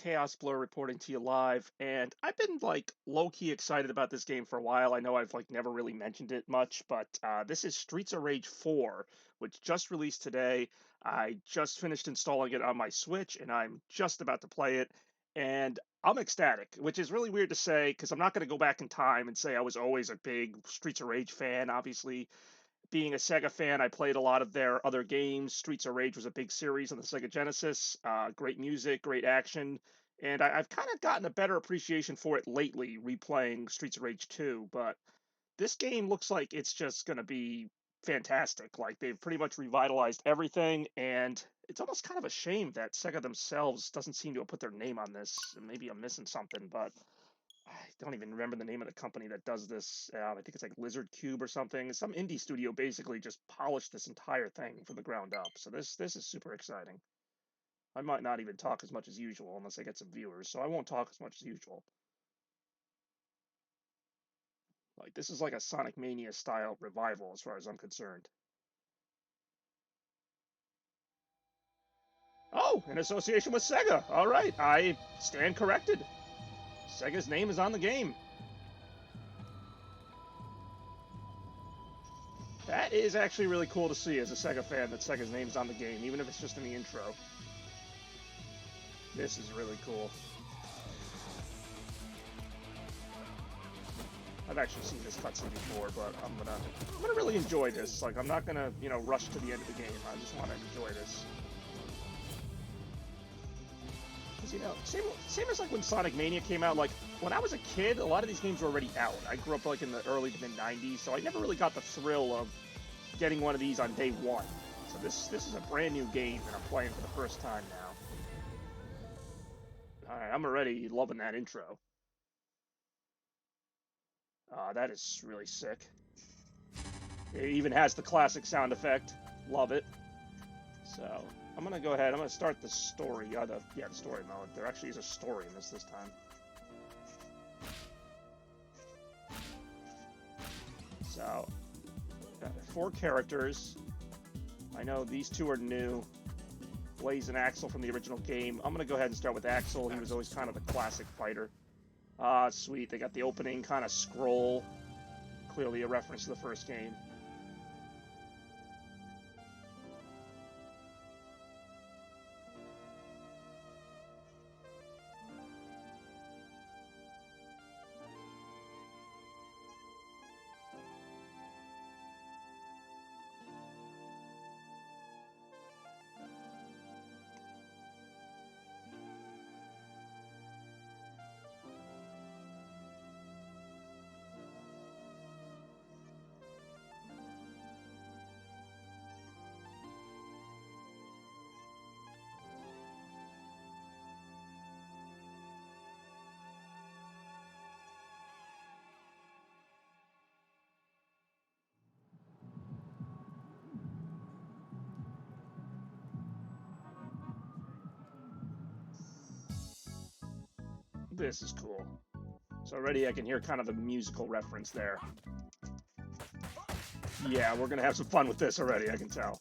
Chaos Blur reporting to you live, and I've been like low-key excited about this game for a while. I know I've like never really mentioned it much, but this is Streets of Rage 4, which just released today. I just finished installing it on my Switch, and I'm just about to play it, and I'm ecstatic, which is really weird to say because I'm not going to go back in time and say I was always a big Streets of Rage fan. Obviously, being a Sega fan, I played a lot of their other games. Streets of Rage was a big series on the Sega Genesis. Great music, great action, and I've kind of gotten a better appreciation for it lately, replaying Streets of Rage 2. But this game looks like it's just going to be fantastic. Like they've pretty much revitalized everything, and it's almost kind of a shame that Sega themselves doesn't seem to have put their name on this. Maybe I'm missing something, but I don't even remember the name of the company that does this. I think it's like Lizard Cube or something. Some indie studio basically just polished this entire thing from the ground up. So this is super exciting. I might not even talk as much as usual unless I get some viewers, so I won't talk as much as usual. Like this is like a Sonic Mania style revival as far as I'm concerned. Oh, in association with Sega. All right, I stand corrected. Sega's name is on the game. That is actually really cool to see as a Sega fan that Sega's name's on the game, even if it's just in the intro. This is really cool. I've actually seen this cutscene before, but I'm gonna really enjoy this. Like I'm not gonna, rush to the end of the game. I just want to enjoy this. Because same as like when Sonic Mania came out. Like when I was a kid, a lot of these games were already out. I grew up like in the early to mid '90s, so I never really got the thrill of getting one of these on day one. So this is a brand new game that I'm playing for the first time now. All right, I'm already loving that intro. That is really sick. It even has the classic sound effect. Love it. So I'm gonna go ahead. I'm gonna start the story. The story mode. There actually is a story in this time. So 4 characters. I know these 2 are new. Blaze and Axel from the original game. I'm gonna go ahead and start with Axel. He was always kind of the classic fighter. Sweet. They got the opening kind of scroll. Clearly a reference to the first game. This is cool. So already I can hear kind of the musical reference there. Yeah, we're gonna have some fun with this already, I can tell.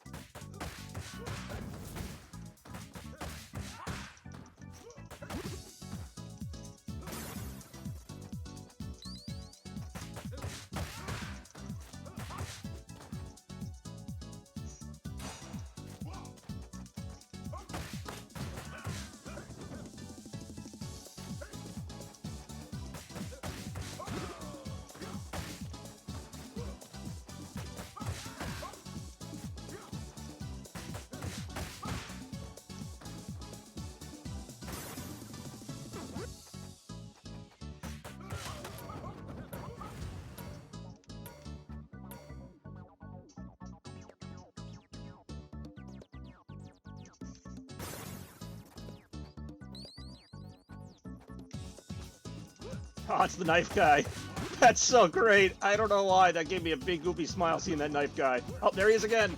Oh, it's the knife guy. That's so great. I don't know why. That gave me a big goopy smile seeing that knife guy. Oh, there he is again.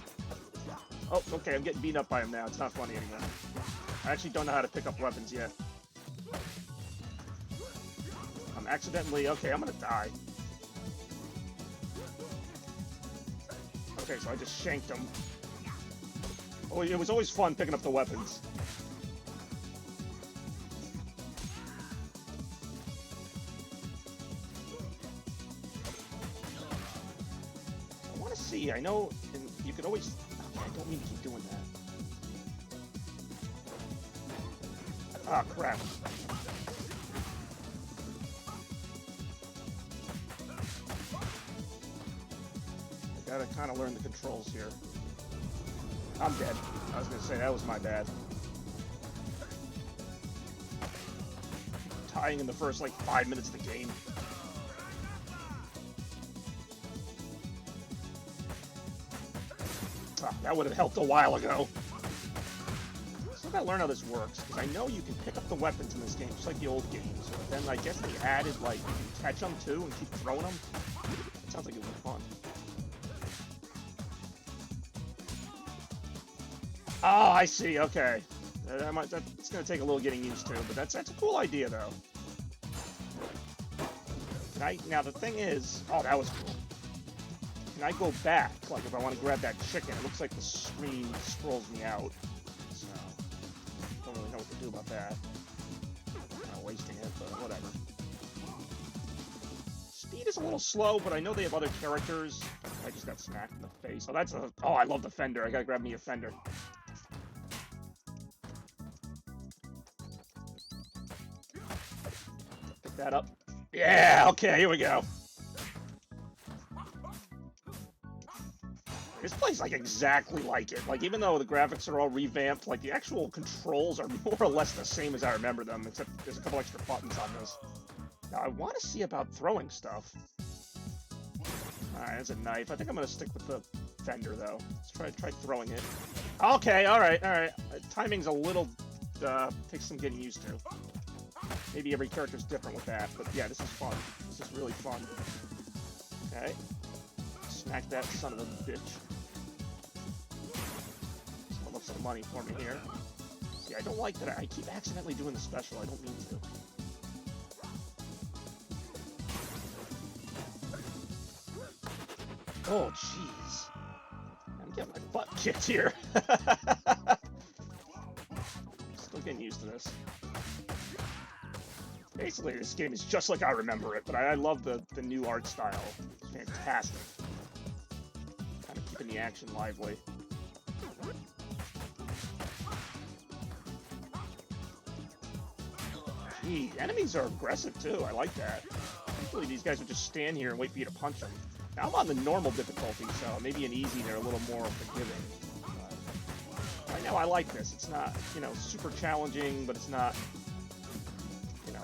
Oh, okay, I'm getting beaten up by him now. It's not funny anymore. I actually don't know how to pick up weapons yet. I'm accidentally... Okay, I'm gonna die. Okay, so I just shanked him. Oh, it was always fun picking up the weapons. see. I know, and you can always. Okay, I don't mean to keep doing that. Ah, crap. I gotta kind of learn the controls here. I'm dead. I was gonna say that was my bad. Dying in the first like 5 minutes of the game. Ah, that would have helped a while ago. Still gotta learn how this works, because I know you can pick up the weapons in this game, just like the old games. But then I guess they added, like, you can catch them too and keep throwing them. It sounds like it would be fun. Oh, I see, okay. That's gonna take a little getting used to, but that's a cool idea, though. Now, the thing is... Oh, that was cool. Can I go back? Like, if I want to grab that chicken, it looks like the screen scrolls me out. So, don't really know what to do about that. I'm not wasting it, but whatever. Speed is a little slow, but I know they have other characters. I just got smacked in the face. Oh, that's a... Oh, I love the fender. I gotta grab me a fender. Pick that up. Yeah, okay, here we go. This plays like exactly like it. Like, even though the graphics are all revamped, like the actual controls are more or less the same as I remember them, except there's a couple extra buttons on this. Now, I want to see about throwing stuff. Alright, there's a knife. I think I'm going to stick with the fender, though. Let's try throwing it. Okay, alright. Timing's a little, takes some getting used to. Maybe every character's different with that, but yeah, this is fun. This is really fun. Okay. Smack that son of a bitch. Someone up some money for me here. See, I don't like that. I keep accidentally doing the special. I don't mean to. Oh, jeez. I'm getting my butt kicked here. Still getting used to this. Basically, this game is just like I remember it, but I love the new art style. It's fantastic. Kind of keeping the action lively. Gee, enemies are aggressive too. I like that. Usually these guys would just stand here and wait for you to punch them. Now I'm on the normal difficulty, so maybe in easy they're a little more forgiving. But right now I like this. It's not, you know, super challenging, but it's not...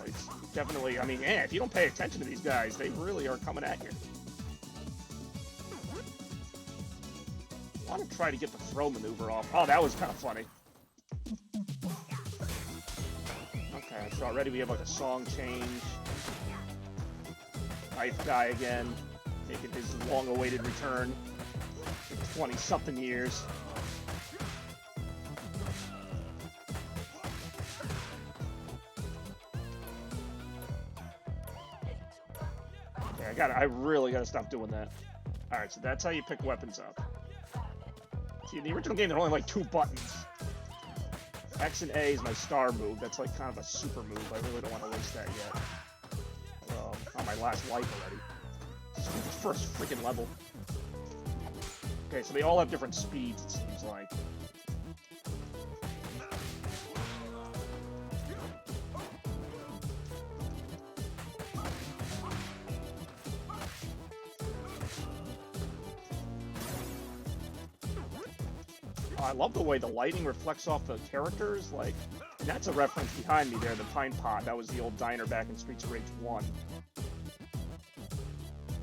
It's definitely, I mean, yeah, if you don't pay attention to these guys, they really are coming at you. I want to try to get the throw maneuver off. Oh, that was kind of funny. Okay, so already we have like a song change. Knife guy again, making his long-awaited return in 20-something years. I really gotta stop doing that. Alright, so that's how you pick weapons up. See, in the original game, there are only like 2 buttons. X and A is my star move. That's like kind of a super move. I really don't want to waste that yet. On my last life already. This is the first freaking level. Okay, so they all have different speeds, it seems like. I love the way the lighting reflects off the characters, like, and that's a reference behind me there, the Pine Pot. That was the old diner back in Streets of Rage 1.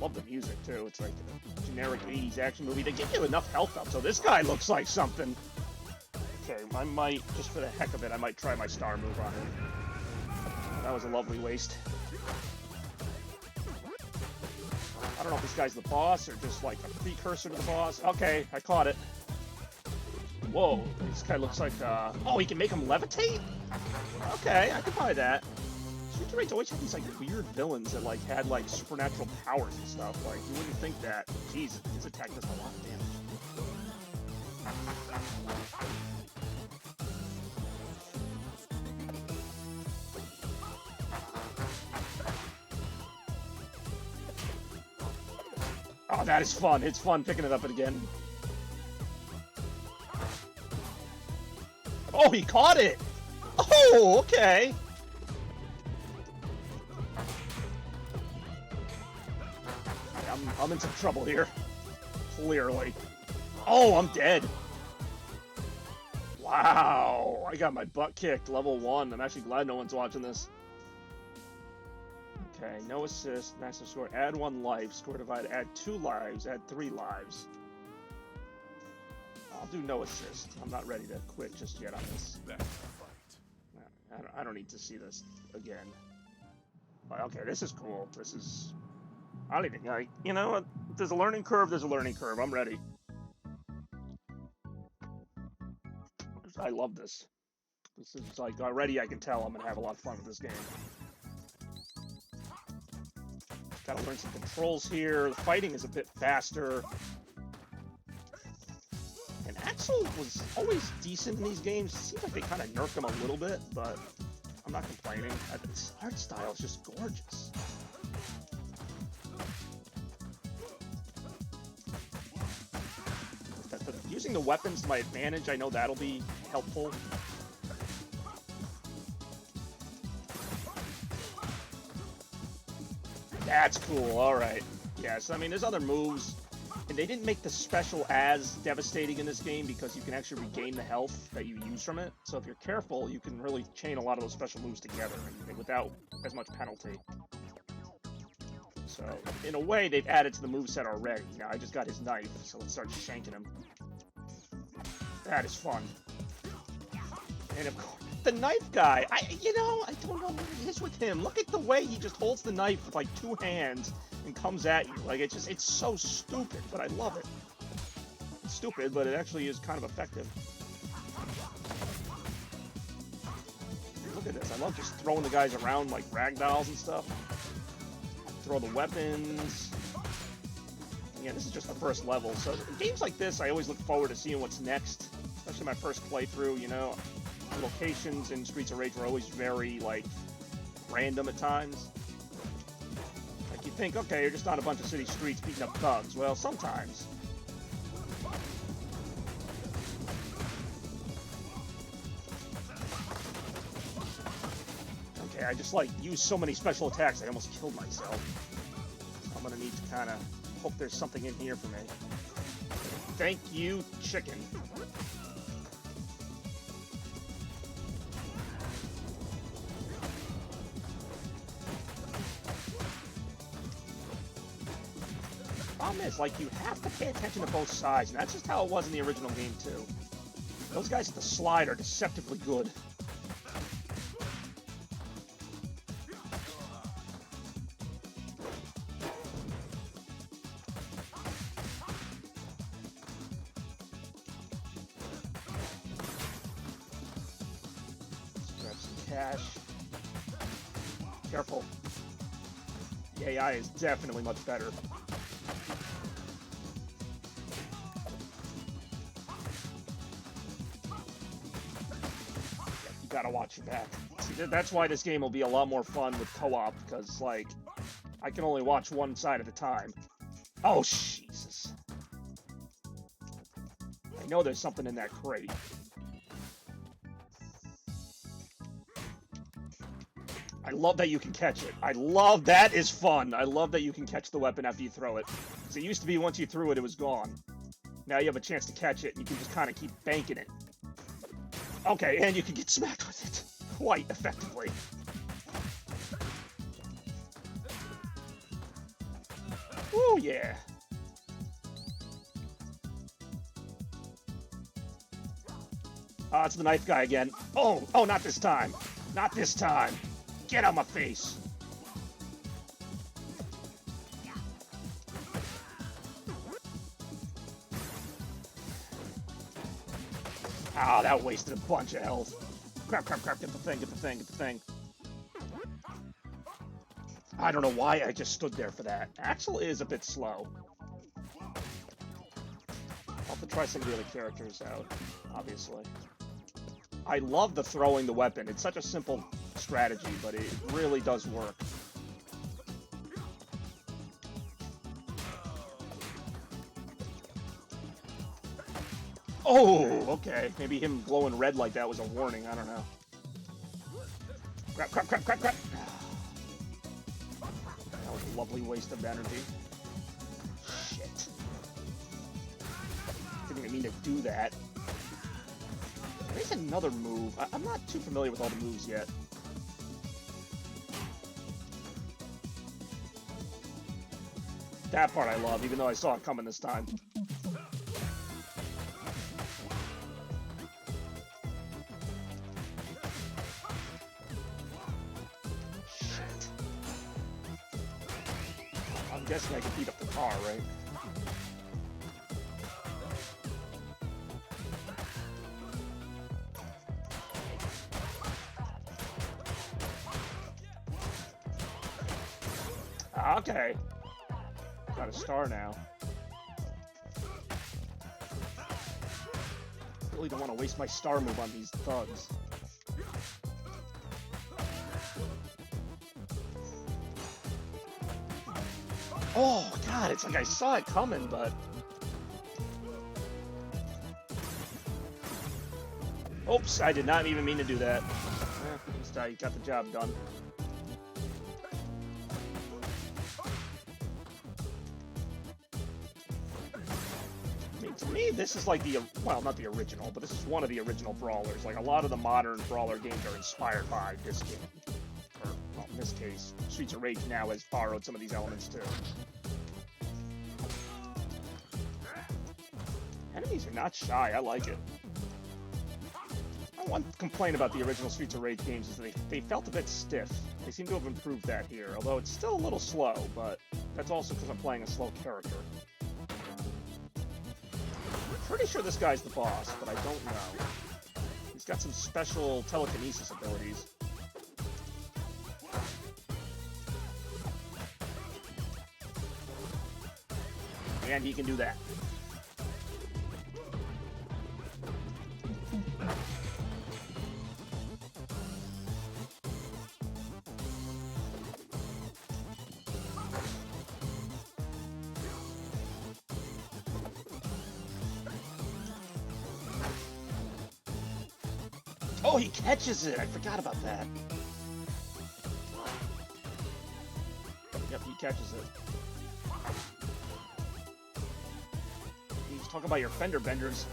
Love the music, too. It's like a generic 80s action movie. They give you enough health up, so this guy looks like something. Okay, I might, just for the heck of it, I might try my star move on him. That was a lovely waste. I don't know if this guy's the boss, or just like a precursor to the boss. Okay, I caught it. Whoa, this guy looks like, oh, he can make him levitate? Okay, I can buy that. Streets of Rage always had these, like, weird villains that, like, had, like, supernatural powers and stuff. Like, you wouldn't think that. Jeez, his attack does a lot of damage. Oh, that is fun. It's fun picking it up again. Oh, he caught it! Oh, okay. I'm in some trouble here. Clearly. Oh, I'm dead. Wow. I got my butt kicked. Level 1. I'm actually glad no one's watching this. Okay, no assist, maximum score, add 1 life, score divided, add 2 lives, add 3 lives. I'll do no assist. I'm not ready to quit just yet on this. I don't need to see this again. Okay, this is cool. This is... I don't even... Like, you know what? If there's a learning curve, there's a learning curve. I'm ready. I love this. This is like, already I can tell I'm going to have a lot of fun with this game. Gotta learn some controls here. The fighting is a bit faster. And Axel was always decent in these games. It seems like they kind of nerfed him a little bit, but I'm not complaining. This art style is just gorgeous. Using the weapons to my advantage, I know that'll be helpful. That's cool, alright. Yes, I mean, there's other moves, and they didn't make the special as devastating in this game because you can actually regain the health that you use from it. So if you're careful, you can really chain a lot of those special moves together and without as much penalty. So, in a way, they've added to the moveset already. Now, I just got his knife, so let's start shanking him. That is fun. And of course, the knife guy, I don't know what it is with him. Look at the way he just holds the knife with like 2 hands and comes at you. Like, it's so stupid, but I love it. It's stupid, but it actually is kind of effective. Look at this. I love just throwing the guys around like ragdolls and stuff. Throw the weapons. And yeah, this is just the first level. So in games like this, I always look forward to seeing what's next. Especially my first playthrough, you know. The locations in Streets of Rage were always very, like, random at times. Like, you think, okay, you're just on a bunch of city streets beating up thugs. Well, sometimes. Okay, I just, like, used so many special attacks I almost killed myself. I'm gonna need to kind of hope there's something in here for me. Thank you, chicken. Problem is, like, you have to pay attention to both sides, and that's just how it was in the original game, too. Those guys at the slide are deceptively good. Let's grab some cash. Careful. The AI is definitely much better. Gotta watch your back. See, that's why this game will be a lot more fun with co-op, because, like, I can only watch one side at a time. Oh, Jesus. I know there's something in that crate. I love that you can catch it. I love that is fun. I love that you can catch the weapon after you throw it. Because it used to be once you threw it, it was gone. Now you have a chance to catch it, and you can just kind of keep banking it. Okay, and you can get smacked with it quite effectively. Ooh, yeah. It's the knife guy again. Oh, not this time. Not this time. Get out of my face. Ah, that wasted a bunch of health. Crap, crap, crap, get the thing, get the thing, get the thing. I don't know why I just stood there for that. Axel is a bit slow. I'll have to try some of the other characters out, obviously. I love the throwing the weapon. It's such a simple strategy, but it really does work. Oh, okay. Maybe him glowing red like that was a warning. I don't know. Crap, crap, crap, crap, crap. That was a lovely waste of energy. Shit. Didn't even mean to do that. There's another move. I'm not too familiar with all the moves yet. That part I love, even though I saw it coming this time. Shit. I'm guessing I can beat up the car, right? Okay. Got a star now. Really don't want to waste my star move on these thugs. Oh, God, it's like I saw it coming, but... Oops, I did not even mean to do that. At least I got the job done. To me, this is like the, well, not the original, but this is one of the original brawlers. Like, a lot of the modern brawler games are inspired by this game. Or, well, in this case, Streets of Rage now has borrowed some of these elements, too. Enemies are not shy, I like it. One complaint about the original Streets of Rage games is that they felt a bit stiff. They seem to have improved that here, although it's still a little slow, but that's also because I'm playing a slow character. Pretty sure this guy's the boss, but I don't know. He's got some special telekinesis abilities. And he can do that. Oh, he catches it! I forgot about that. Yep, he catches it. He's talking about your fender benders.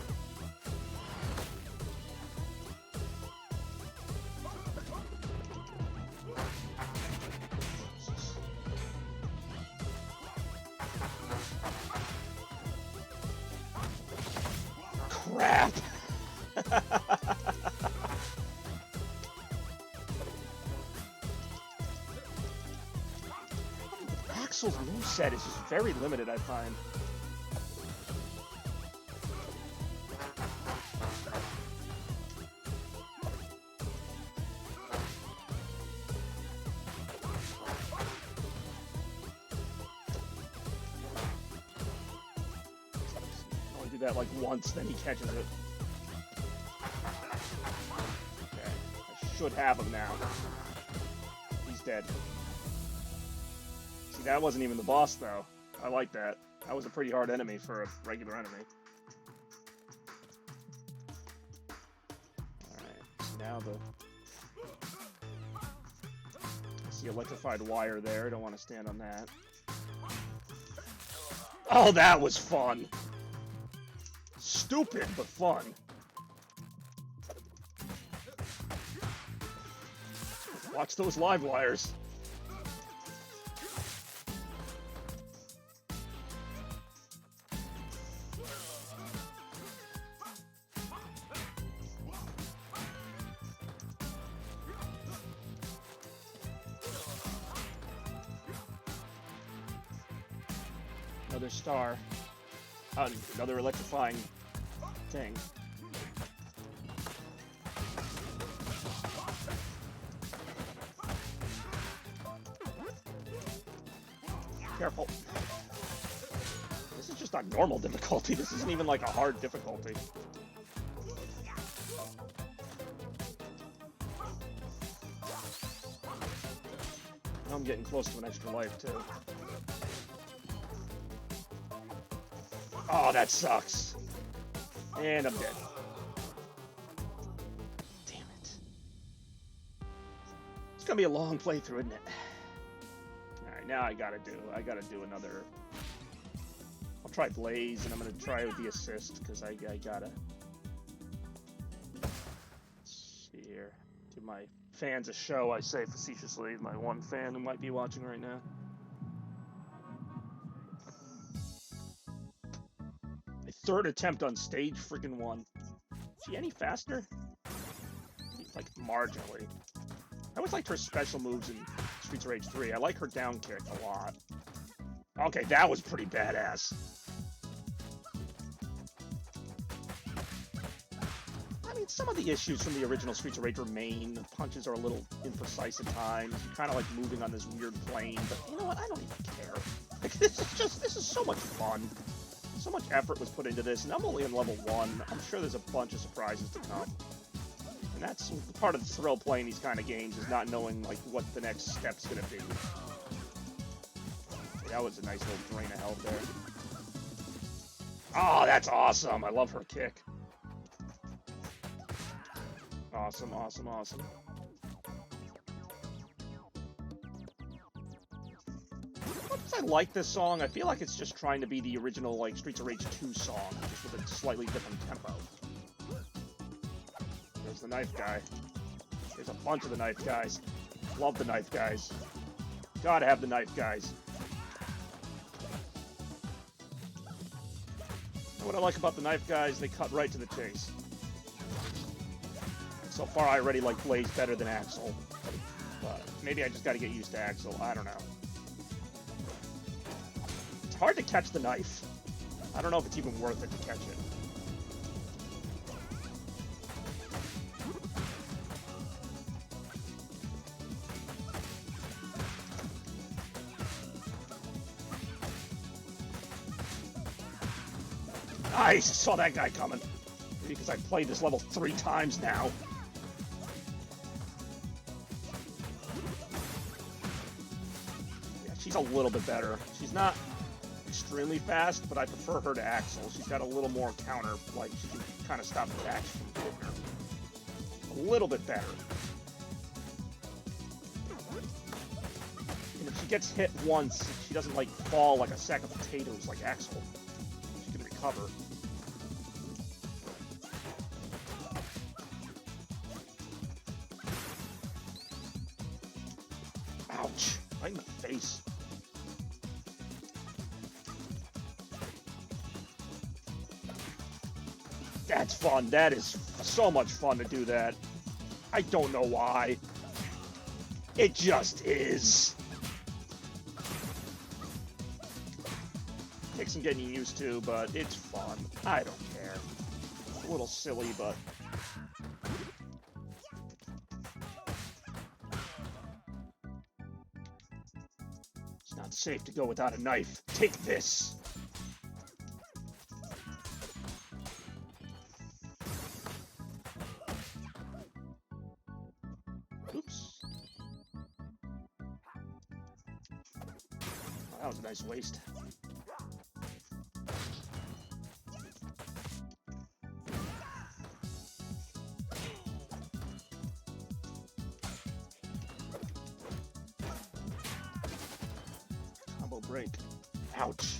Crap! Axel's moveset is just very limited, I find. I'll do that like once, then he catches it. Okay, I should have him now. He's dead. That wasn't even the boss, though. I like that. That was a pretty hard enemy for a regular enemy. Alright, so now I see electrified wire there. I don't want to stand on that. Oh, that was fun! Stupid, but fun. Watch those live wires. Another star. Another electrifying thing. Careful. This is just on normal difficulty. This isn't even like a hard difficulty. Now I'm getting close to an extra life, too. Oh, that sucks. And I'm dead. Damn it. It's gonna be a long playthrough, isn't it? Alright, now I gotta do another. I'll try Blaze, and I'm gonna try with the assist, because I gotta. Let's see here. Do my fans a show, I say facetiously. My one fan who might be watching right now. My third attempt on stage freaking 1. Is she any faster? Like, marginally. I always liked her special moves in Streets of Rage 3. I like her down kick a lot. Okay, that was pretty badass. I mean, some of the issues from the original Streets of Rage remain. The punches are a little imprecise at times. You're kind of like moving on this weird plane, but you know what? I don't even care. Like, this is so much fun. So much effort was put into this, and I'm only on level 1. I'm sure there's a bunch of surprises to come. And that's part of the thrill playing these kind of games, is not knowing like what the next step's gonna be. That was a nice little drain of health there. Oh, that's awesome! I love her kick. Awesome, awesome, awesome. I like this song. I feel like it's just trying to be the original like Streets of Rage 2 song, just with a slightly different tempo. There's the knife guy. There's a bunch of the knife guys. Love the knife guys. Gotta have the knife guys. And what I like about the knife guys, they cut right to the chase. So far, I already like Blaze better than Axel. But maybe I just gotta get used to Axel. I don't know. It's hard to catch the knife. I don't know if it's even worth it to catch it. Nice! I saw that guy coming. Maybe because I played this level 3 times now. Yeah, she's a little bit better. She's not extremely fast, but I prefer her to Axel. She's got a little more counter, like she can kind of stop attacks from hitting her. A little bit better. And if she gets hit once, she doesn't like fall like a sack of potatoes like Axel. She can recover. Ouch! Right in the face. That's fun. That is so much fun to do that. I don't know why. It just is. Takes some getting used to, but it's fun. I don't care. It's a little silly, but... It's not safe to go without a knife. Take this! Oops. Oh, that was a nice waste. Combo break. Ouch.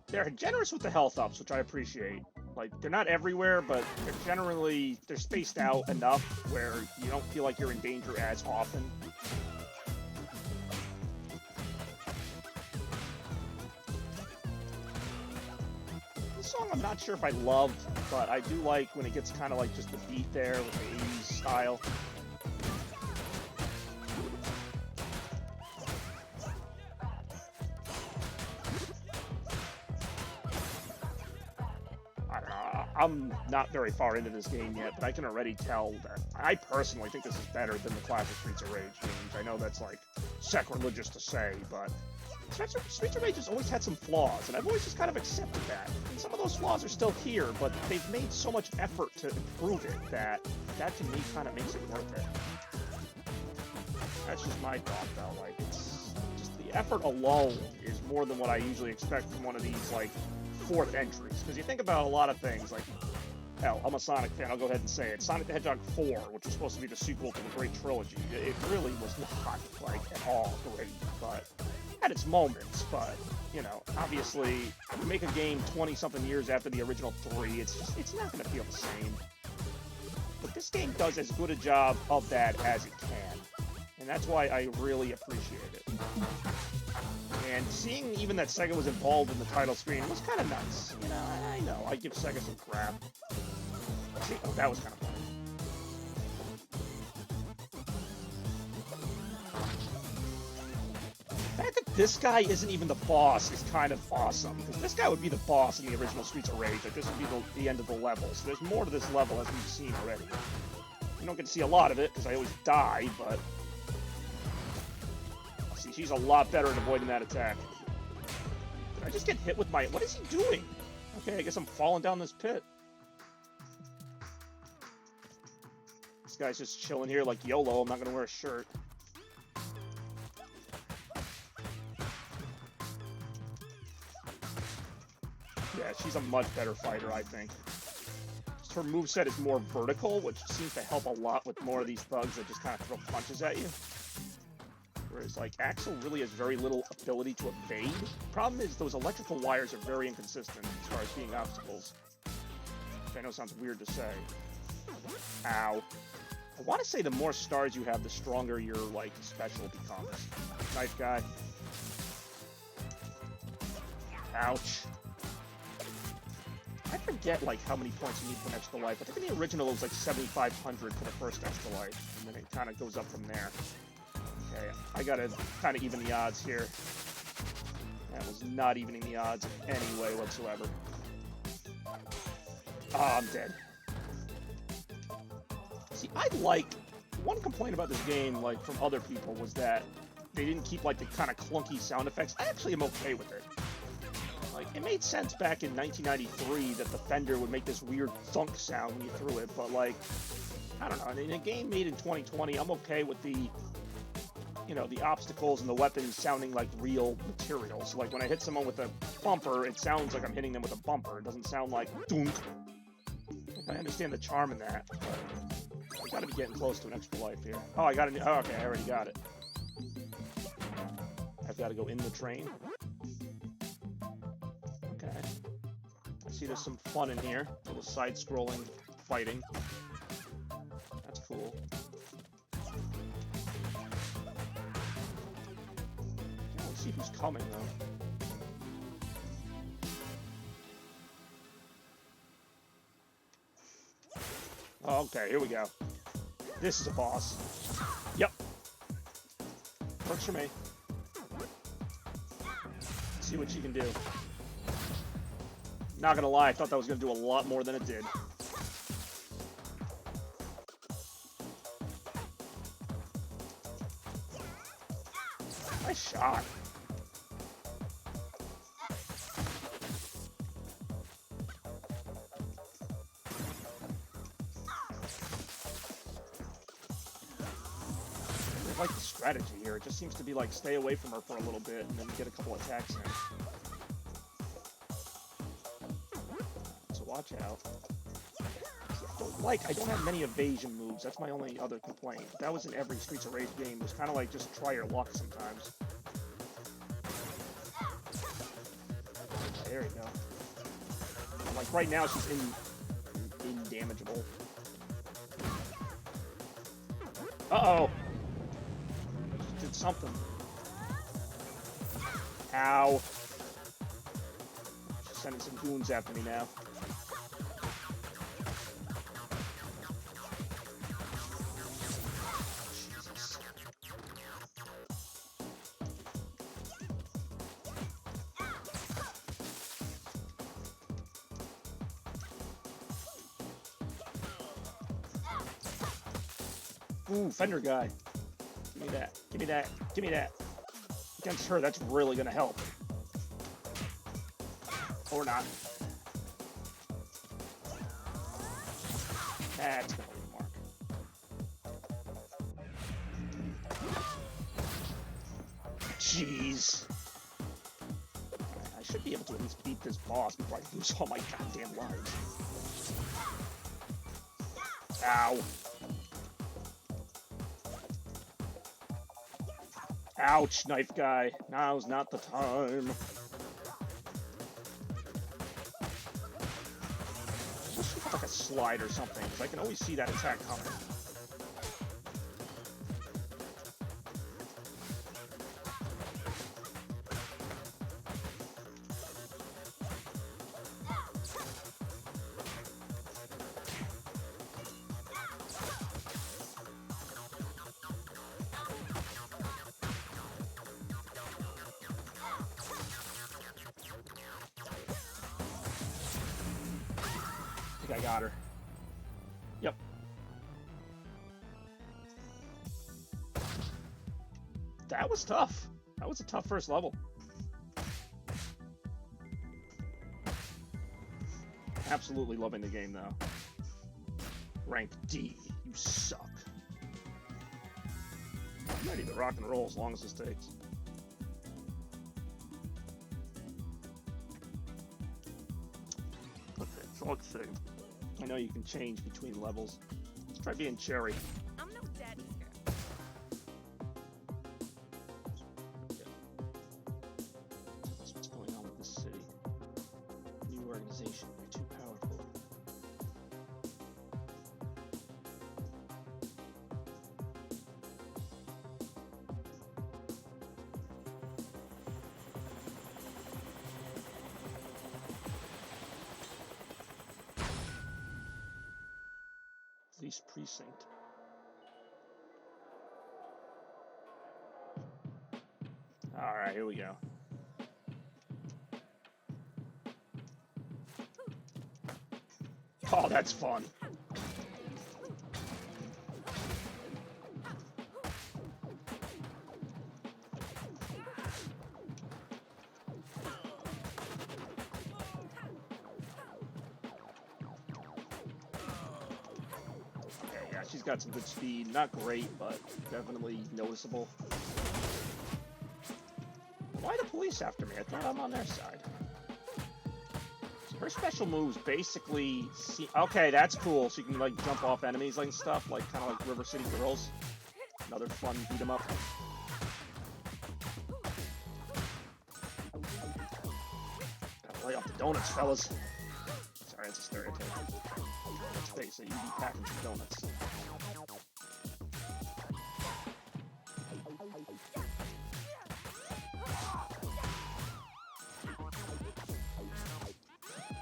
They're generous with the health ups, which I appreciate. Like, they're not everywhere, but they're spaced out enough where you don't feel like you're in danger as often. This song I'm not sure if I love, but I do like when it gets kind of like just the beat there with the 80s style. I don't know. I'm not very far into this game yet, but I can already tell that I personally think this is better than the classic Streets of Rage games. I know that's like sacrilegious to say, but Streets of Rage has always had some flaws, and I've always just kind of accepted that. And some of those flaws are still here, but they've made so much effort to improve it that to me kind of makes it worth it. That's just my thought, though. Like, it's just the effort alone is more than what I usually expect from one of these, like, fourth entries. Because you think about a lot of things, like, hell, I'm a Sonic fan, I'll go ahead and say it. Sonic the Hedgehog 4, which was supposed to be the sequel to the Great Trilogy, it really was not, like, at all great, but had its moments, but, you know, obviously, you make a game 20-something years after the original 3, it's not going to feel the same. But this game does as good a job of that as it can. And that's why I really appreciate it. And seeing even that Sega was involved in the title screen was kind of nice. You know, I know, I give Sega some crap. See, oh, that was kind of funny. The fact that this guy isn't even the boss is kind of awesome, because this guy would be the boss in the original Streets of Rage. Like, this would be the end of the level. So there's more to this level, as we've seen already. You don't get to see a lot of it, because I always die, but... See, she's a lot better at avoiding that attack. Did I just get hit with my... What is he doing? Okay, I guess I'm falling down this pit. This guy's just chilling here like YOLO, I'm not going to wear a shirt. Yeah, she's a much better fighter, I think. Just her moveset is more vertical, which seems to help a lot with more of these thugs that just kind of throw punches at you. Whereas, like, Axel really has very little ability to evade. Problem is, those electrical wires are very inconsistent as far as being obstacles. Which I know sounds weird to say. Ow. I want to say the more stars you have, the stronger your, like, special becomes. Knife guy. Ouch. I forget, like, how many points you need for an extra life. I think in the original it was, like, 7,500 for the first extra life. And then it kind of goes up from there. Okay, I gotta kind of even the odds here. That was not evening the odds in any way whatsoever. Ah, I'm dead. See, one complaint about this game, like, from other people was that they didn't keep, like, the kind of clunky sound effects. I actually am okay with it. Like, it made sense back in 1993 that the Fender would make this weird thunk sound when you threw it, but, like, I don't know, in a game made in 2020, I'm okay with the, you know, the obstacles and the weapons sounding like real materials. Like, when I hit someone with a bumper, it sounds like I'm hitting them with a bumper. It doesn't sound like dunk. I understand the charm in that, but I gotta be getting close to an extra life here. Oh, I got it. Oh, okay, I already got it. I've got to go in the train. Okay. I see there's some fun in here. A little side-scrolling fighting. That's cool. Let's see who's coming, though. Oh, okay, here we go. This is a boss. Yep. Works for me. Let's see what she can do. Not gonna lie, I thought that was gonna do a lot more than it did. Nice shot. I like the strategy here. It just seems to be like stay away from her for a little bit and then get a couple attacks in. So watch out. I don't have many evasion moves. That's my only other complaint. That was in every Streets of Rage game. It was kind of like just try your luck sometimes. There you go. Like right now she's indamageable. Uh-oh. Did something. Ow. She's sending some goons after me now. Jesus. Ooh, Fender guy. Give me that. Give me that. Give me that. Against her, that's really gonna help. Or not. That's gonna leave a mark. Jeez. I should be able to at least beat this boss before I lose all my goddamn lives. Ow. Ouch, knife guy. Now's not the time. Like a slide or something, because I can always see that attack coming. I think I got her. Yep. That was tough. That was a tough first level. Absolutely loving the game, though. Rank D. You suck. I'm ready to rock and roll as long as this takes. Okay, so let's see. I know you can change between levels. Let's try being Cherry. I'm no daddy's girl. That's what's going on with this city. New organization. You're too powerful. Police precinct. Alright, here we go. Oh, that's fun. Okay, yeah, she's got some good speed. Not great, but definitely noticeable. Why the police after me? I thought I'm on their side. Her special moves basically okay, that's cool. So you can like jump off enemies and stuff, like kind of like River City Girls. Another fun beat 'em up. Gotta lay off the donuts, fellas. Sorry, that's a stereotype. Let's face it, you be packing some donuts.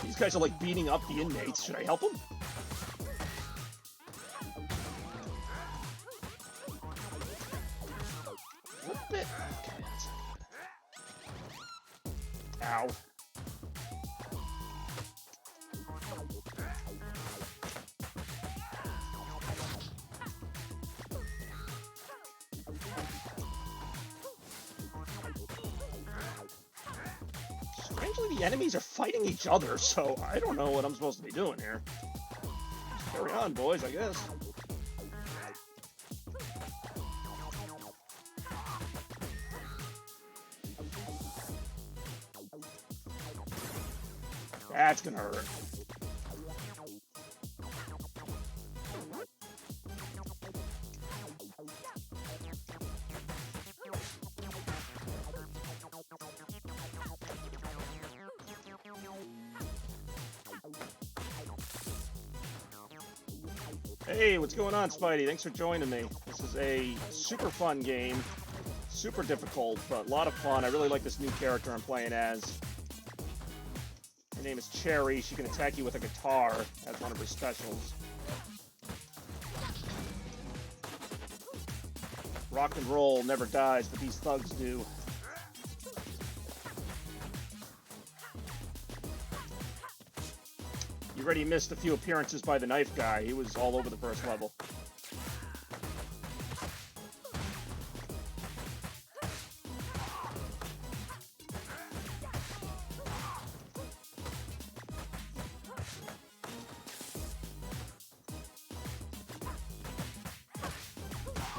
These guys are like beating up the inmates. Should I help them? A bit. Okay, that's not good. Ow. Strangely, the enemies are fighting each other, so I don't know what I'm supposed to be doing here. Just carry on, boys, I guess. That's gonna hurt. Hey, what's going on, Spidey? Thanks for joining me. This is a super fun game. Super difficult, but a lot of fun. I really like this new character I'm playing as. Her name is Cherry. She can attack you with a guitar as one of her specials. Rock and roll never dies, but these thugs do. You already missed a few appearances by the knife guy. He was all over the first level.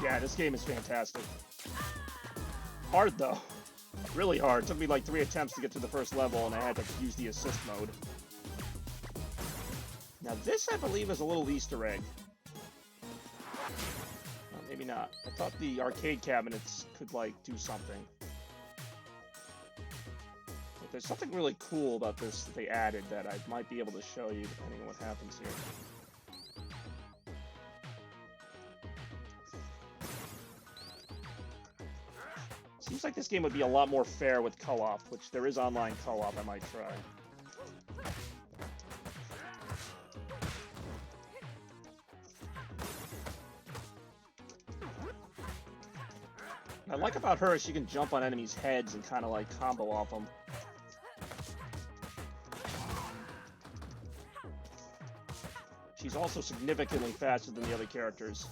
Yeah, this game is fantastic. Hard, though. Really hard. It took me like 3 attempts to get to the first level, and I had to use the assist mode. Now this, I believe, is a little Easter egg. Well, maybe not. I thought the arcade cabinets could, like, do something. But there's something really cool about this that they added that I might be able to show you, depending on what happens here. Seems like this game would be a lot more fair with co-op, which there is online co-op I might try. What I like about her is she can jump on enemies' heads and kind of like combo off them. She's also significantly faster than the other characters.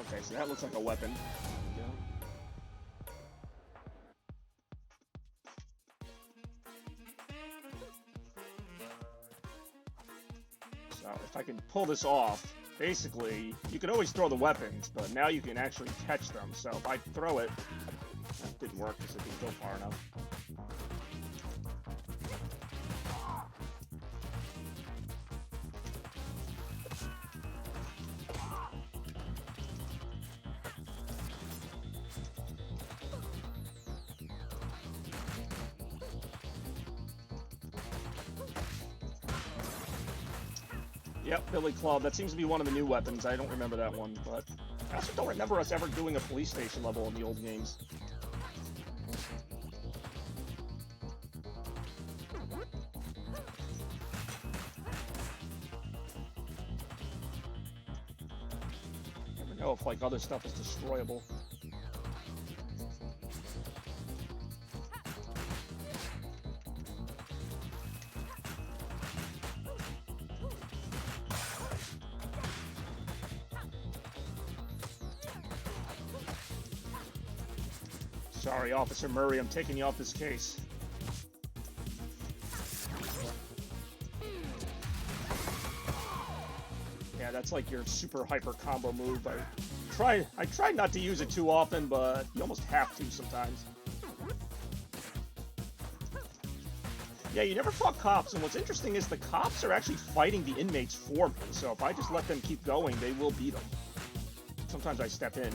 Okay, so that looks like a weapon. So if I can pull this off, basically, you can always throw the weapons, but now you can actually catch them. So if I throw it, that didn't work because it didn't go far enough. Yep, Billy Club. That seems to be one of the new weapons. I don't remember that one, but I also don't remember us ever doing a police station level in the old games. Never know if like other stuff is destroyable. Sorry, Officer Murray, I'm taking you off this case. Yeah, that's like your super hyper combo move. I try not to use it too often, but you almost have to sometimes. Yeah, you never fought cops, and what's interesting is the cops are actually fighting the inmates for me, so if I just let them keep going, they will beat them. Sometimes I step in.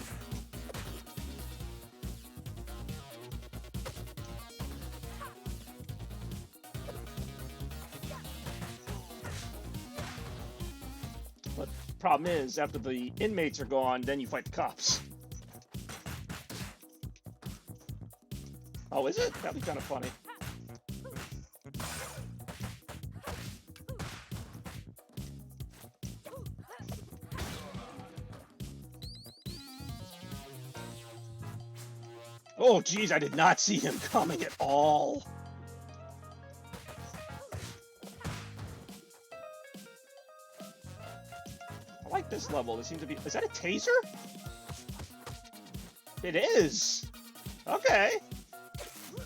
But the problem is, after the inmates are gone, then you fight the cops. Oh, is it? That'd be kind of funny. Oh, geez, I did not see him coming at all. I like this level. There seems to be... Is that a taser? It is. Okay.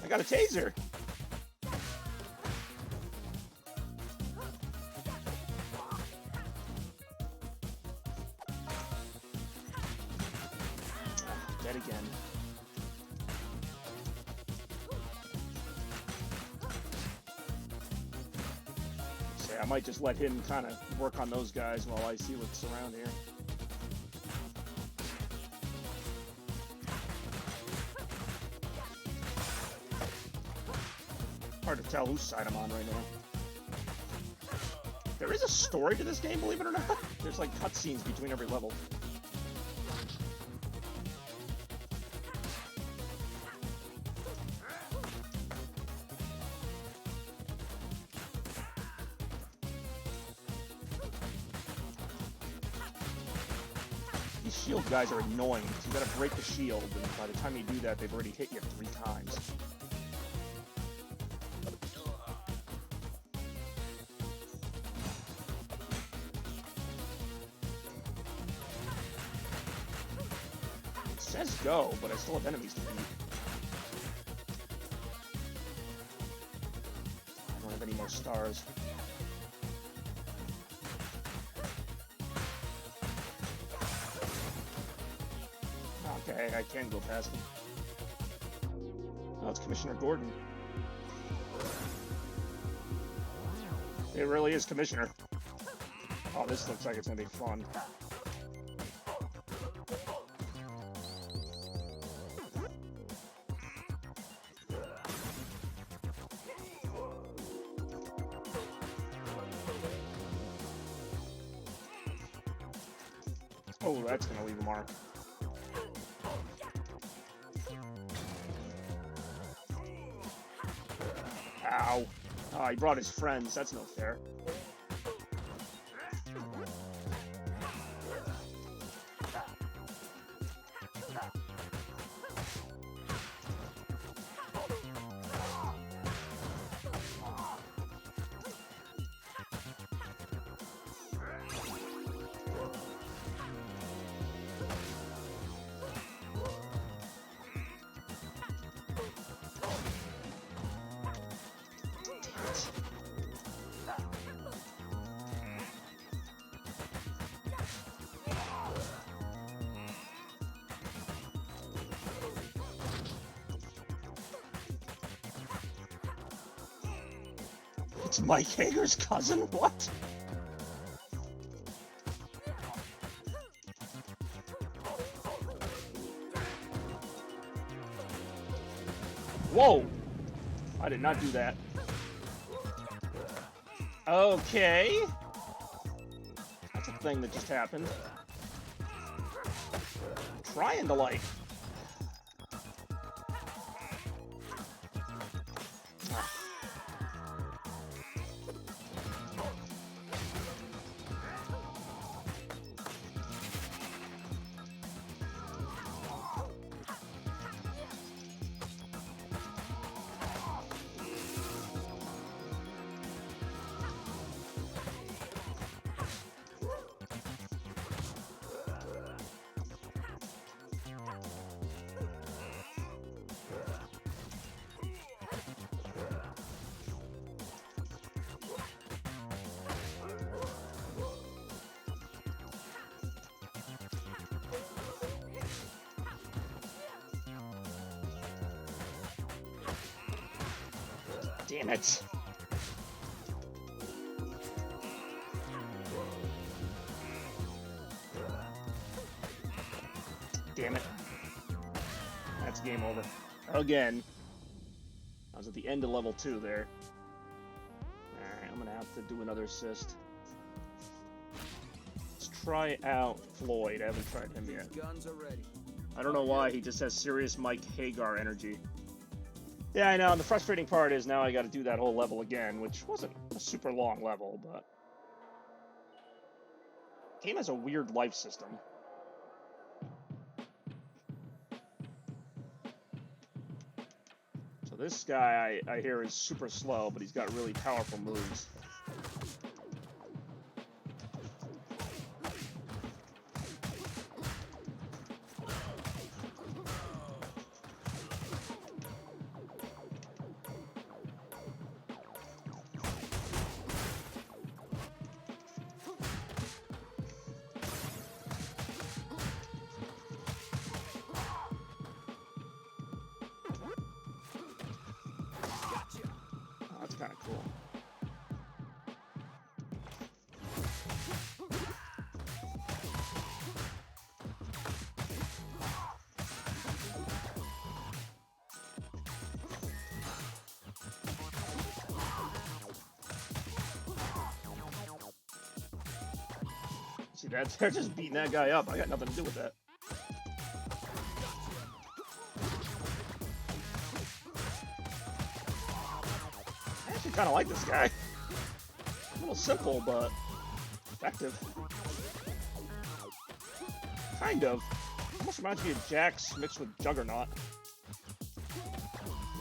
I got a taser. Dead again. I might just let him kind of work on those guys while I see what's around here. Hard to tell whose side I'm on right now. There is a story to this game, believe it or not. There's like cutscenes between every level. shield guys are annoying, because you gotta break the shield, and by the time you do that, they've already hit you 3 times. It says go, but I still have enemies to beat. I don't have any more stars. Okay, I can go past him. Oh, it's Commissioner Gordon. It really is Commissioner. Oh, this looks like it's gonna be fun. Oh, that's gonna leave a mark. Ow. Oh, he brought his friends. That's no fair. It's Mike Hager's cousin? What? Whoa! I did not do that. Okay. That's a thing that just happened. I'm trying to, like... Damn it. Damn it. That's game over. Again. I was at the end of level 2 there. Alright, I'm gonna have to do another assist. Let's try out Floyd. I haven't tried him yet. Guns are ready. I don't know why, he just has serious Mike Hagar energy. Yeah, I know, and the frustrating part is now I gotta do that whole level again, which wasn't a super long level, but... the game has a weird life system. So this guy, I hear, is super slow, but he's got really powerful moves. Kind of cool. See that? They're just beating that guy up. I got nothing to do with that. I kind of like this guy. A little simple, but effective. Kind of. Almost reminds me of Jax mixed with Juggernaut.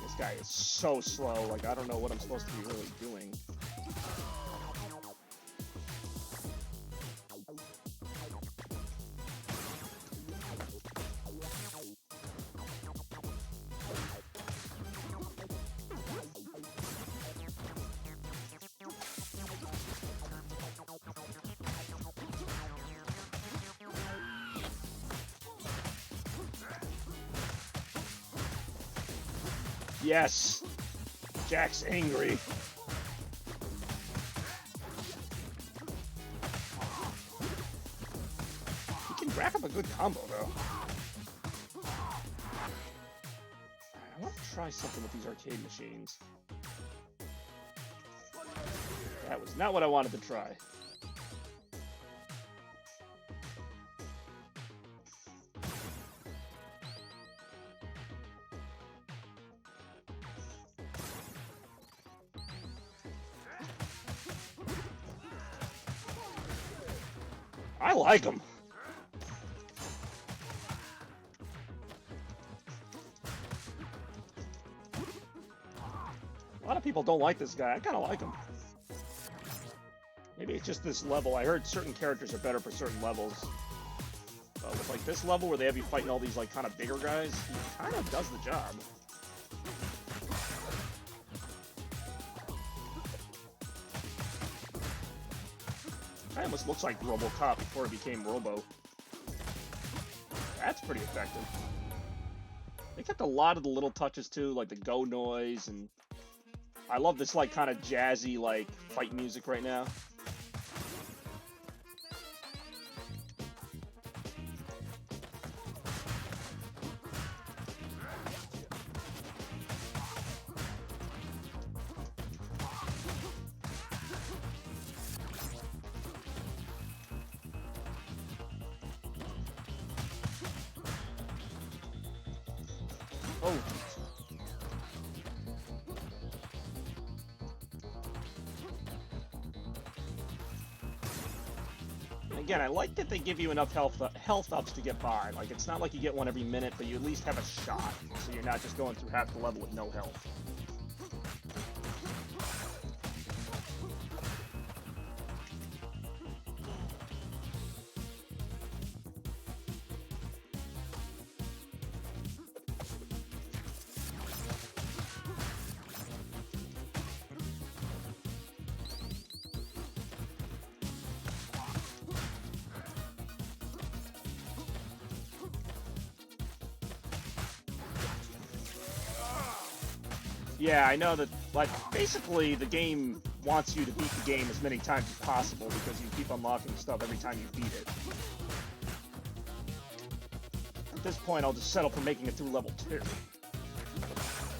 This guy is so slow, like I don't know what I'm supposed to be really doing. Yes! Jack's angry. He can rack up a good combo, though. I want to try something with these arcade machines. That was not what I wanted to try. I like them. A lot of people don't like this guy. I kind of like him. Maybe it's just this level. I heard certain characters are better for certain levels. But with like this level where they have you fighting all these like kind of bigger guys, he kind of does the job. It almost looks like RoboCop before it became Robo. That's pretty effective. They kept a lot of the little touches too, like the go noise, and I love this like kind of jazzy like fight music right now. Oh. And again, I like that they give you enough health ups to get by. Like, it's not like you get one every minute, but you at least have a shot, so you're not just going through half the level with no health. Yeah, I know that, like, basically the game wants you to beat the game as many times as possible because you keep unlocking stuff every time you beat it. At this point, I'll just settle for making it through level 2.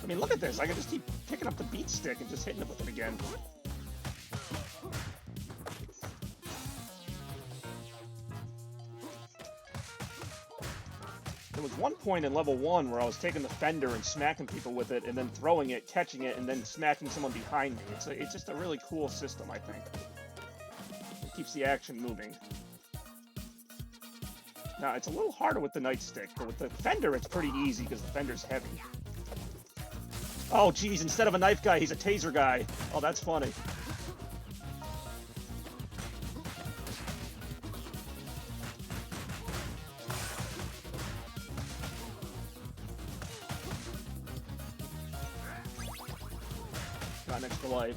I mean, look at this. I can just keep picking up the beat stick and just hitting it with it again. There was one point in level 1 where I was taking the fender and smacking people with it, and then throwing it, catching it, and then smacking someone behind me. It's just a really cool system, I think. It keeps the action moving. Now, it's a little harder with the nightstick, but with the fender, it's pretty easy because the fender's heavy. Oh, geez, instead of a knife guy, he's a taser guy. Oh, that's funny. Got next to life.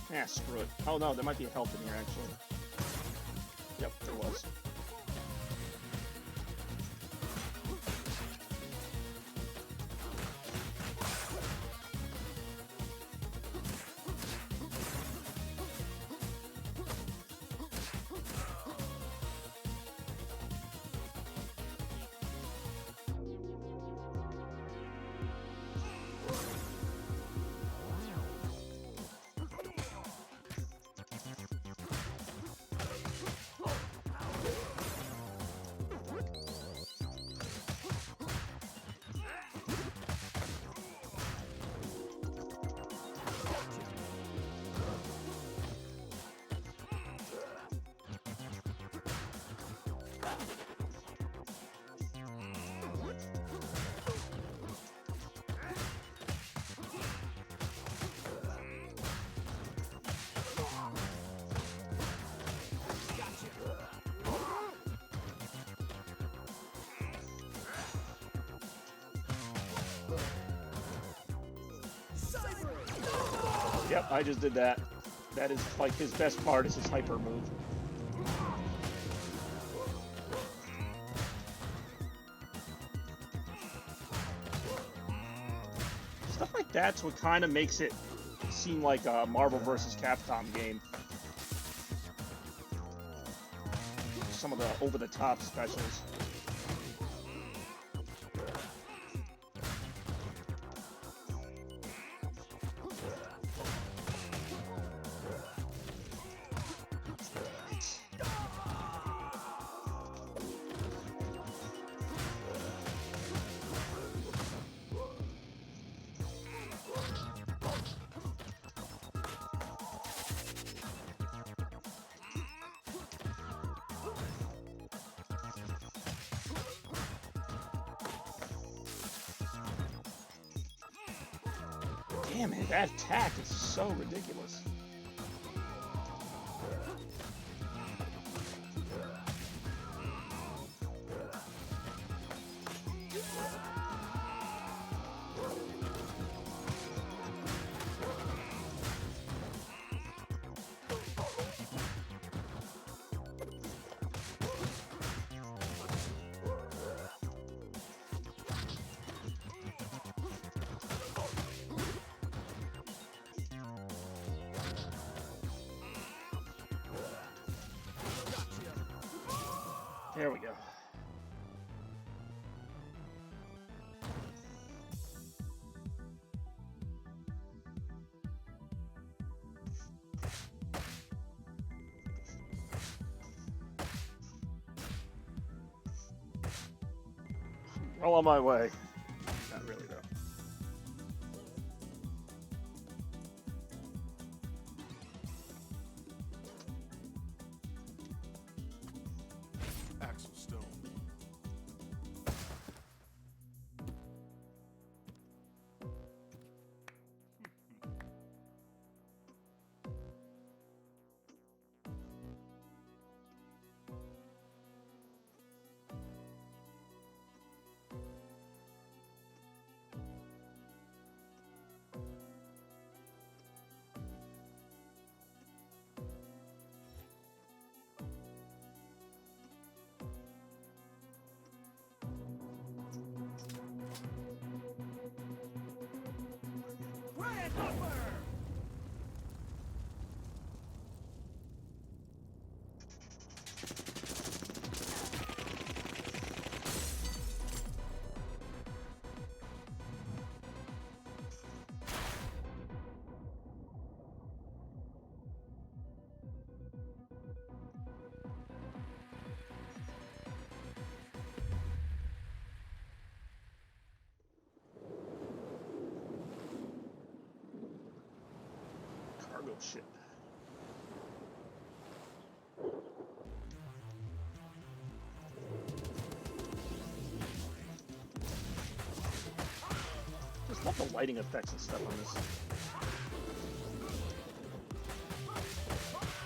Yeah, screw it. Oh no, there might be a health in here actually. Yep, there was. Yep, I just did that. That is like his best part is his hyper move. Stuff like that's what kind of makes it seem like a Marvel vs. Capcom game. Some of the over-the-top specials. Damn it, that attack is so ridiculous. There we go. Well on my way. Not really though. Axel Stone. Grand Hopper! Cargo ship. Just love the lighting effects and stuff on this.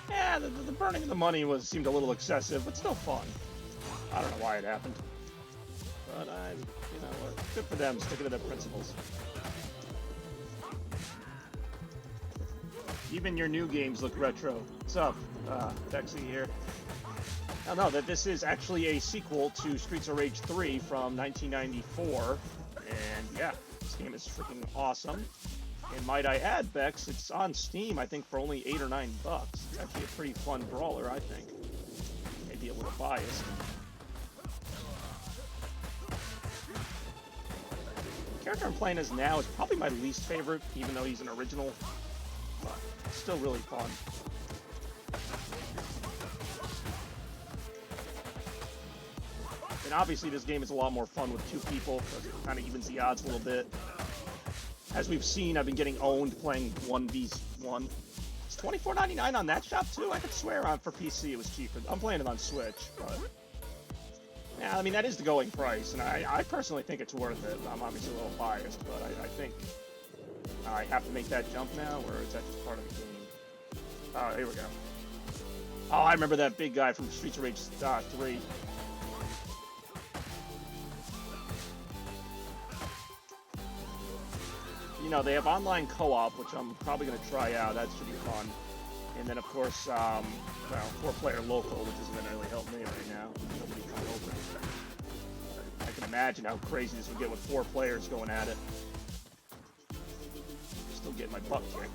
Yeah, the burning of the money seemed a little excessive, but still fun. I don't know why it happened, but you know what? Good for them, sticking to their principles. Even your new games look retro. What's up? Bexy here. Now, no, that this is actually a sequel to Streets of Rage 3 from 1994. And yeah, this game is freaking awesome. And might I add, Bex, it's on Steam, I think, for only $8 or $9. It's actually a pretty fun brawler, I think. Maybe a little biased. The character I'm playing as now is probably my least favorite, even though he's an original. But still really fun. And obviously this game is a lot more fun with 2 people, because it kind of evens the odds a little bit. As we've seen, I've been getting owned playing 1v1. It's $24.99 on that shop too? I could swear on for PC it was cheaper. I'm playing it on Switch, but... yeah, I mean, that is the going price, and I personally think it's worth it. I'm obviously a little biased, but I think I have to make that jump now, or is that just part of the game? Oh, here we go. Oh, I remember that big guy from Streets of Rage 3. You know, they have online co-op, which I'm probably going to try out. That should be fun. And then, of course, well, 4-player local, which isn't going to really help me right now. Nobody can open it. I can imagine how crazy this would get with 4 players going at it. Still getting my butt kicked.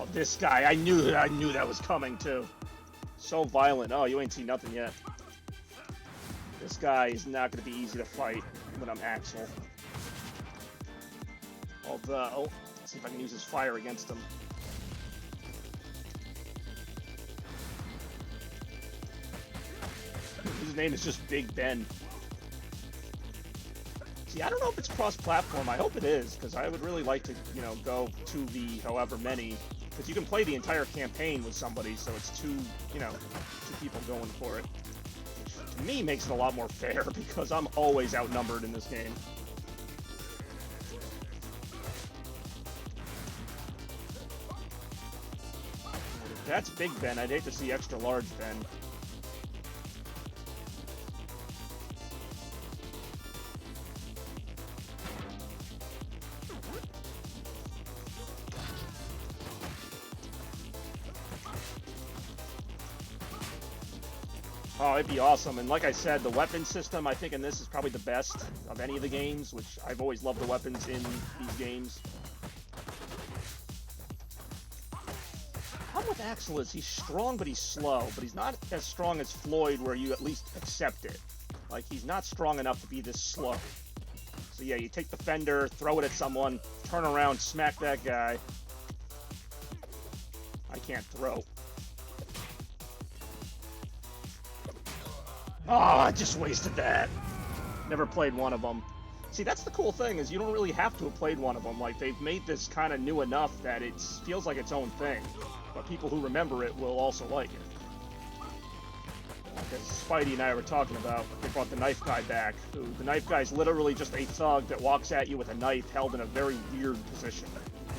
Oh, this guy, I knew that was coming too. So violent. Oh, you ain't seen nothing yet. This guy is not going to be easy to fight when I'm Axel. Although, let's see if I can use his fire against him. His name is just Big Ben. See, I don't know if it's cross-platform. I hope it is, because I would really like to, you know, go 2v however many. Because you can play the entire campaign with somebody, so it's 2 people going for it. Which, to me, makes it a lot more fair, because I'm always outnumbered in this game. If that's Big Ben, I'd hate to see extra large Ben. Oh, it'd be awesome. And like I said, the weapon system, I think in this is probably the best of any of the games, which I've always loved the weapons in these games. The problem with Axel is he's strong, but he's slow. But he's not as strong as Floyd, where you at least accept it. Like, he's not strong enough to be this slow. So yeah, you take the fender, throw it at someone, turn around, smack that guy. I can't throw. Oh, I just wasted that. Never played one of them. See, that's the cool thing, is you don't really have to have played one of them. Like, they've made this kind of new enough that it feels like its own thing. But people who remember it will also like it. Because Spidey and I were talking about, they brought the knife guy back. Who, the knife guy's literally just a thug that walks at you with a knife held in a very weird position.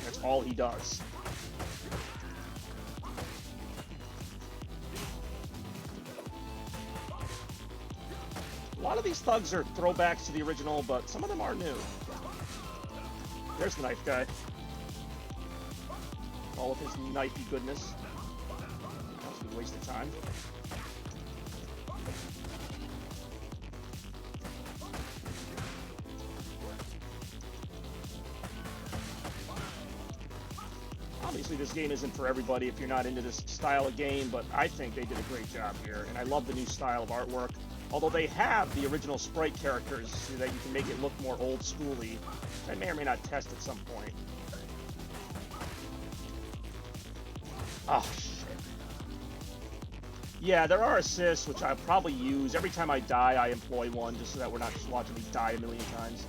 That's all he does. A lot of these thugs are throwbacks to the original, but some of them are new. There's the knife guy. All of his knifey goodness. That was a good waste of time. Obviously, this game isn't for everybody if you're not into this style of game, but I think they did a great job here, and I love the new style of artwork. Although they have the original sprite characters so that you can make it look more old-schooly. I may or may not test at some point. Oh, shit. Yeah, there are assists, which I'll probably use. Every time I die, I employ one, just so that we're not just watching me die a million times.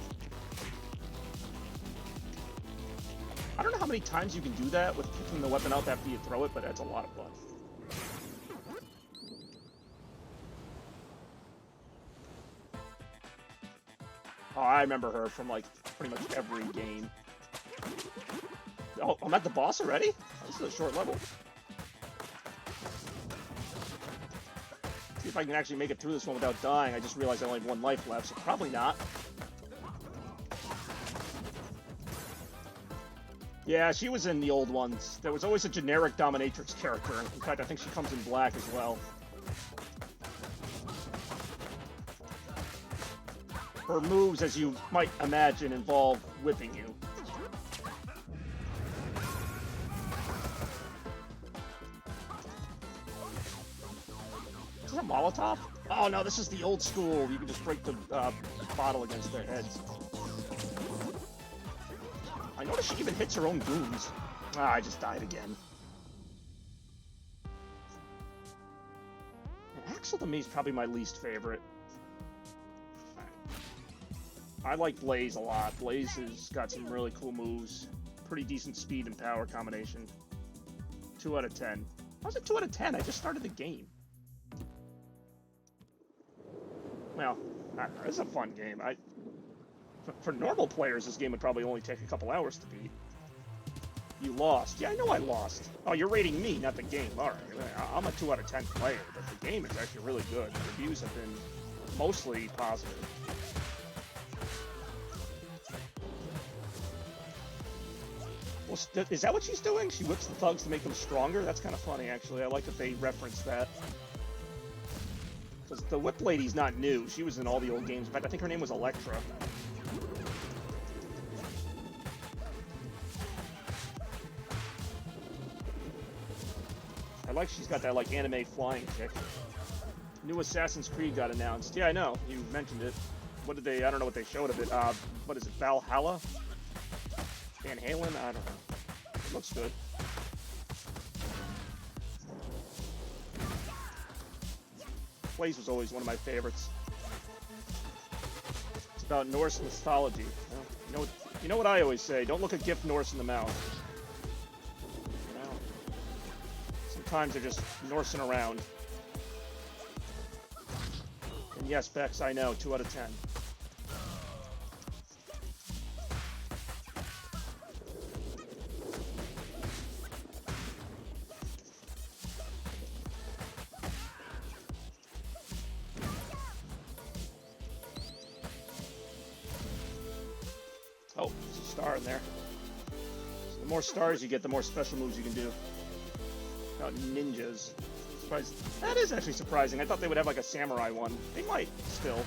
I don't know how many times you can do that with kicking the weapon out after you throw it, but that's a lot of fun. Oh, I remember her from, like, pretty much every game. Oh, I'm at the boss already? This is a short level. if I can actually make it through this one without dying. I just realized I only have 1 life left, so probably not. Yeah, she was in the old ones. There was always a generic dominatrix character. In fact, I think she comes in black as well. Her moves, as you might imagine, involve whipping you. Is this a Molotov? Oh no, this is the old school. You can just break the bottle against their heads. I noticed she even hits her own goons. Ah, I just died again. And Axel to me is probably my least favorite. I like Blaze a lot. Blaze has got some really cool moves. Pretty decent speed and power combination. 2 out of 10. How's it 2 out of 10? I just started the game. Well, I don't know. It's a fun game. For normal players, this game would probably only take a couple hours to beat. You lost. Yeah, I know I lost. Oh, you're rating me, not the game. Alright, I'm a 2 out of 10 player, but the game is actually really good. The reviews have been mostly positive. Well, is that what she's doing? She whips the thugs to make them stronger? That's kind of funny, actually. I like that they reference that. Because the whip lady's not new. She was in all the old games. In fact, I think her name was Electra. I like she's got that, like, anime flying kick. New Assassin's Creed got announced. Yeah, I know. You mentioned it. What did they... I don't know what they showed of it. What is it? Valhalla? Van Halen? I don't know. It looks good. Blaze was always one of my favorites. It's about Norse mythology. You know what I always say? Don't look a gift Norse in the mouth. You know? Sometimes they're just Norsing around. And yes, Bex, I know. 2 out of 10. Oh, there's a star in there. So the more stars you get, the more special moves you can do. About ninjas. That is actually surprising. I thought they would have like a samurai one. They might, still.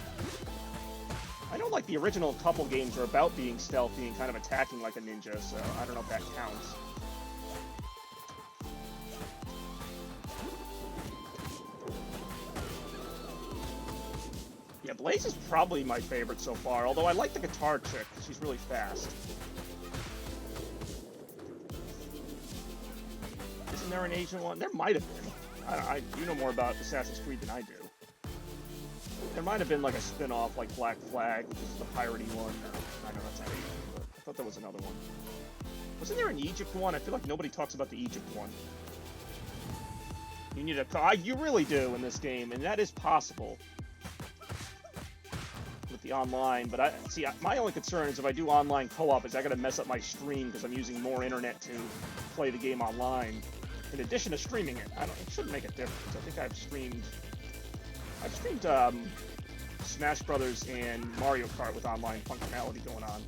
I know like the original couple games are about being stealthy and kind of attacking like a ninja, so I don't know if that counts. Yeah, Blaze is probably my favorite so far, although I like the guitar chick. She's really fast. Isn't there an Asian one? There might have been. You know more about Assassin's Creed than I do. There might have been like a spin-off like Black Flag, which is the piratey one. I know that's not Asian, but I thought there was another one. Wasn't there an Egypt one? I feel like nobody talks about the Egypt one. You need a... You really do in this game, and that is possible. With the online, but my only concern is if I do online co-op is I gotta mess up my stream because I'm using more internet to play the game online. In addition to streaming it, it shouldn't make a difference. I think I've streamed Smash Brothers and Mario Kart with online functionality going on.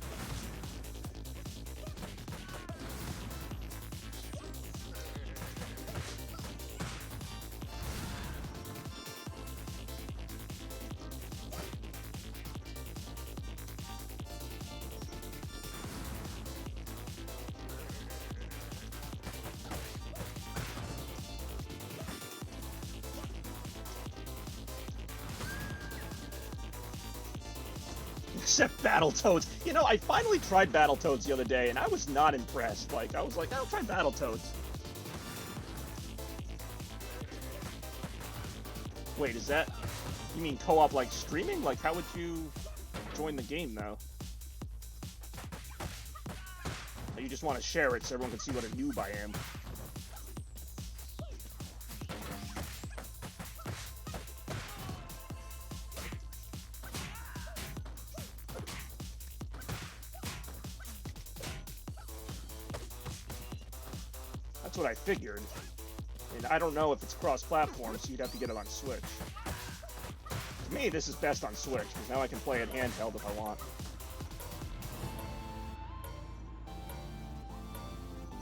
Except Battletoads. You know, I finally tried Battletoads the other day, and I was not impressed. Like, I was like, I'll try Battletoads. Wait, is that... You mean co-op, like, streaming? Like, how would you join the game, though? Or you just want to share it so everyone can see what a noob I am? That's what I figured. And I don't know if it's cross-platform, so you'd have to get it on Switch. To me, this is best on Switch, because now I can play it handheld if I want.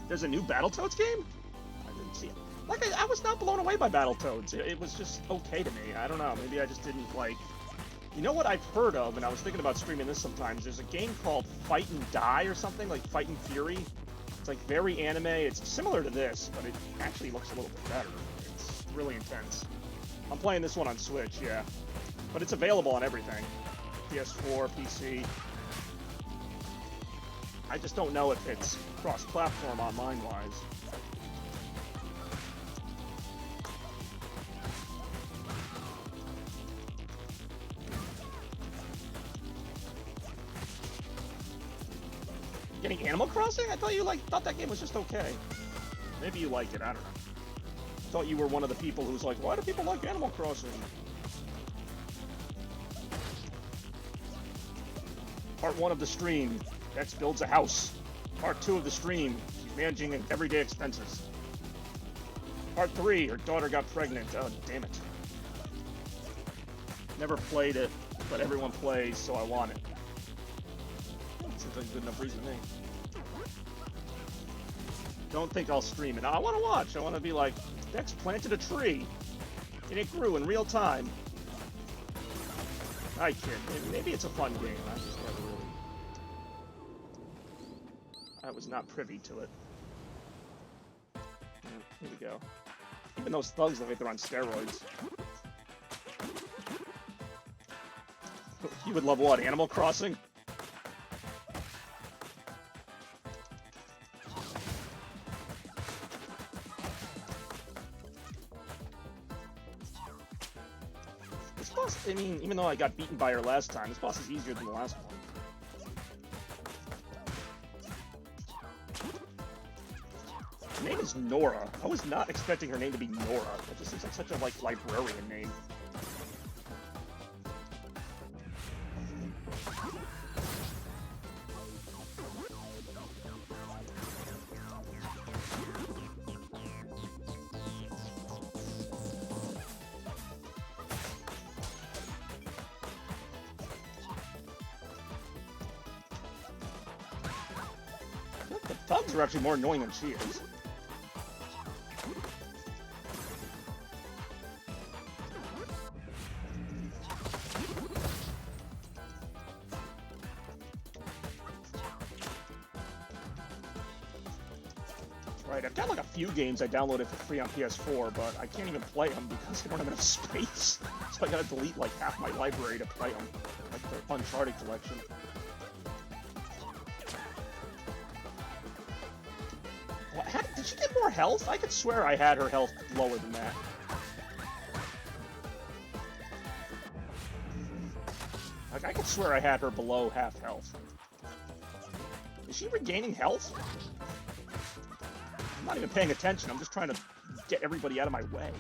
There's a new Battletoads game? I didn't see it. Like, I was not blown away by Battletoads. It was just okay to me. I don't know. Maybe I just didn't like... You know what I've heard of, and I was thinking about streaming this sometimes? There's a game called Fight and Die or something, like Fight and Fury. It's like very anime. It's similar to this, but it actually looks a little bit better. It's really intense. I'm playing this one on Switch, yeah. But it's available on everything. PS4, PC. I just don't know if it's cross-platform online-wise. Getting Animal Crossing? I thought you thought that game was just okay. Maybe you like it, I don't know. I thought you were one of the people who's like, why do people like Animal Crossing? Part 1 of the stream, Dex builds a house. Part 2 of the stream, she's managing everyday expenses. Part 3, her daughter got pregnant. Oh, damn it. Never played it, but everyone plays, so I want it. Seems like a good enough reason to me. Don't think I'll stream it. I want to watch. I want to be like, Dex planted a tree, and it grew in real time. I kid. Maybe it's a fun game. I just never really... I was not privy to it. Here we go. Even those thugs look like they're on steroids. You would love what? Animal Crossing? This boss, I mean, even though I got beaten by her last time, this boss is easier than the last one. Her name is Nora. I was not expecting her name to be Nora. That just seems like such a, librarian name. The thugs are actually more annoying than she is. Right, I've got like a few games I downloaded for free on PS4, but I can't even play them because I don't have enough space. So I gotta delete like half my library to play them, like the Uncharted collection. Did she get more health? I could swear I had her health lower than that. Like, I could swear I had her below half health. Is she regaining health? I'm not even paying attention. I'm just trying to get everybody out of my way.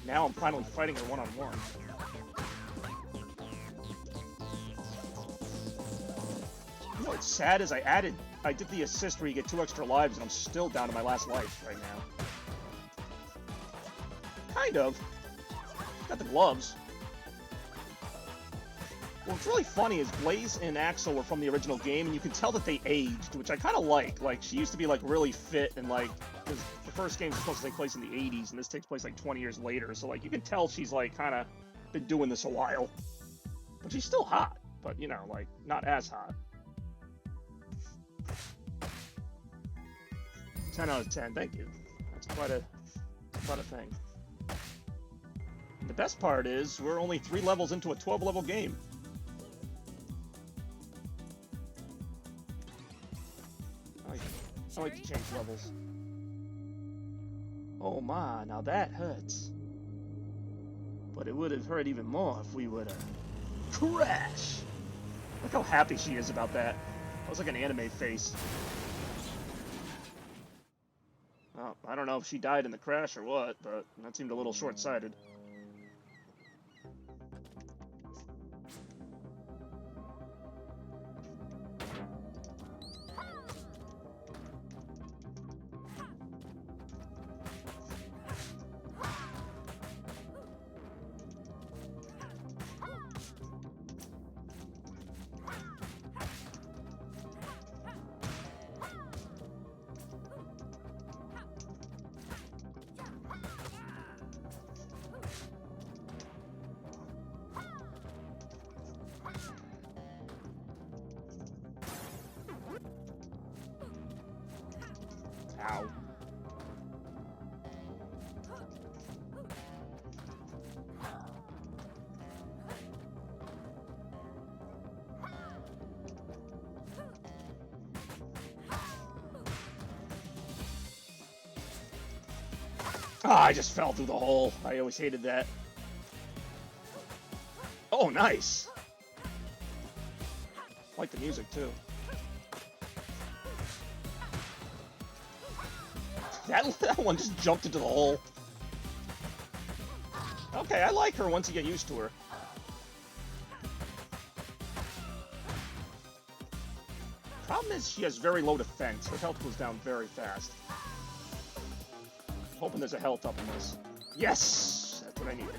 Now I'm finally fighting her one-on-one. You know what's sad is I did the assist where you get 2 extra lives and I'm still down to my last life right now. Kind of. Got the gloves. What's really funny is Blaze and Axel were from the original game, and you can tell that they aged, which I kind of like. Like, she used to be, like, really fit, and, like, because the first game's supposed to take place in the 80s, and this takes place, like, 20 years later, so, like, you can tell she's, like, kind of been doing this a while. But she's still hot, but, you know, like, not as hot. 10 out of 10, thank you. That's quite a thing. And the best part is, we're only 3 levels into a 12-level game. I like to change levels. Oh my, now that hurts. But it would have hurt even more if we would have crash. Look how happy she is about that. That was like an anime face. Well, I don't know if she died in the crash or what, but that seemed a little short-sighted. Ow. Ah, I just fell through the hole. I always hated that. Oh, nice. I like the music, too. That one just jumped into the hole. Okay, I like her once you get used to her. Problem is, she has very low defense. Her health goes down very fast. Hoping there's a health up in this. Yes! That's what I needed.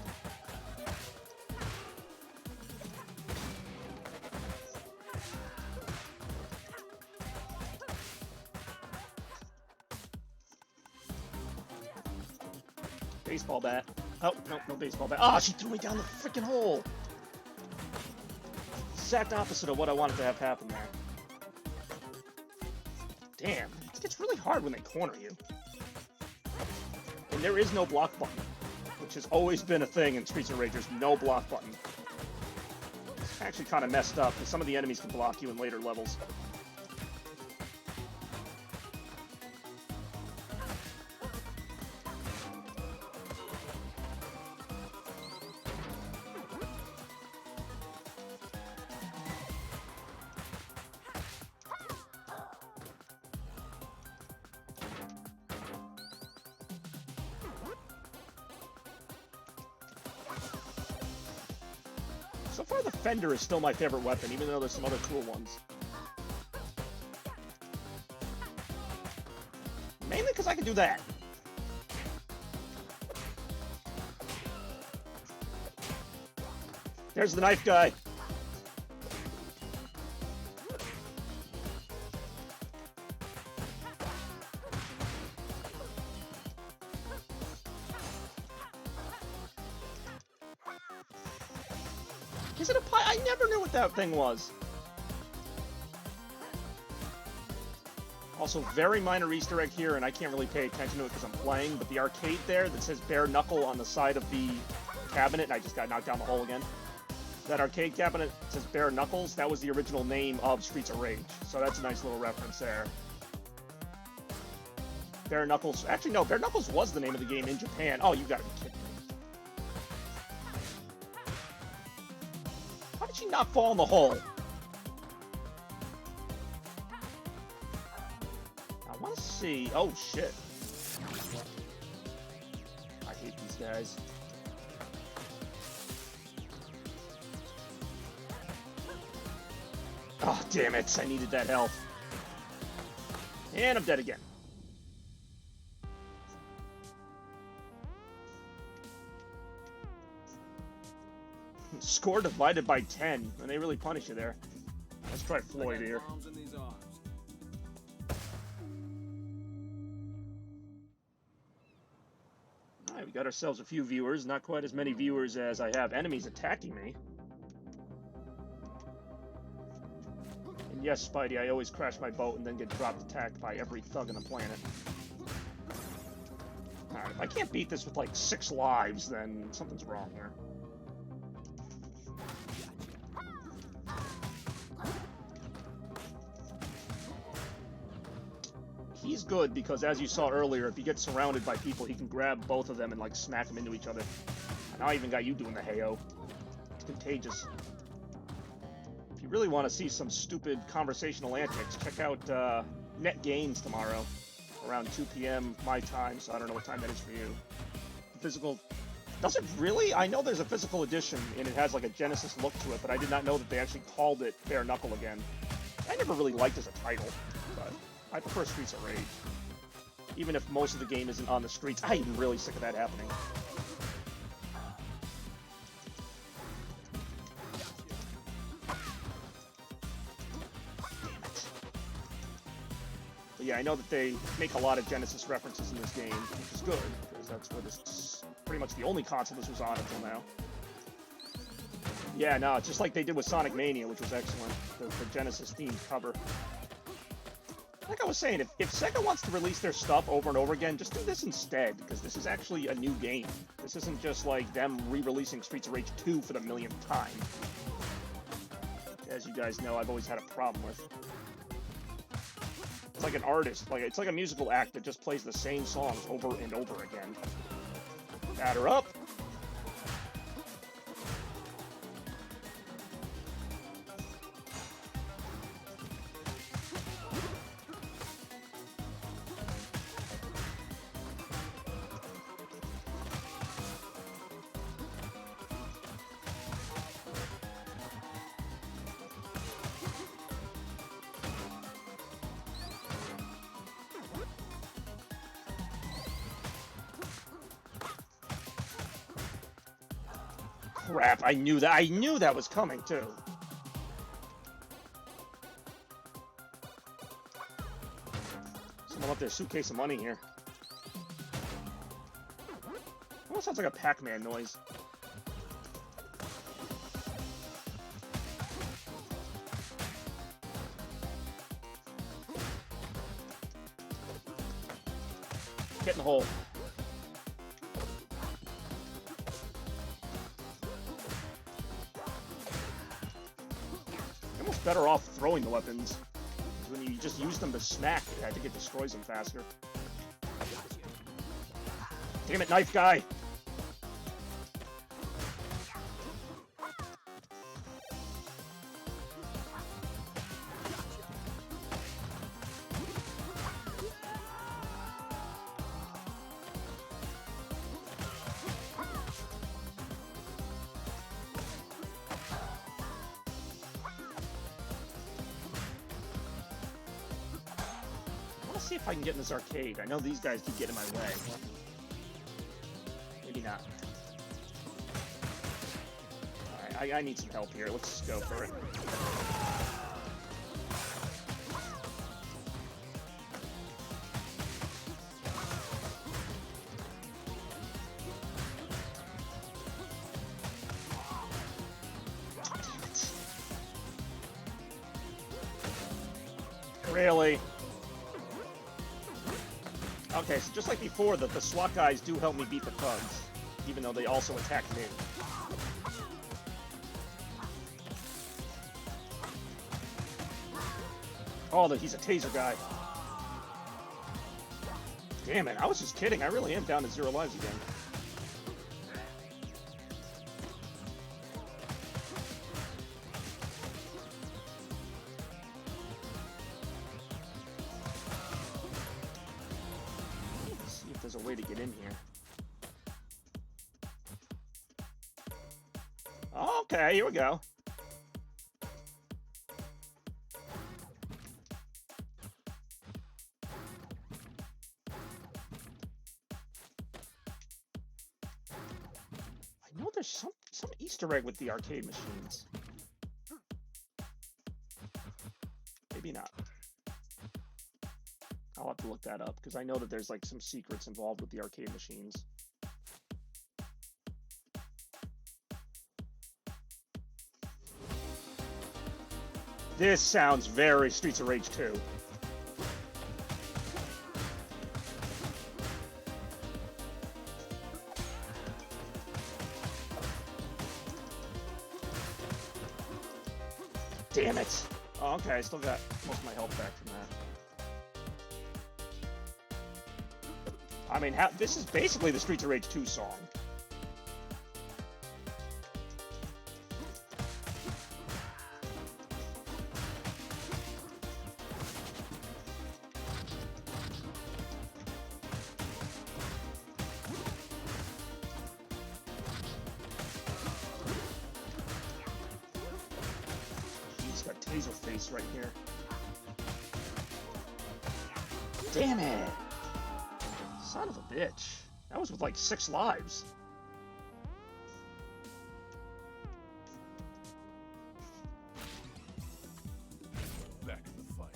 Baseball bat. Oh, no, no baseball bat. Ah, she threw me down the freaking hole! Exact opposite of what I wanted to have happen there. Damn, it gets really hard when they corner you. And there is no block button, which has always been a thing in Streets of Rage. There's no block button. It's actually kind of messed up, because some of the enemies can block you in later levels. So far, the Fender is still my favorite weapon, even though there's some other cool ones. Mainly because I can do that. There's the knife guy. Is it a pie? I never knew what that thing was. Also, very minor Easter egg here, and I can't really pay attention to it because I'm playing, but the arcade there that says Bare Knuckle on the side of the cabinet, and I just got knocked down the hole again. That arcade cabinet says Bare Knuckles, that was the original name of Streets of Rage. So that's a nice little reference there. Bare Knuckles, actually no, Bare Knuckles was the name of the game in Japan. Oh, you gotta be kidding me. How did she not fall in the hole? I want to see. Oh, shit. I hate these guys. Oh, damn it. I needed that health. And I'm dead again. Score divided by 10. And they really punish you there. Let's try Floyd here. Alright, we got ourselves a few viewers. Not quite as many viewers as I have enemies attacking me. And yes, Spidey, I always crash my boat and then get dropped attacked by every thug on the planet. Alright, if I can't beat this with like 6 lives, then something's wrong here. He's good because, as you saw earlier, if he gets surrounded by people, he can grab both of them and, like, smack them into each other. Now I even got you doing the heyo. It's contagious. If you really want to see some stupid conversational antics, check out Net Gains tomorrow, around 2 p.m. my time, so I don't know what time that is for you. Physical... Does it really? I know there's a physical edition, and it has like a Genesis look to it, but I did not know that they actually called it Bare Knuckle again. I never really liked as a title, but I prefer Streets of Rage. Even if most of the game isn't on the streets, I am really sick of that happening. But yeah, I know that they make a lot of Genesis references in this game, which is good, because that's where this pretty much the only console this was on until now. Yeah, no, just like they did with Sonic Mania, which was excellent. The Genesis-themed cover. Like I was saying, if Sega wants to release their stuff over and over again, just do this instead, because this is actually a new game. This isn't just like them re-releasing Streets of Rage 2 for the millionth time. As you guys know, I've always had a problem with. It's like an artist, it's like a musical act that just plays the same songs over and over again. Batter up! Crap, I knew that was coming too. Someone left their suitcase of money here. Almost sounds like a Pac-Man noise. Get in the hole. Better off throwing the weapons. When you just use them to smack, I think it destroys them faster. Damn it, knife guy! See if I can get in this arcade. I know these guys keep getting in my way. Maybe not. Alright, I need some help here. Let's just go for it. Really? Okay, so just like before, the SWAT guys do help me beat the thugs, even though they also attack me. Oh, he's a taser guy. Damn it, I was just kidding. I really am down to 0 lives again. There's a way to get in here. Okay, here we go. I know there's some Easter egg with the arcade machines. Maybe not. I'll have to look that up, because I know that there's like some secrets involved with the arcade machines. This sounds very Streets of Rage 2. Damn it! Oh, okay, I still got most of my health back from that. I mean, this is basically the Streets of Rage 2 song. Taserface right here. Damn it! Son of a bitch. That was with like 6 lives. Back in the fight.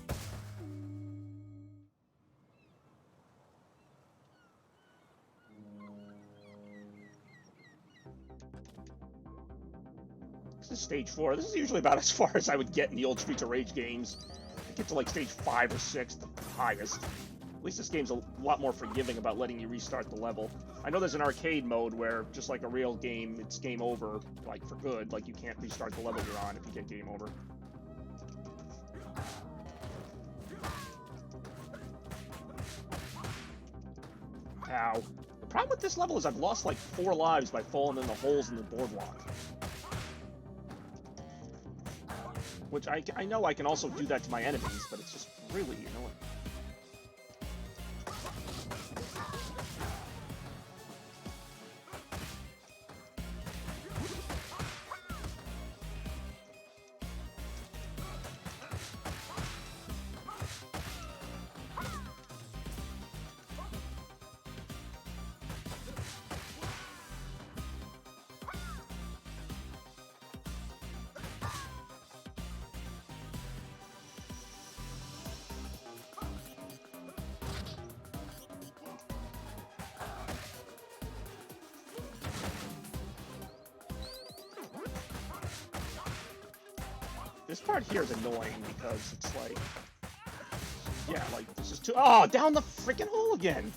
This is stage 4. This is usually about as far as I would get in the old Streets of Rage games. I get to like stage 5 or 6, the highest. At least this game's a lot more forgiving about letting you restart the level. I know there's an arcade mode where, just like a real game, it's game over, like for good. Like you can't restart the level you're on if you get game over. Ow. The problem with this level is I've lost like 4 lives by falling in the holes in the boardwalk. Which I know I can also do that to my enemies, but it's just really annoying. This part here is annoying because it's like, yeah, like this is too. Oh, down the freaking hole again.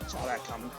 Saw that coming.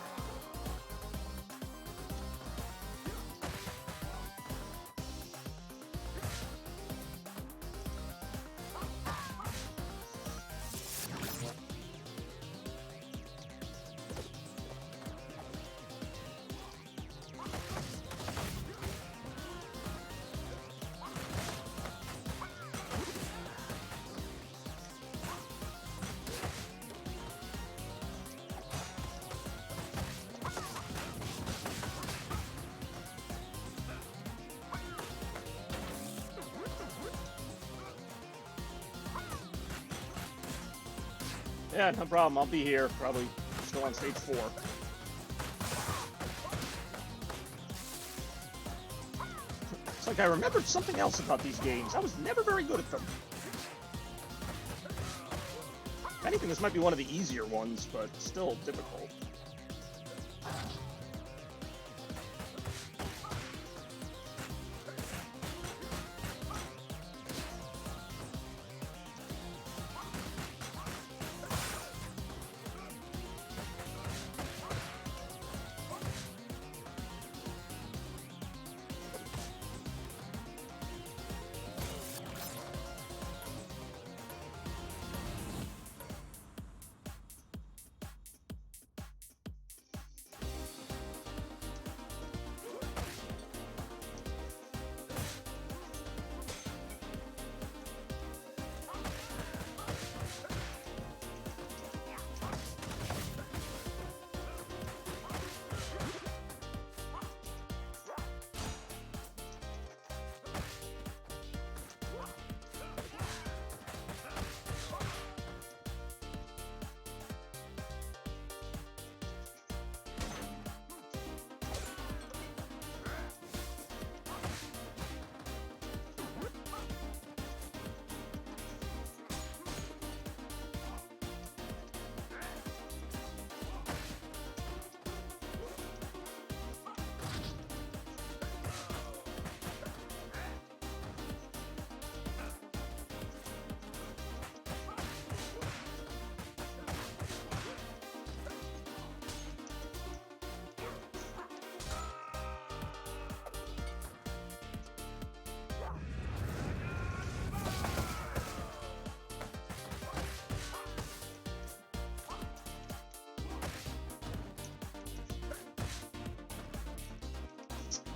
Yeah, no problem. I'll be here. Probably still on stage 4. It's like I remembered something else about these games. I was never very good at them. If anything, this might be one of the easier ones, but still difficult.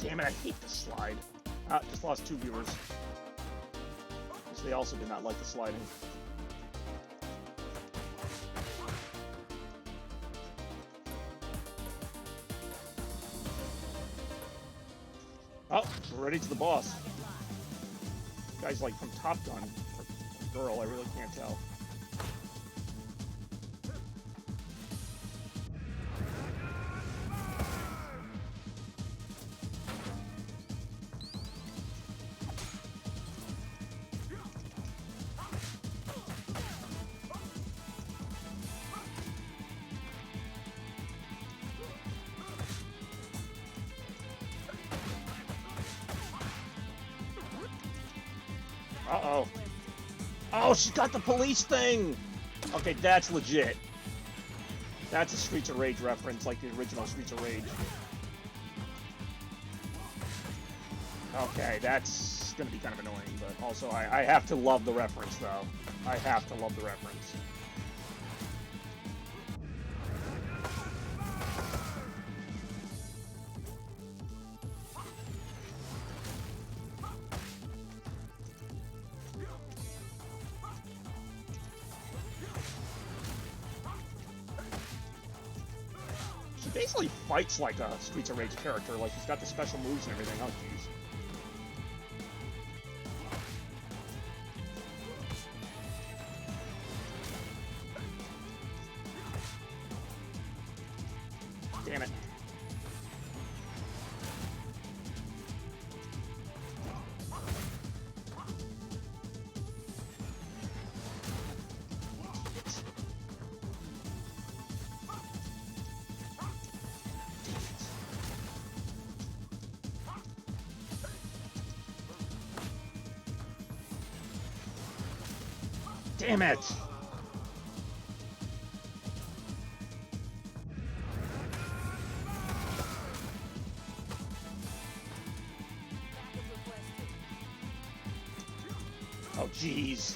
Damn it, I hate the slide. Just lost 2 viewers. Because they also did not like the sliding. Oh, we're ready to the boss. Guy's like from Top Gun. Or girl, I really can't tell. Uh-oh. Oh, she got the police thing! Okay, that's legit. That's a Streets of Rage reference, like the original Streets of Rage. Okay, that's gonna be kind of annoying, but also I have to love the reference, though. I have to love the reference. She basically fights like a Streets of Rage character, like she's got the special moves and everything. Oh, jeez. Damn it. Damn it! Oh, jeez.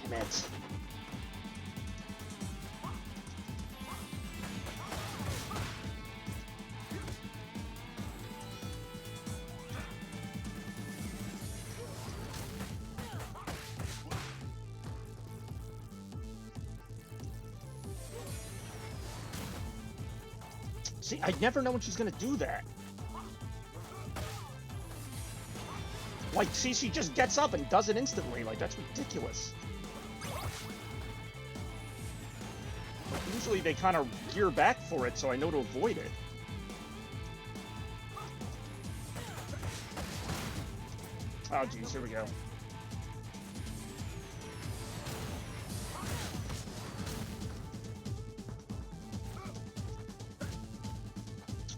Damn it. See, I never know when she's gonna do that. Like, see, she just gets up and does it instantly. Like, that's ridiculous. Usually they kind of gear back for it, so I know to avoid it. Oh, geez, here we go.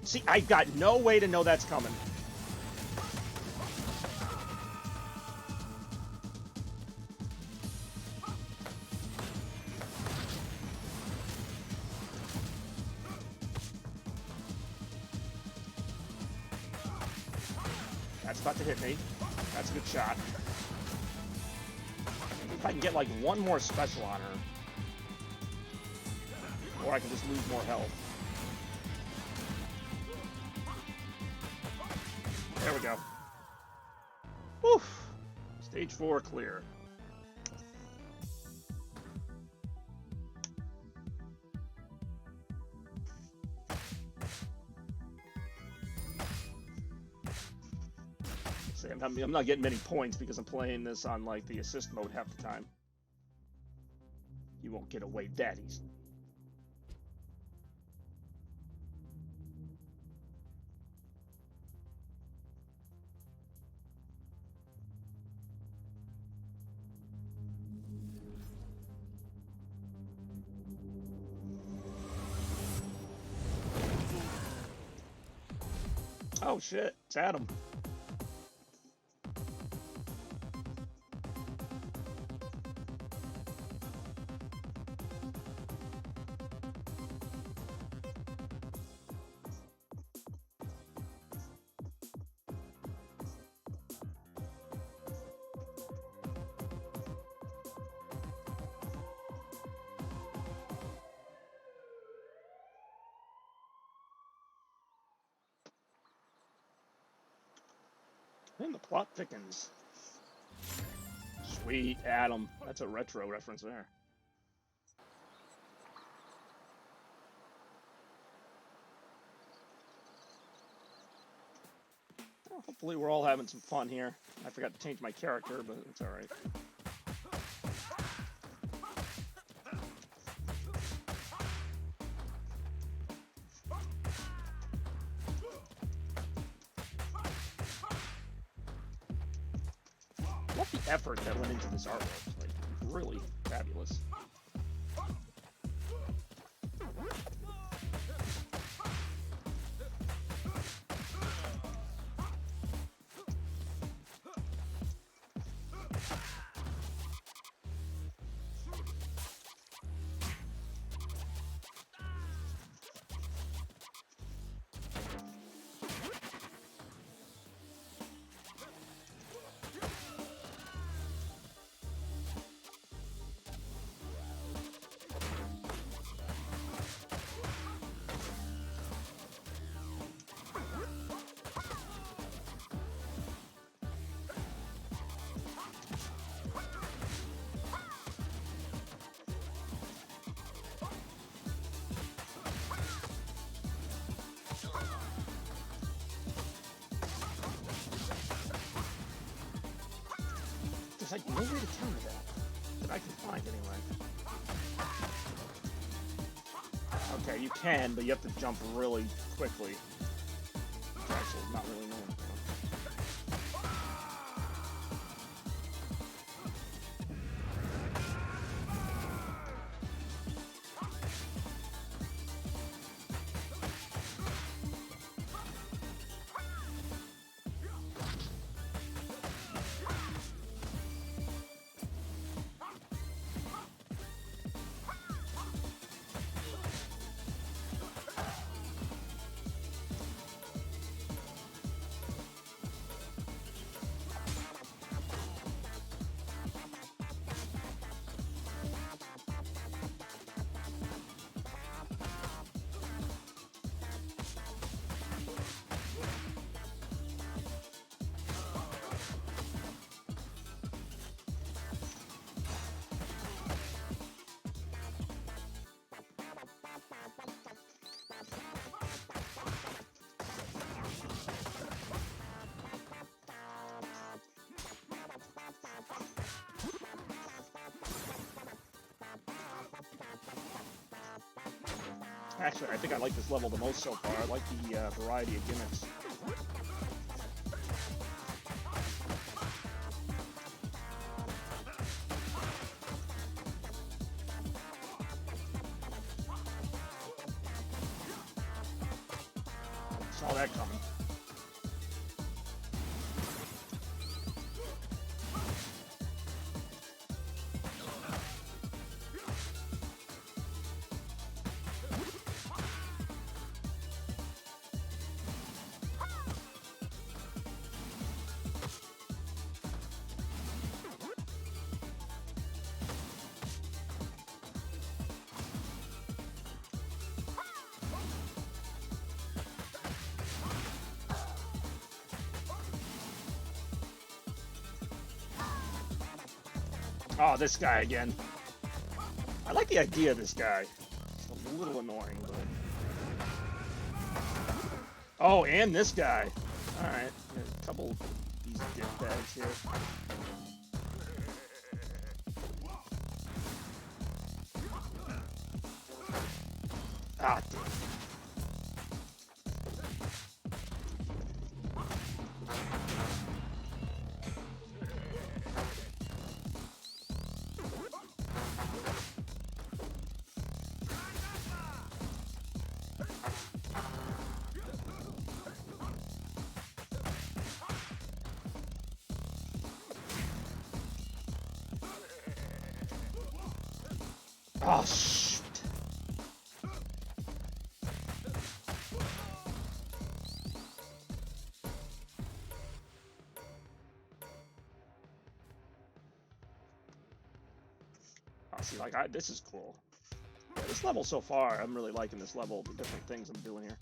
See, I've got no way to know that's coming. That's about to hit me. That's a good shot. Maybe if I can get like one more special on her. Or I can just lose more health. There we go. Woof! Stage 4 clear. See, I'm not getting many points because I'm playing this on like the assist mode half the time. You won't get away that easily. Oh shit, it's Adam. And the plot thickens. Sweet Adam. That's a retro reference there. Well, hopefully we're all having some fun here. I forgot to change my character, but it's alright. What the effort that went into this artwork? Like, really fabulous. There's like no way to counter that I can find anyway. Okay, you can, but you have to jump really quickly. Which actually is not really known. Actually, I think I like this level the most so far. I like the variety of gimmicks. Saw that coming. Oh, this guy again. I like the idea of this guy. It's a little annoying, but... Oh, and this guy. Alright, a couple of these dick bags here. Ah, damn. Oh, shit. Oh, see, like, this is cool. Yeah, this level so far, I'm really liking this level, the different things I'm doing here.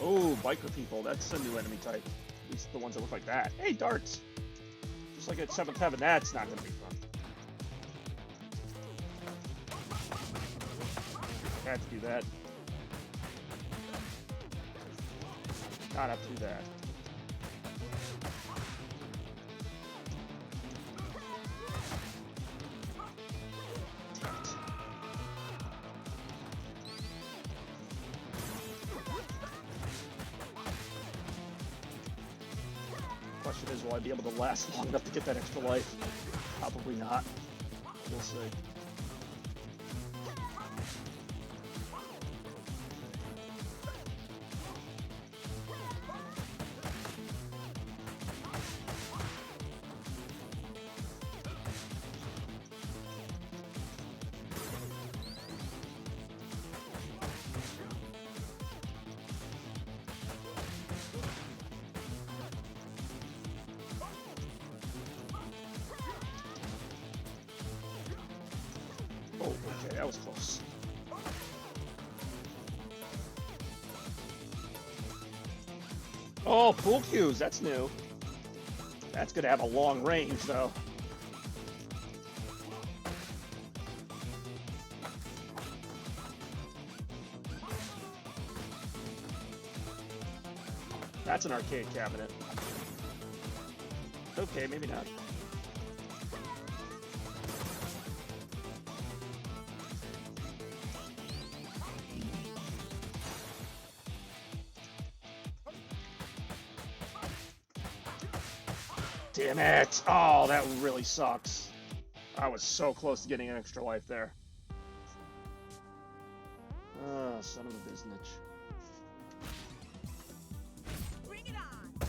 Oh, biker people. That's a new enemy type. At least the ones that look like that. Hey, darts! Just like at 7th Heaven. That's not going to be fun. I had to do that. Not have to do that. Question is, will I be able to last long enough to get that extra life? Probably not. We'll see. Oh, okay, that was close. Oh, pool cues, that's new. That's gonna have a long range, though. That's an arcade cabinet. Okay, maybe not. Damn it! Oh, that really sucks. I was so close to getting an extra life there. Oh, son of a biznitch. Bring it on.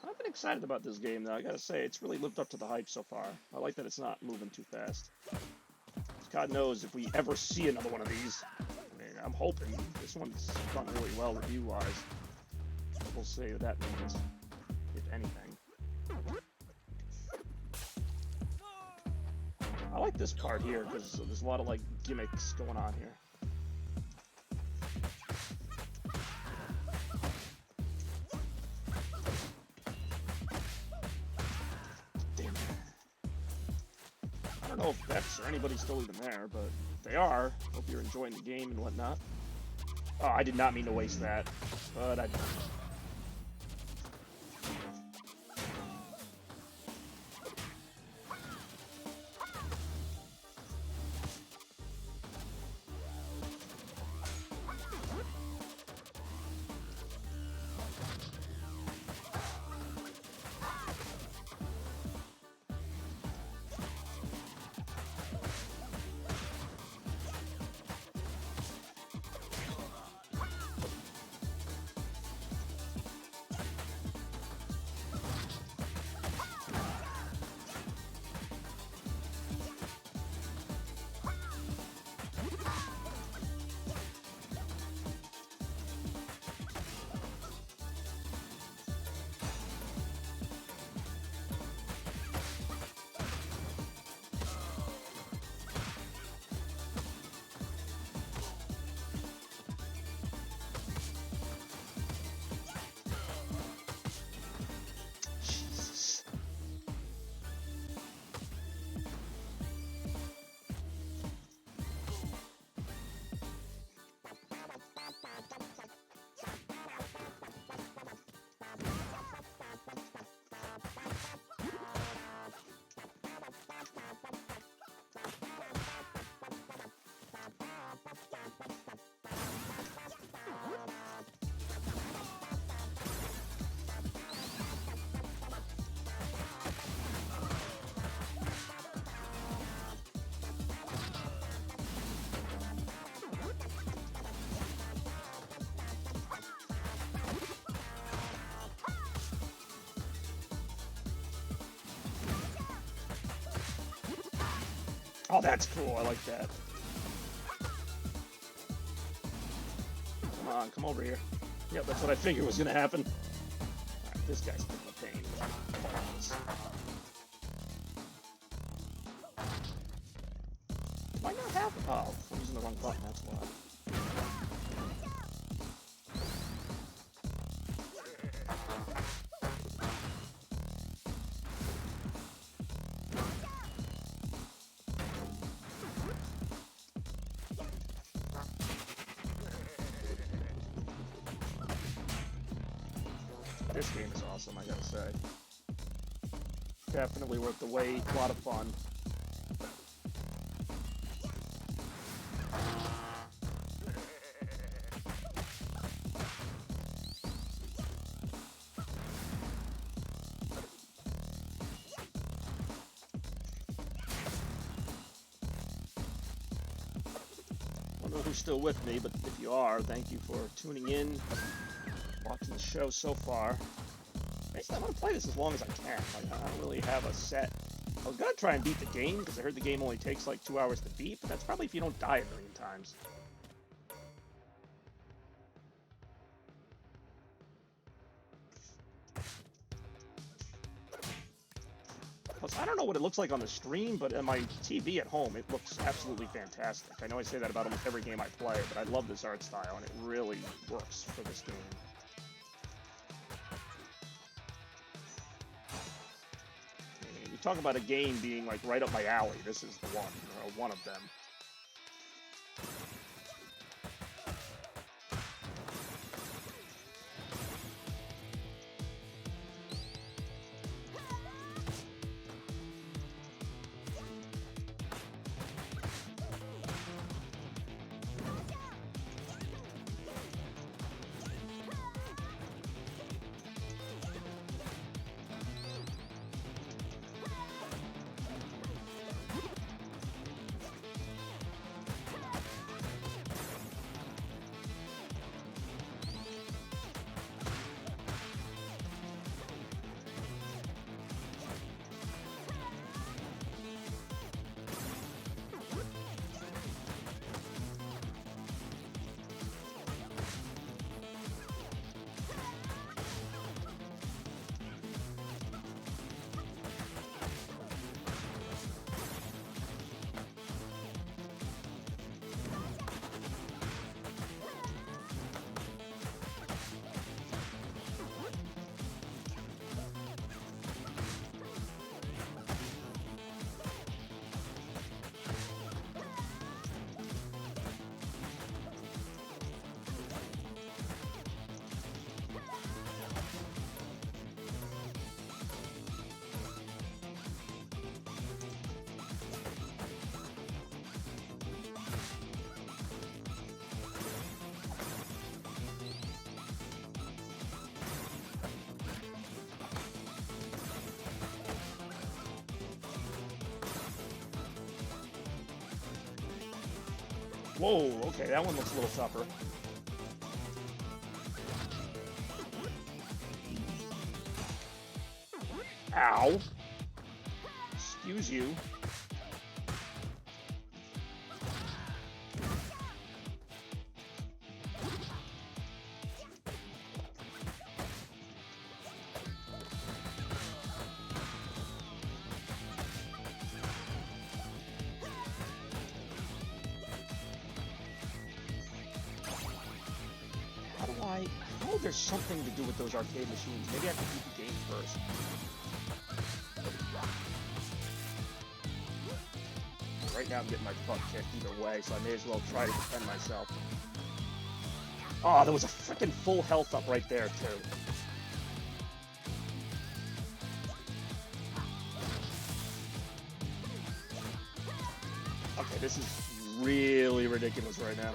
I've been excited about this game, though. I gotta say, it's really lived up to the hype so far. I like that it's not moving too fast. God knows if we ever see another one of these. I mean, I'm hoping this one's done really well review-wise. We'll see what that means, if anything. I like this part here because there's a lot of like gimmicks going on here. Damn it. I don't know if Bex or anybody's still even there, but if they are, hope you're enjoying the game and whatnot. Oh, I did not mean to waste that, but I did. Jesus. Oh, that's cool. I like that. Come on, come over here. Yep, that's what I figured was going to happen. Alright, this guy's a pain. Why not have... Oh, I'm using the wrong button, that's why. This game is awesome, I gotta say. Definitely worth the wait, a lot of fun. I don't know who's still with me, but if you are, thank you for tuning in, watching the show so far. Basically, I'm gonna play this as long as I can. Like, I don't really have a set. I was gonna try and beat the game because I heard the game only takes like 2 hours to beat, but that's probably if you don't die a million times. Plus, I don't know what it looks like on the stream, but on my TV at home, it looks absolutely fantastic. I know I say that about almost every game I play, but I love this art style, and it really works for this game. You talk about a game being like right up my alley. This is the one, or one of them. Whoa, okay, that one looks a little tougher. Ow. Excuse you. I know there's something to do with those arcade machines. Maybe I have to beat the game first. Right now I'm getting my butt kicked either way, so I may as well try to defend myself. Oh, there was a freaking full health up right there, too. Okay, this is really ridiculous right now.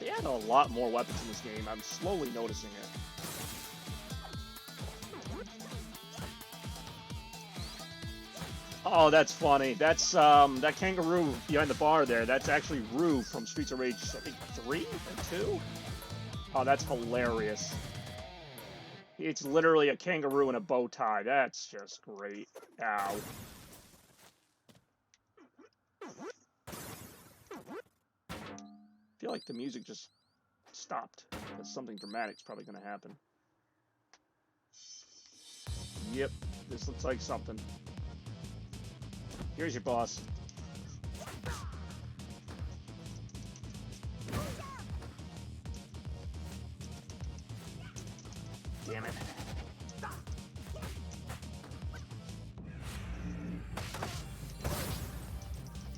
They add a lot more weapons in this game. I'm slowly noticing it. Oh, that's funny. That's that kangaroo behind the bar there. That's actually Rue from Streets of Rage, I think 3 or 2. Oh, that's hilarious. It's literally a kangaroo in a bow tie. That's just great. Ow. I feel like the music just stopped. Because something dramatic's probably going to happen. Yep, this looks like something. Here's your boss. Damn it.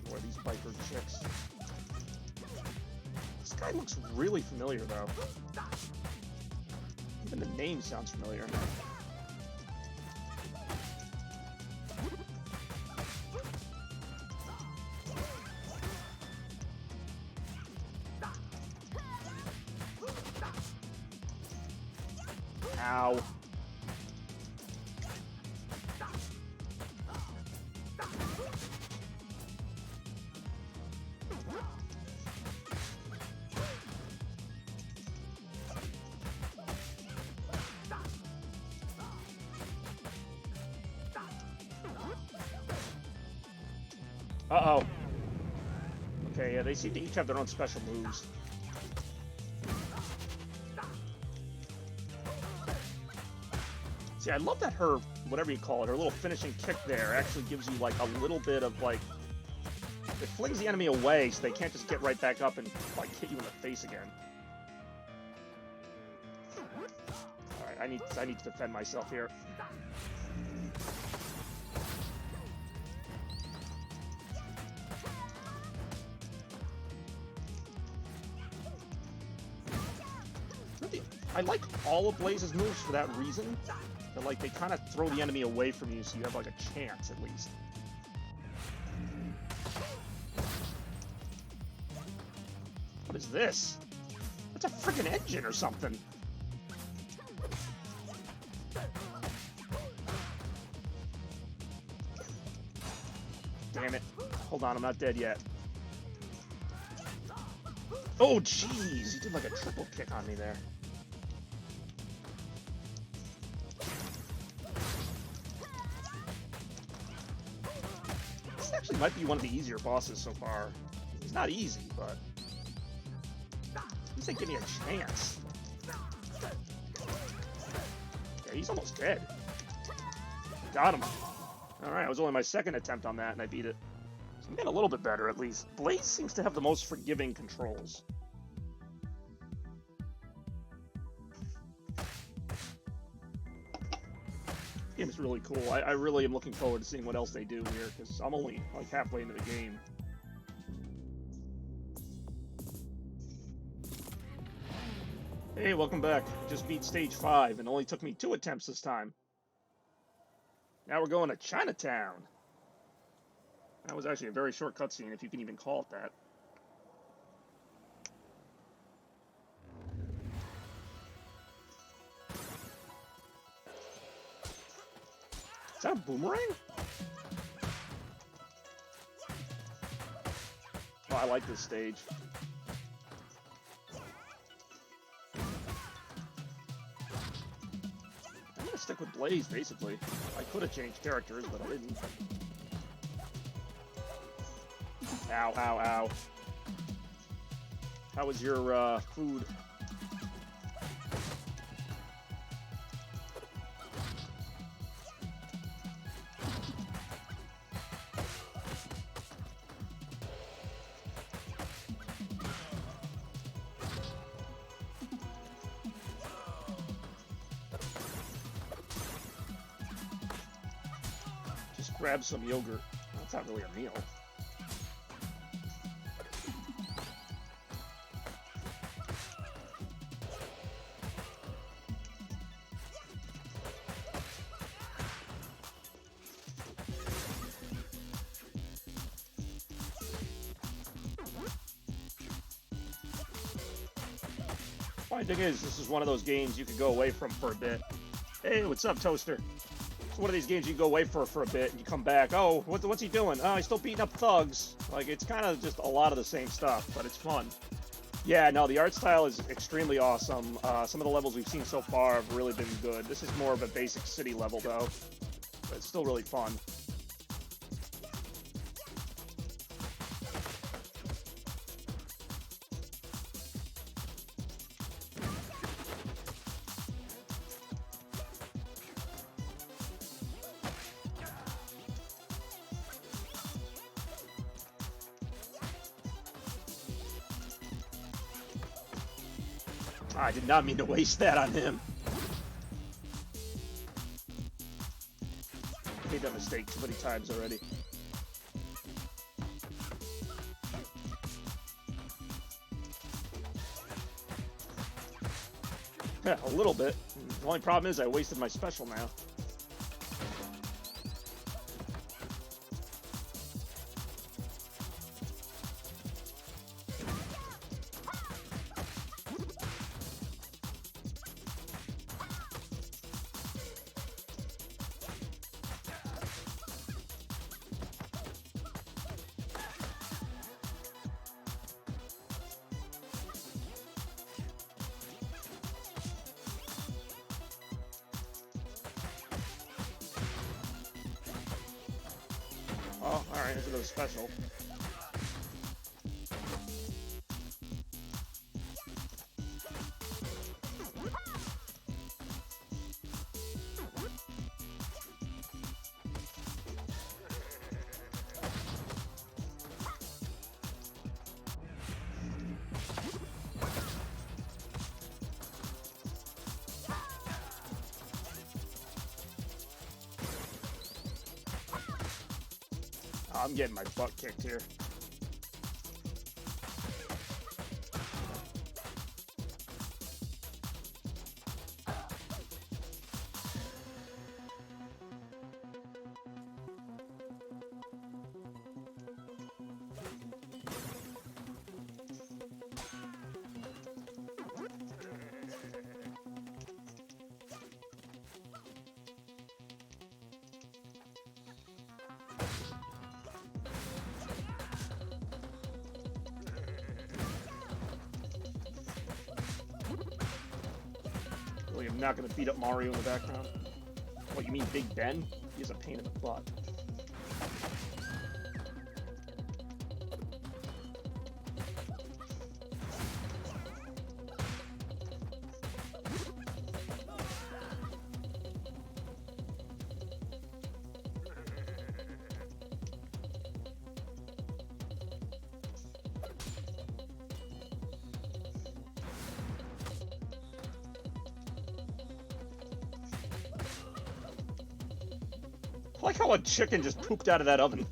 More of these biker chicks. This guy looks really familiar, though. Even the name sounds familiar. Ow. Uh-oh. Okay, yeah, they seem to each have their own special moves. See, I love that her, whatever you call it, her little finishing kick there actually gives you, like, a little bit of, like... It flings the enemy away so they can't just get right back up and, like, hit you in the face again. Alright, I need to defend myself here. Really, I like all of Blaze's moves for that reason. That, like, they kind of throw the enemy away from you so you have, like, a chance, at least. What is this? It's a freaking engine or something. Damn it. Hold on, I'm not dead yet. Oh, jeez! He did, like, a triple kick on me there. Actually might be one of the easier bosses so far. He's not easy, but he's like, give me a chance. Yeah, he's almost dead. Got him. Alright, it was only my second attempt on that, and I beat it. So I'm getting a little bit better, at least. Blaze seems to have the most forgiving controls. Game is really cool. I really am looking forward to seeing what else they do here, because I'm only like halfway into the game. Hey, welcome back. Just beat stage 5 and only took me 2 attempts this time. Now we're going to Chinatown. That was actually a very short cutscene, if you can even call it that. Is that a boomerang? Oh, I like this stage. I'm gonna stick with Blaze, basically. I could have changed characters, but I didn't. Ow, ow, ow. How was your, food? Grab some yogurt. That's not really a meal. Funny thing is, this is one of those games you could go away from for a bit. Hey, what's up, Toaster? It's one of these games you go away for a bit, and you come back. Oh, what's he doing? Oh, he's still beating up thugs. Like, it's kind of just a lot of the same stuff, but it's fun. Yeah, no, the art style is extremely awesome. Some of the levels we've seen so far have really been good. This is more of a basic city level, though, but it's still really fun. I did not mean to waste that on him. Made that mistake too many times already. Yeah, a little bit. The only problem is I wasted my special now. Oh, alright, here's another special. Oh, I'm getting my butt kicked here. Really, I'm not gonna beat up Mario in the background. What, you mean Big Ben? He's a pain in the butt. I like how a chicken just pooped out of that oven.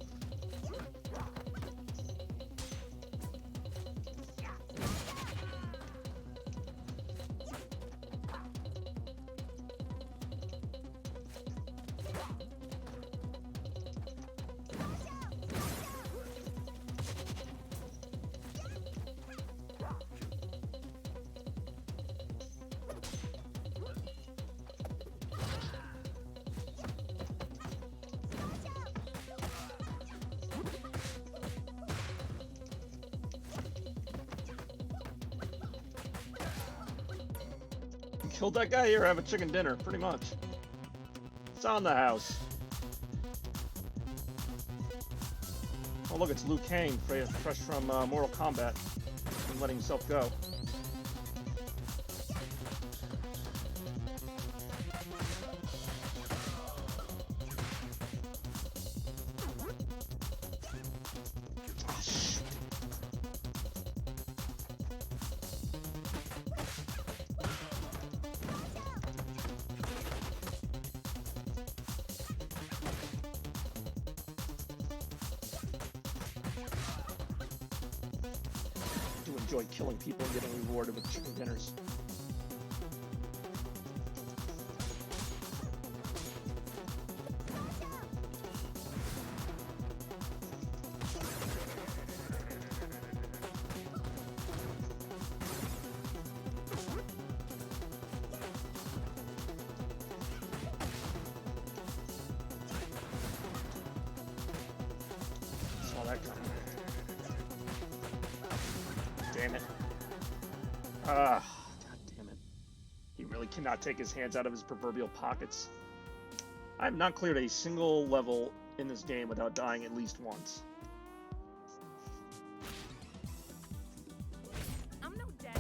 Killed that guy here, have a chicken dinner, pretty much. It's on the house. Oh look, it's Liu Kang, fresh from Mortal Kombat, and letting himself go. Oh, shoot. I do enjoy killing people and getting rewarded with chicken dinners. Saw that coming. Damn it. Ah, god damn it. He really cannot take his hands out of his proverbial pockets. I have not cleared a single level in this game without dying at least once. I'm no dead.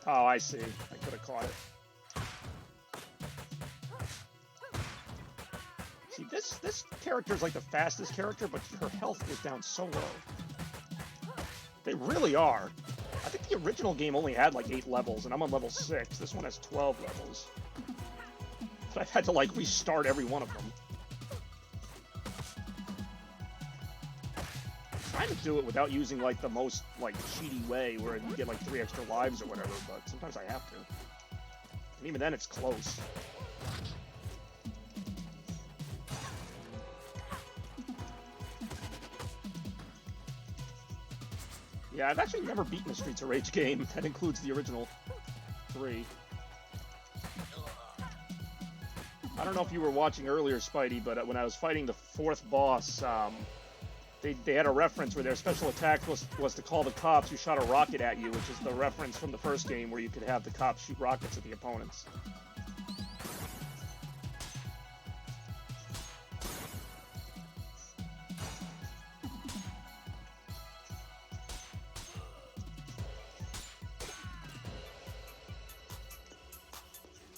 Oh, I see. I could have caught it. See, this character is like the fastest character, but her health goes down so low. They really are. I think the original game only had like 8 levels, and I'm on level 6. This one has 12 levels. But I've had to like restart every one of them. I'm trying to do it without using like the most like cheaty way where you get like 3 extra lives or whatever, but sometimes I have to. And even then it's close. Yeah, I've actually never beaten a Streets of Rage game. That includes the original 3. I don't know if you were watching earlier, Spidey, but when I was fighting the 4th boss, they had a reference where their special attack was to call the cops who shot a rocket at you, which is the reference from the first game where you could have the cops shoot rockets at the opponents.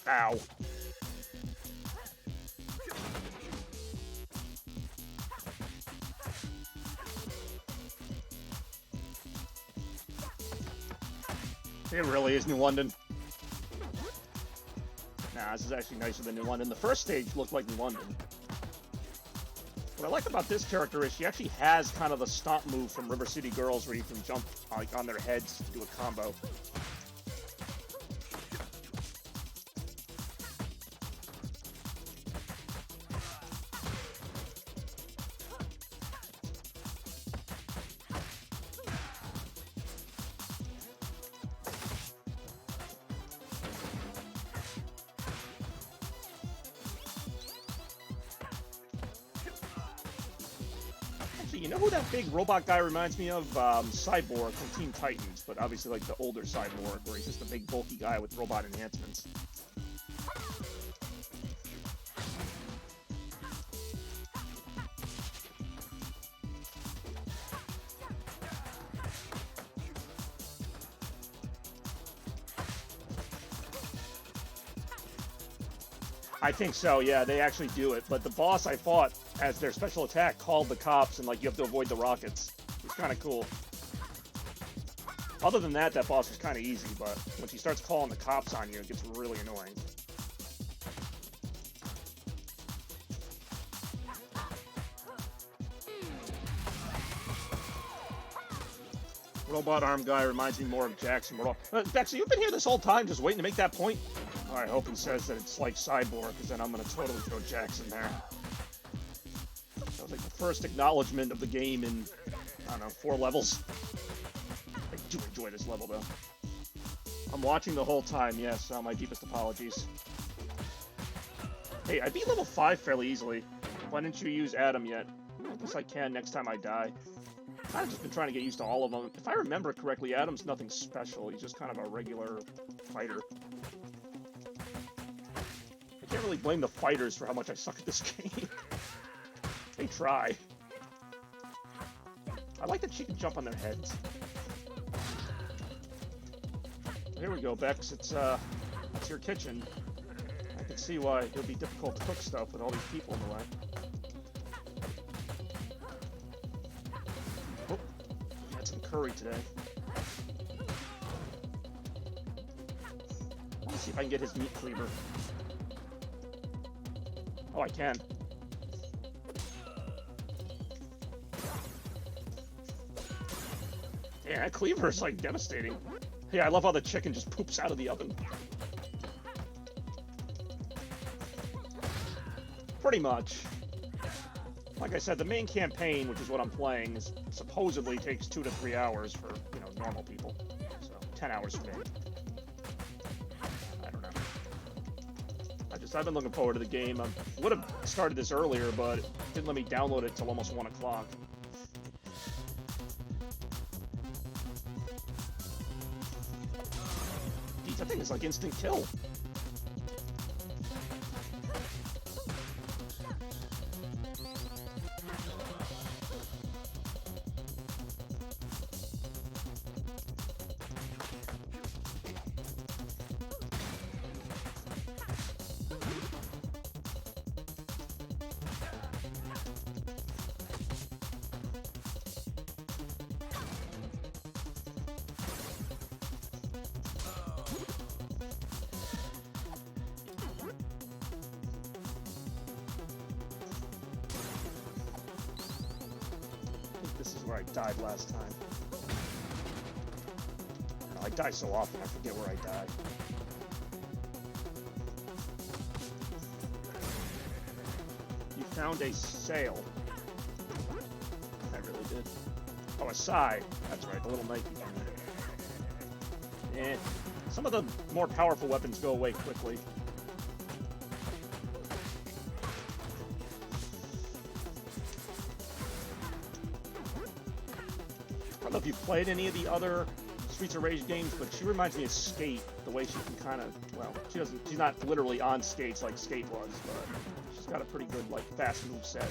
Ow. It really is New London. Nah, this is actually nicer than New London. The first stage looked like New London. What I like about this character is she actually has kind of the stomp move from River City Girls where you can jump like on their heads to do a combo. You know who that big robot guy reminds me of? Cyborg from Teen Titans, but obviously like the older Cyborg, where he's just a big bulky guy with robot enhancements. I think so, yeah, they actually do it. But the boss I fought as their special attack called the cops and like you have to avoid the rockets. It's kind of cool. Other than that, that boss was kind of easy, but when she starts calling the cops on you, it gets really annoying. Robot arm guy reminds me more of Jackson. Jackson, you've been here this whole time just waiting to make that point? Oh, I hope he says that it's like Cyborg, because then I'm going to totally throw Jackson there. That was like the first acknowledgement of the game in, I don't know, 4 levels. I do enjoy this level, though. I'm watching the whole time, yes, my deepest apologies. Hey, I beat level 5 fairly easily. Why didn't you use Adam yet? I guess I can next time I die. I've just been trying to get used to all of them. If I remember correctly, Adam's nothing special. He's just kind of a regular fighter. I can't really blame the fighters for how much I suck at this game. They try. I like that she can jump on their heads. Here we go, Bex. It's your kitchen. I can see why it would be difficult to cook stuff with all these people in the way. Oh, had some curry today. Let's see if I can get his meat cleaver. Oh, I can. Yeah, that cleaver is like devastating. Yeah, I love how the chicken just poops out of the oven. Pretty much. Like I said, the main campaign, which is what I'm playing, is supposedly takes 2 to 3 hours for, you know, normal people. So. 10 hours for me. I don't know. I've been looking forward to the game. I would have started this earlier, but it didn't let me download it till almost 1 o'clock. Jeez, that thing is like instant kill. This is where I died last time. I die so often, I forget where I die. You found a sail. I really did. Oh, a sai. That's right, the little knife you found. Some of the more powerful weapons go away quickly. I don't know if you've played any of the other Streets of Rage games, but she reminds me of Skate, the way she can kind of, well, she's not literally on skates like Skate was, but she's got a pretty good, like, fast move set.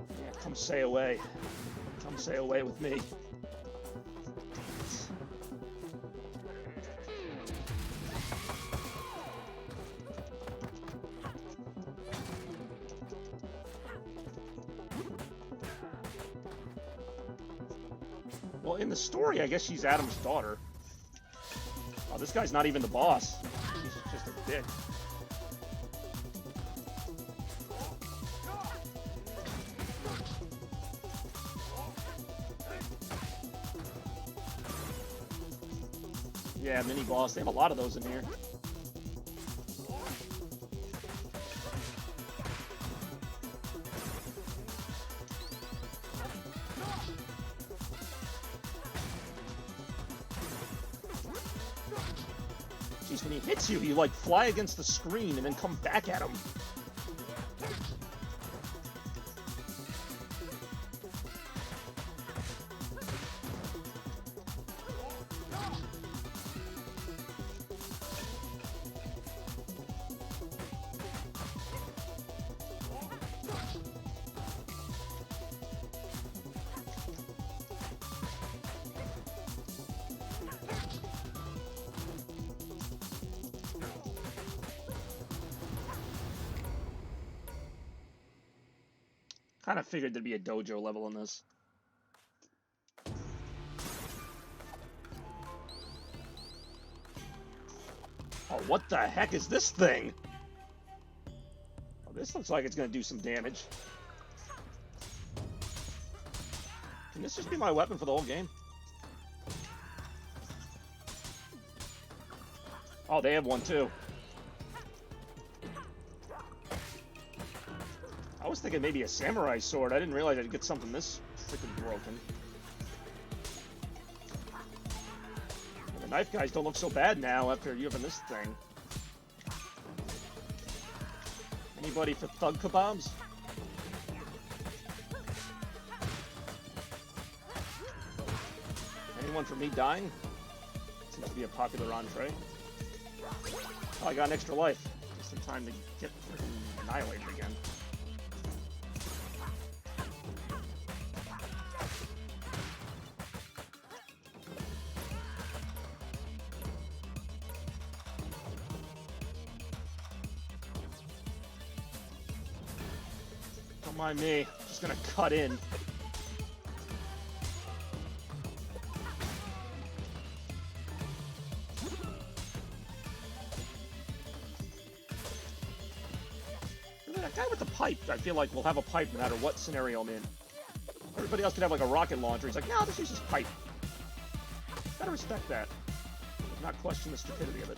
Yeah, come say away. Come say away with me. Well, in the story, I guess she's Adam's daughter. Oh, this guy's not even the boss. He's just a dick. Yeah, mini boss. They have a lot of those in here. Jeez, when he hits you, you like fly against the screen and then come back at him. Kind of figured there'd be a dojo level in this. Oh, what the heck is this thing? Oh, this looks like it's going to do some damage. Can this just be my weapon for the whole game? Oh, they have one too. I was thinking maybe a samurai sword. I didn't realize I'd get something this freaking broken. The knife guys don't look so bad now after you having this thing. Anybody for thug kebabs? Anyone for me dying? Seems to be a popular entree. Oh, I got an extra life. Just in time to get freaking annihilated again. Don't mind me. Just gonna cut in. That guy with the pipe, I feel like will have a pipe no matter what scenario I'm in. Everybody else could have like a rocket launcher. He's like, no, this uses pipe. Gotta respect that. Not question the stupidity of it.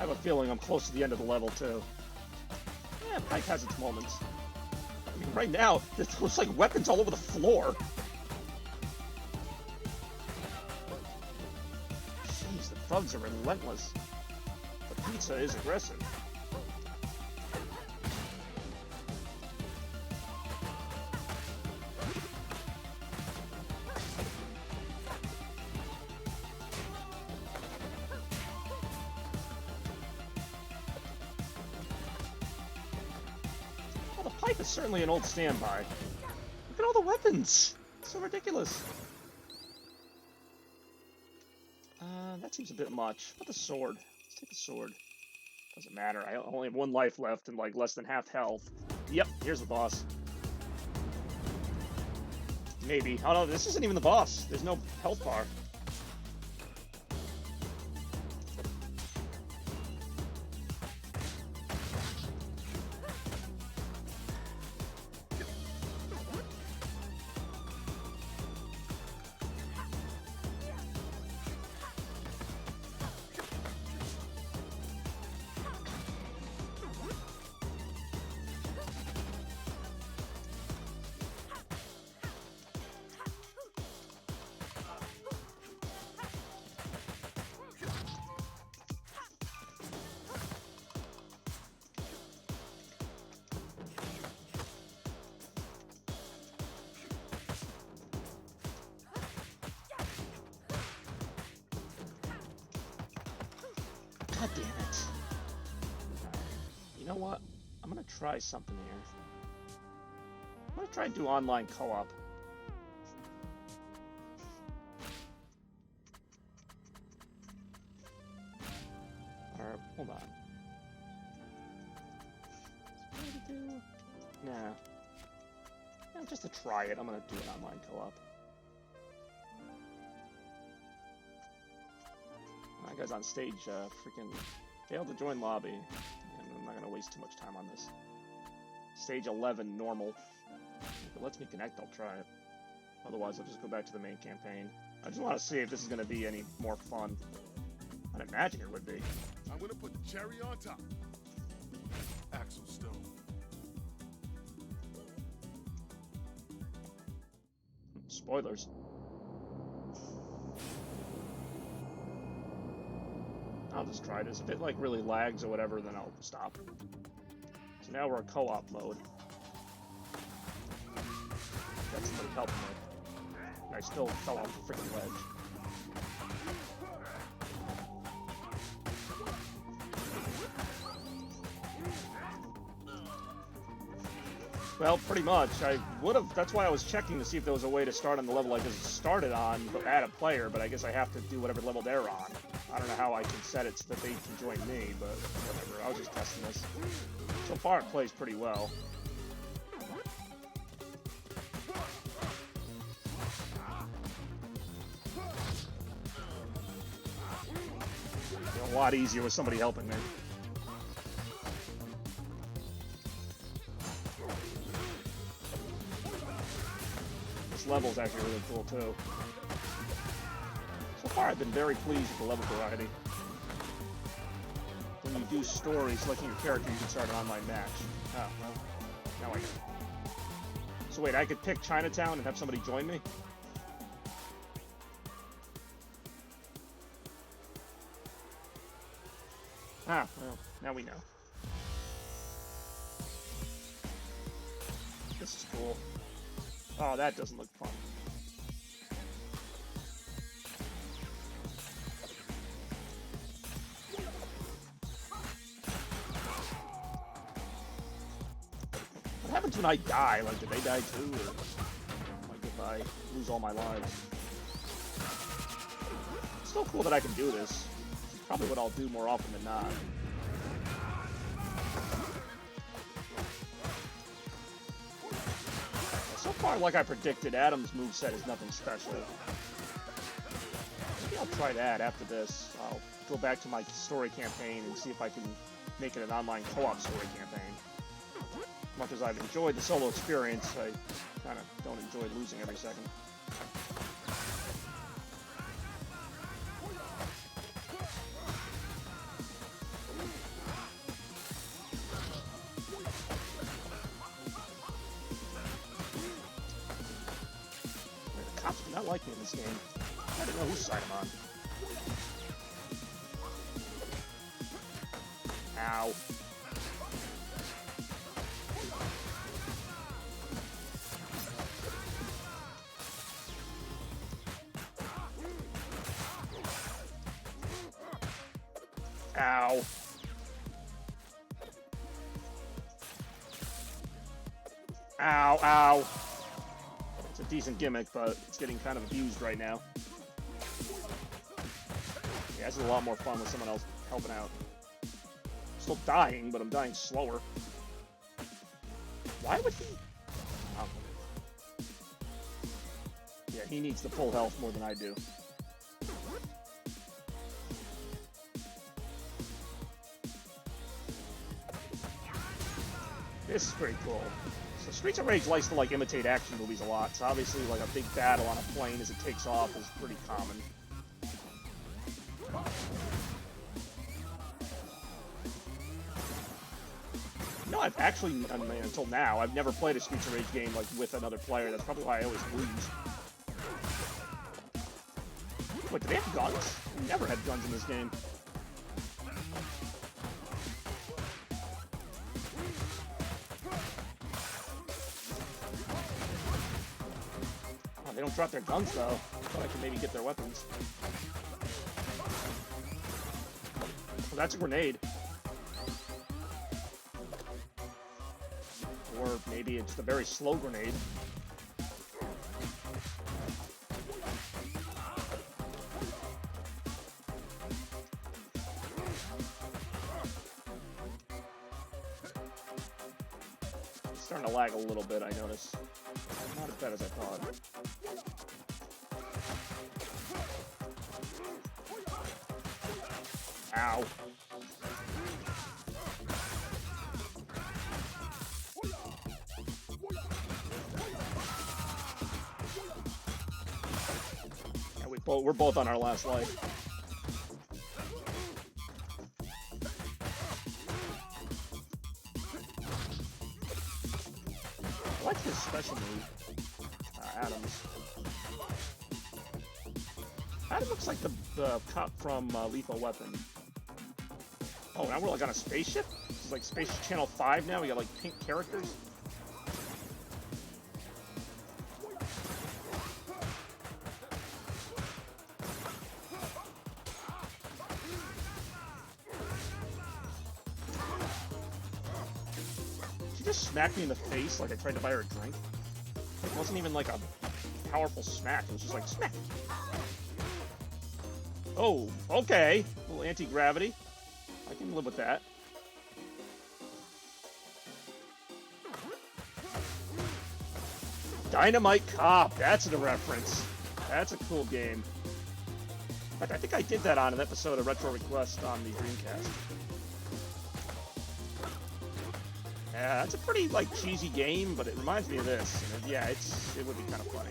have a feeling I'm close to the end of the level, too. Yeah, Pike has its moments. I mean, right now, it looks like weapons all over the floor. Jeez, the thugs are relentless. The pizza is aggressive. Well, the pipe is certainly an old standby. Look at all the weapons! It's so ridiculous. That seems a bit much. What the sword? Let's take the sword. Doesn't matter. I only have 1 life left and like less than half health. Yep, here's the boss. Maybe. Oh no, this isn't even the boss. There's no health bar. God damn it. You know what? I'm gonna try something here. I'm gonna try and do online co-op. Or, hold on. What to do? Nah. Just to try it, I'm gonna do an online co-op. That guy's on stage, freaking failed to join lobby. And I'm not gonna waste too much time on this. Stage 11, normal. If it lets me connect, I'll try it. Otherwise, I'll just go back to the main campaign. I just want to see if this is gonna be any more fun. I'd imagine it would be. I'm gonna put the cherry on top. Axel Stone. Spoilers. I'll just try this. If it like really lags or whatever, then I'll stop. So now we're in co-op mode. Got somebody helping me. I still fell off the freaking ledge. Well, pretty much. I would have. That's why I was checking to see if there was a way to start on the level I just started on, but add a player. But I guess I have to do whatever level they're on. I don't know how I can set it so that they can join me, but whatever. I was just testing this. So far, it plays pretty well. A lot easier with somebody helping me. This level's actually really cool too. So far, I've been very pleased with the level variety. When you do stories, selecting your character, you can start an online match. Oh, well, now I know. So wait, I could pick Chinatown and have somebody join me? Ah, well, now we know. This is cool. Oh, that doesn't look fun. What happens when I die? Like, did they die too? Or like if I lose all my lives? It's still cool that I can do this. It's probably what I'll do more often than not. So far, like I predicted, Adam's moveset is nothing special. Maybe I'll try that after this. I'll go back to my story campaign and see if I can make it an online co-op story campaign. As much as I've enjoyed the solo experience, I kind of don't enjoy losing every second. like me in this game. I don't know whose side I'm on. Ow. Ow. Ow, ow. It's a decent gimmick, but it's getting kind of abused right now. Yeah, this is a lot more fun with someone else helping out. Still dying, but I'm dying slower. Why would he? Oh. Yeah, he needs the full health more than I do. This is pretty cool. So Streets of Rage likes to like imitate action movies a lot. So obviously like a big battle on a plane as it takes off is pretty common. No, I've actually, I mean, until now, I've never played a Streets of Rage game like with another player. That's probably why I always lose. Wait, do they have guns? We never had guns in this game. Oh, they don't drop their guns though. I thought I could maybe get their weapons. Well, that's a grenade. Or maybe it's the very slow grenade. It's starting to lag a little bit, I notice. Not as bad as I thought. Ow. We're both on our last life. I like his special move, Adams. Adam looks like the cop from Lethal Weapon. Oh, now we're like on a spaceship? This is like Space Channel 5 now? We got like pink characters? Smacked me in the face like I tried to buy her a drink. It wasn't even like a powerful smack, it was just like smack. Oh, okay. A little anti-gravity. I can live with that. Dynamite Cop, that's the reference. That's a cool game. In fact, I think I did that on an episode of Retro Request on the Dreamcast. Yeah, that's a pretty, like, cheesy game, but it reminds me of this. And yeah, it would be kind of funny.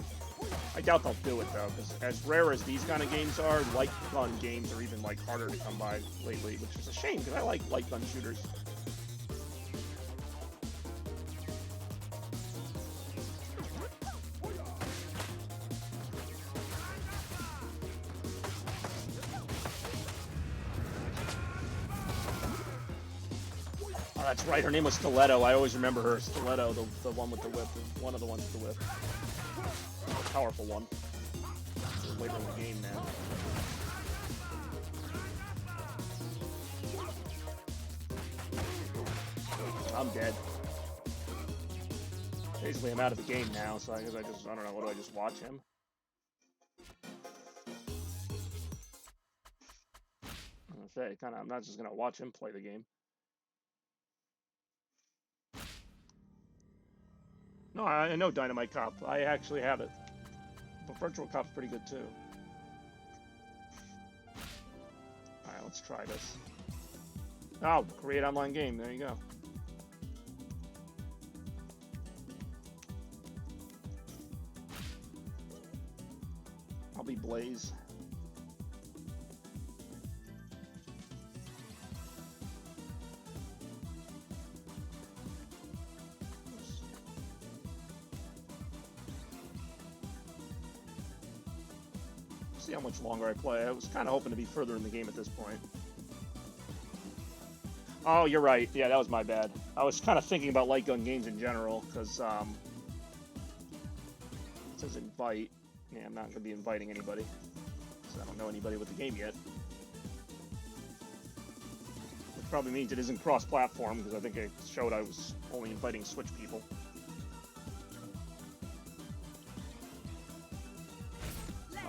I doubt they'll do it, though, because as rare as these kind of games are, light gun games are even, like, harder to come by lately, which is a shame, because I like light gun shooters. Oh, that's right, her name was Stiletto. I always remember her. Stiletto, the one with the whip. One of the ones with the whip. The powerful one. Later in the game now. I'm dead. Basically, I'm out of the game now, so I guess I don't know, what do I just watch him? I'm not just gonna watch him play the game. No, I know Dynamite Cop. I actually have it. But Virtual Cop's pretty good too. Alright, let's try this. Oh, create online game. There you go. I'll be Blaze. See how much longer I play. I was kind of hoping to be further in the game at this point. Oh, you're right. Yeah, that was my bad. I was kind of thinking about light gun games in general, because it says invite. Yeah, I'm not going to be inviting anybody, because I don't know anybody with the game yet. Which probably means it isn't cross-platform, because I think it showed I was only inviting Switch people.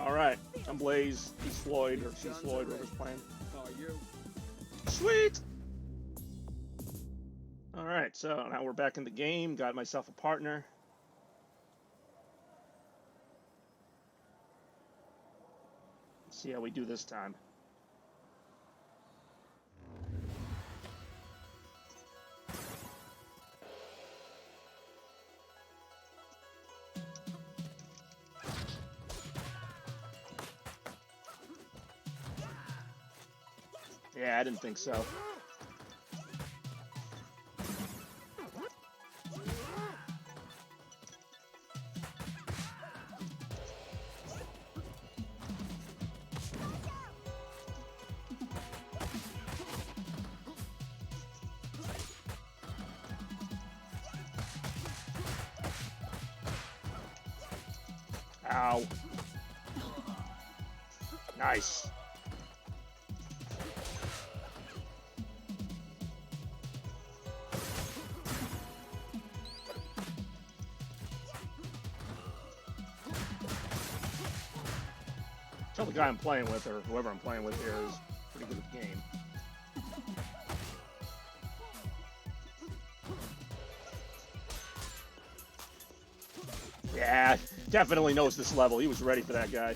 Alright, I'm Blaze, he's Floyd, or she's Floyd, whoever's playing. How are you? Sweet! Alright, so now we're back in the game, got myself a partner. Let's see how we do this time. Yeah, I didn't think so. Ow. Nice. Tell the guy I'm playing with, or whoever I'm playing with here, is pretty good at the game. Yeah, definitely knows this level. He was ready for that guy.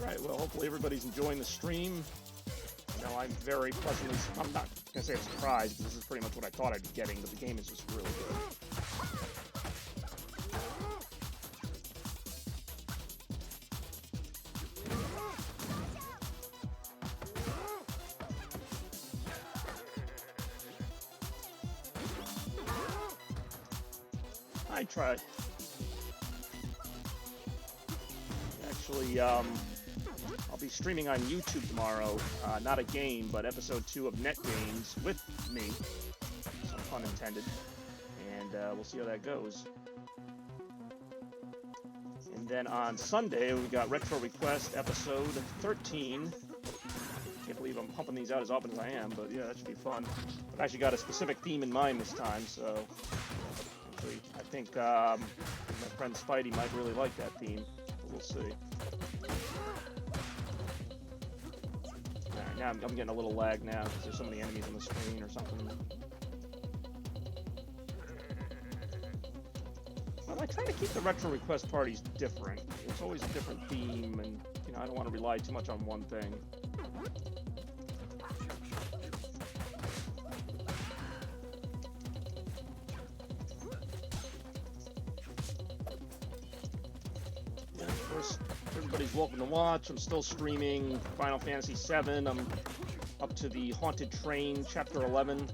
Alright, well, hopefully everybody's enjoying the stream. You know, I'm very pleasantly, I'm not going to say I'm surprised, because this is pretty much what I thought I'd be getting, but the game is just really good. I tried. Actually, I'll be streaming on YouTube tomorrow, not a game, but episode 2 of Net Games with me, some pun intended, and we'll see how that goes. And then on Sunday, we got Retro Request episode 13. Can't believe I'm pumping these out as often as I am, but yeah, that should be fun. I've actually got a specific theme in mind this time, so actually, I think my friend Spidey might really like that theme. We'll see. Alright, now I'm getting a little lag now because there's so many enemies on the screen or something. Well, I try to keep the retro request parties different. It's always a different theme, and you know, I don't want to rely too much on one thing. Everybody's welcome to watch. I'm still streaming Final Fantasy VII. I'm up to the Haunted Train Chapter 11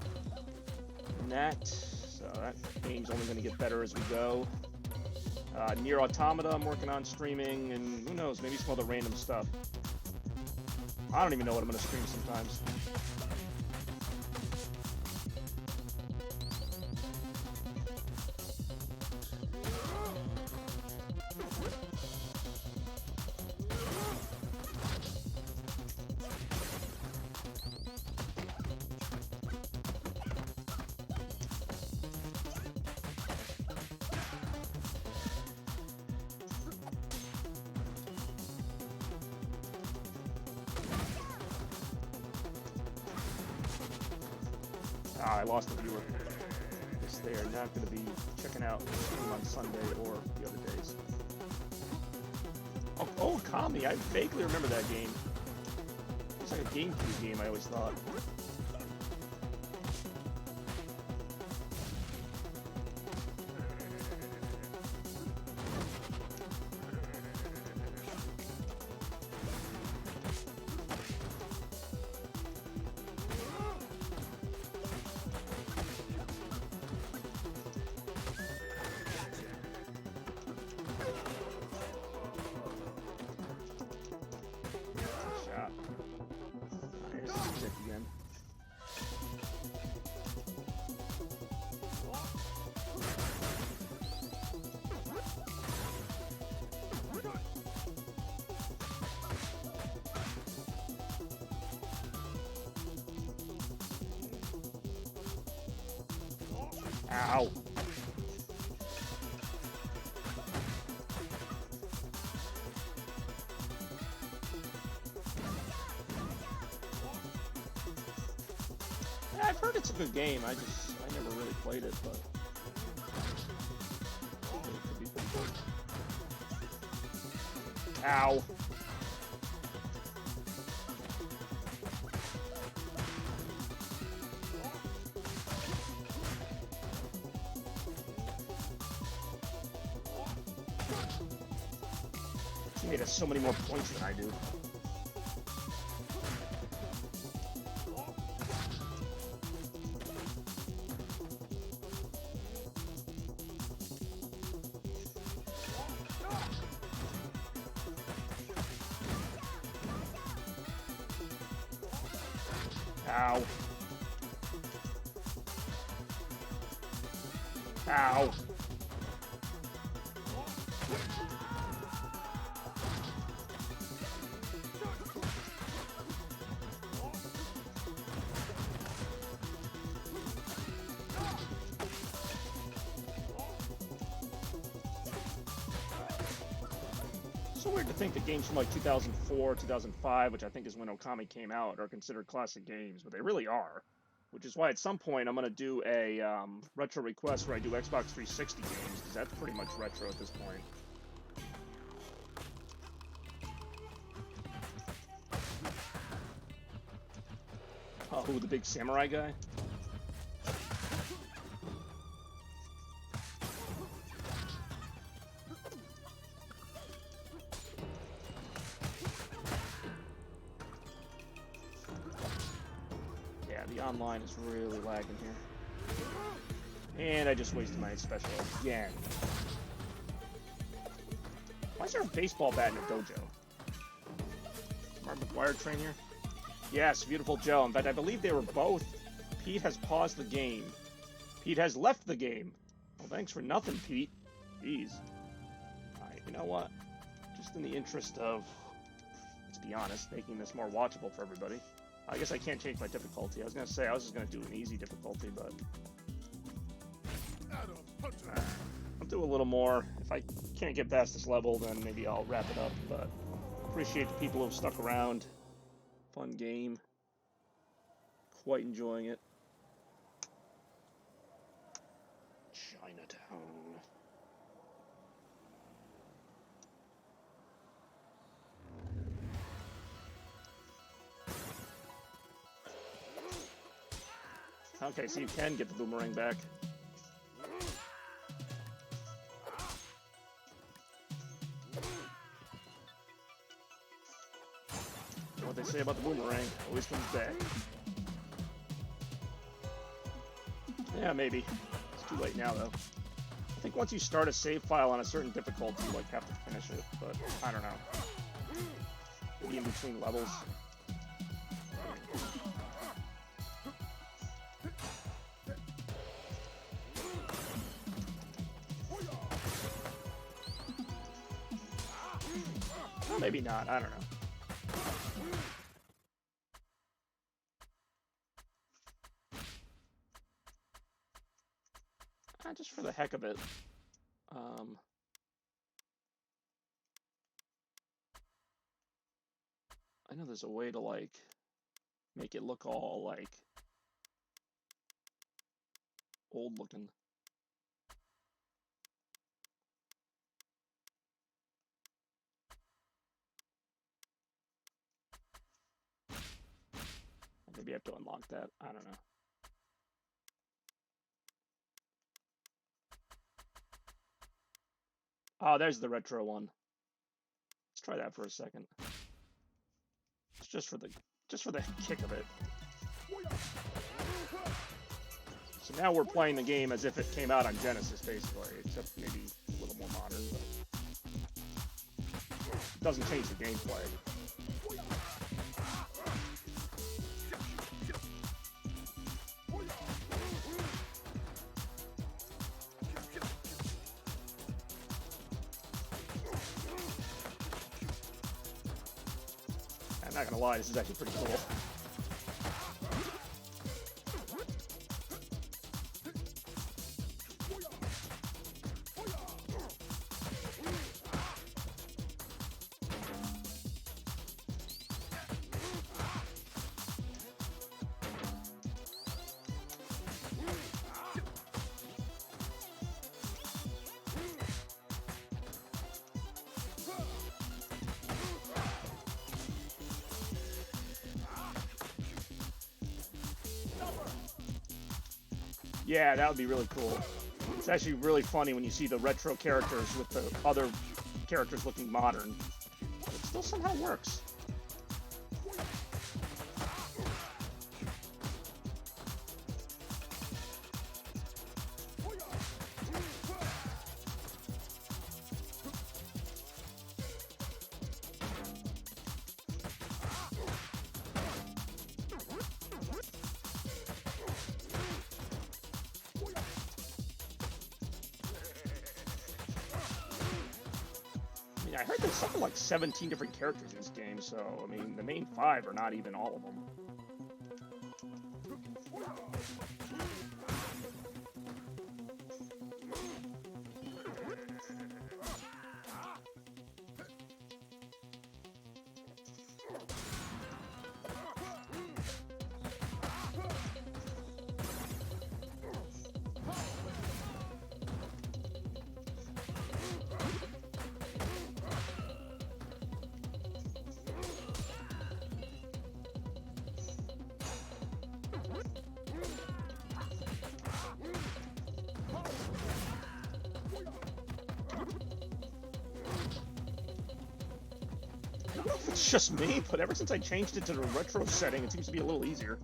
in that. So that game's only going to get better as we go. Nier Automata I'm working on streaming, and who knows, maybe some other random stuff. I don't even know what I'm going to stream sometimes. I lost a viewer. Guess they are not going to be checking out the stream on Sunday or the other days. Oh, Kami! I vaguely remember that game. It's like a GameCube game, I always thought. Ow. Yeah, I've heard it's a good game. I never really played it, but it could be pretty good. Ow. He has so many more points than I do. Ow. Ow. So weird to think that games from like 2004, 2005, which I think is when Okami came out, are considered classic games, but they really are. Which is why at some point I'm going to do a retro request where I do Xbox 360 games, because that's pretty much retro at this point. Oh, who, the big samurai guy? The online is really lagging here. And I just wasted my special again. Why is there a baseball bat in a dojo? Mark McGuire train here? Yes, beautiful Joe. In fact, I believe they were both. Pete has paused the game. Pete has left the game. Well, thanks for nothing, Pete. Jeez. Alright, you know what? Just in the interest of, let's be honest, making this more watchable for everybody. I guess I can't change my difficulty. I was going to say I was just going to do an easy difficulty, but I'll do a little more. If I can't get past this level, then maybe I'll wrap it up, but appreciate the people who have stuck around. Fun game. Quite enjoying it. Chinatown. Okay, so you can get the boomerang back. You know what they say about the boomerang? Always comes back. Yeah, maybe. It's too late now, though. I think once you start a save file on a certain difficulty, you like have to finish it, but I don't know. Maybe in between levels. Well, maybe not. I don't know. Just for the heck of it. I know there's a way to, like, make it look all, like, old looking. Maybe I have to unlock that. I don't know. Oh, there's the retro one. Let's try that for a second. It's just for the kick of it. So now we're playing the game as if it came out on Genesis, basically, except maybe a little more modern, but it doesn't change the gameplay. I'm not gonna lie, this is actually pretty cool. Yeah, that would be really cool. It's actually really funny when you see the retro characters with the other characters looking modern. It still somehow works. I mean, I heard there's something like 17 different characters in this game, so, I mean, the main 5 are not even all of them. I don't know if it's just me, but ever since I changed it to the retro setting, it seems to be a little easier.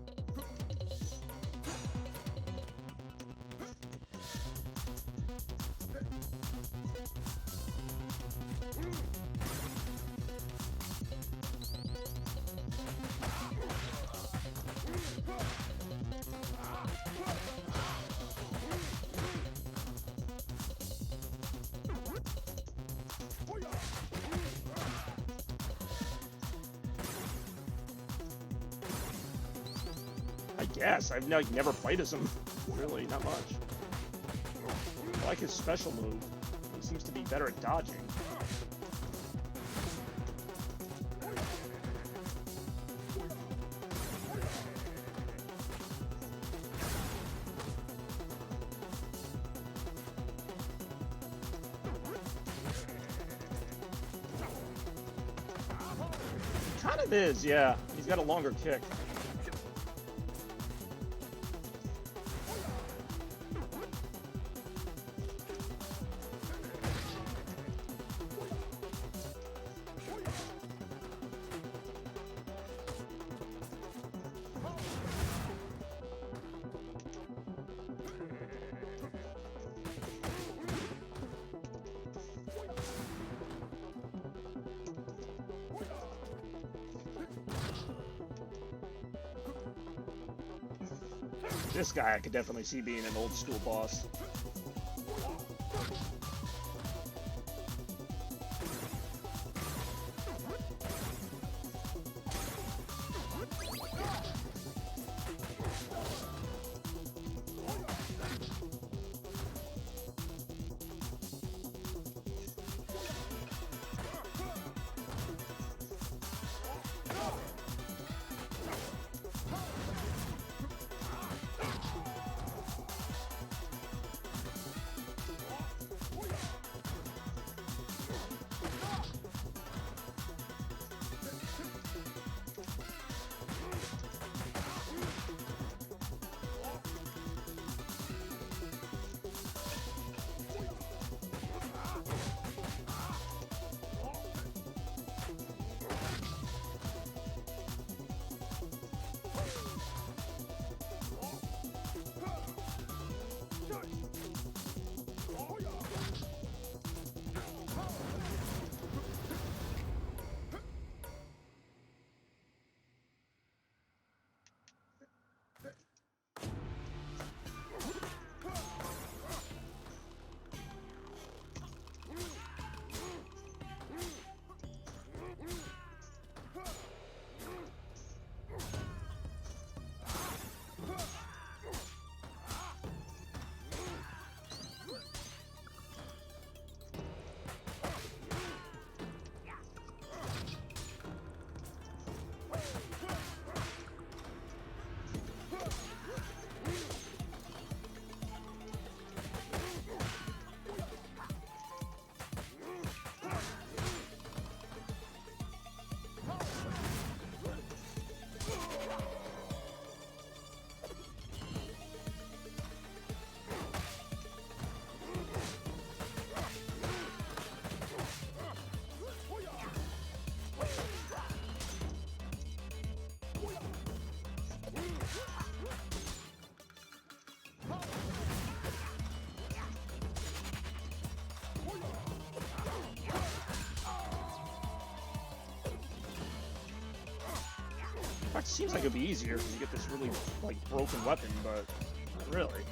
I guess. I've never played as him. Really, not much. I like his special move. He seems to be better at dodging. Kind of is, yeah. He's got a longer kick. This guy I could definitely see being an old school boss. it seems like it'd be easier because you get this really, like, broken weapon, but not really.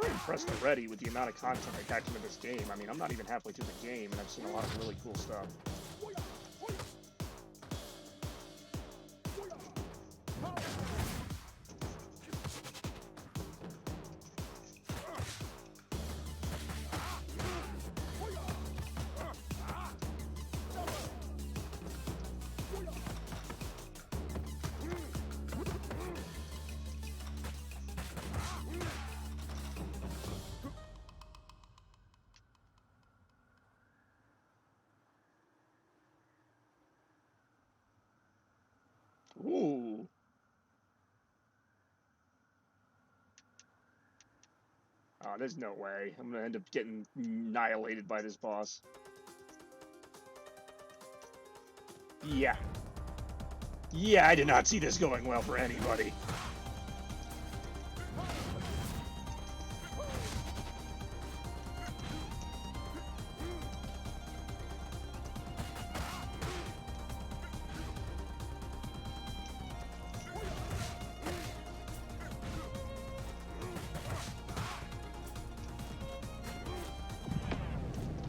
Very impressed already with the amount of content they packed into this game. I mean, I'm not even halfway through the game, and I've seen a lot of really cool stuff. Ooh. Oh, there's no way. I'm gonna end up getting annihilated by this boss. Yeah. Yeah, I did not see this going well for anybody.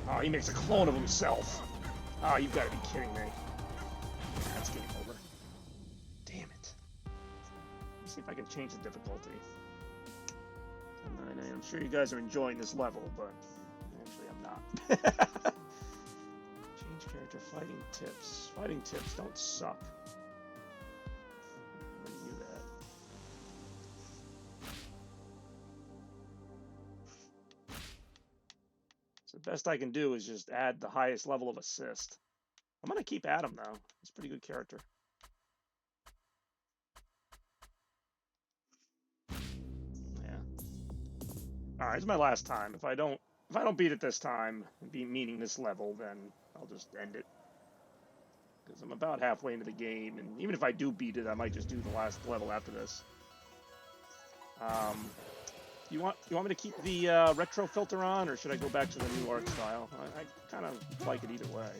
Oh, he makes a clone of himself. Oh, you've got to be kidding me. That's game over. Damn it. Let's see if I can change the difficulty. I'm sure you guys are enjoying this level, but actually I'm not. Change character, fighting tips. Fighting tips don't suck. I'm gonna do that. So the best I can do is just add the highest level of assist. I'm gonna keep Adam though. He's a pretty good character. Yeah. All right, it's my last time. If I don't beat it this time, meaning this level, then I'll just end it. Because I'm about halfway into the game, and even if I do beat it, I might just do the last level after this. You want me to keep the retro filter on, or should I go back to the new art style? I kind of like it either way.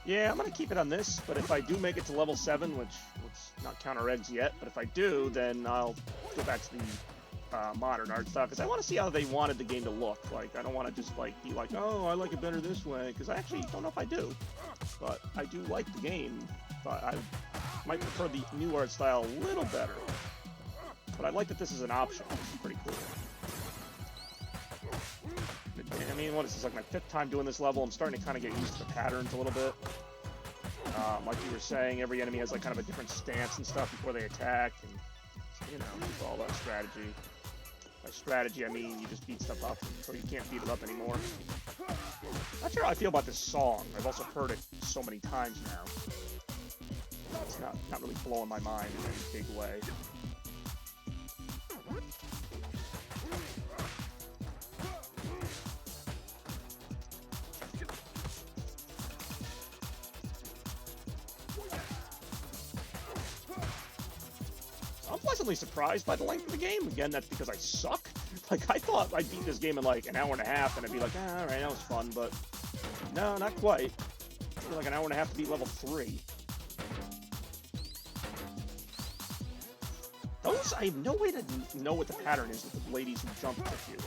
Yeah, I'm gonna keep it on this, but if I do make it to level 7, which let's not count our eggs yet, but if I do, then I'll go back to the modern art style, because I want to see how they wanted the game to look. Like, I don't want to just like be like, oh, I like it better this way, because I actually don't know if I do, but I do like the game but I might prefer the new art style a little better. But I like that this is an option. This is pretty cool. I mean, what is this, like my 5th time doing this level? I'm starting to kind of get used to the patterns a little bit. Like you were saying, every enemy has like kind of a different stance and stuff before they attack, and you know, it's all about strategy. By strategy, I mean you just beat stuff up until you can't beat it up anymore. Not sure how I feel about this song. I've also heard it so many times now. It's not really blowing my mind in any big way. I'm pleasantly surprised by the length of the game. Again, that's because I suck. Like, I thought I'd beat this game in like an hour and a half, and I'd be like, alright, that was fun, but no, not quite. I feel like an hour and a half to beat level 3. Those, I have no way to know what the pattern is with the ladies who jump with you.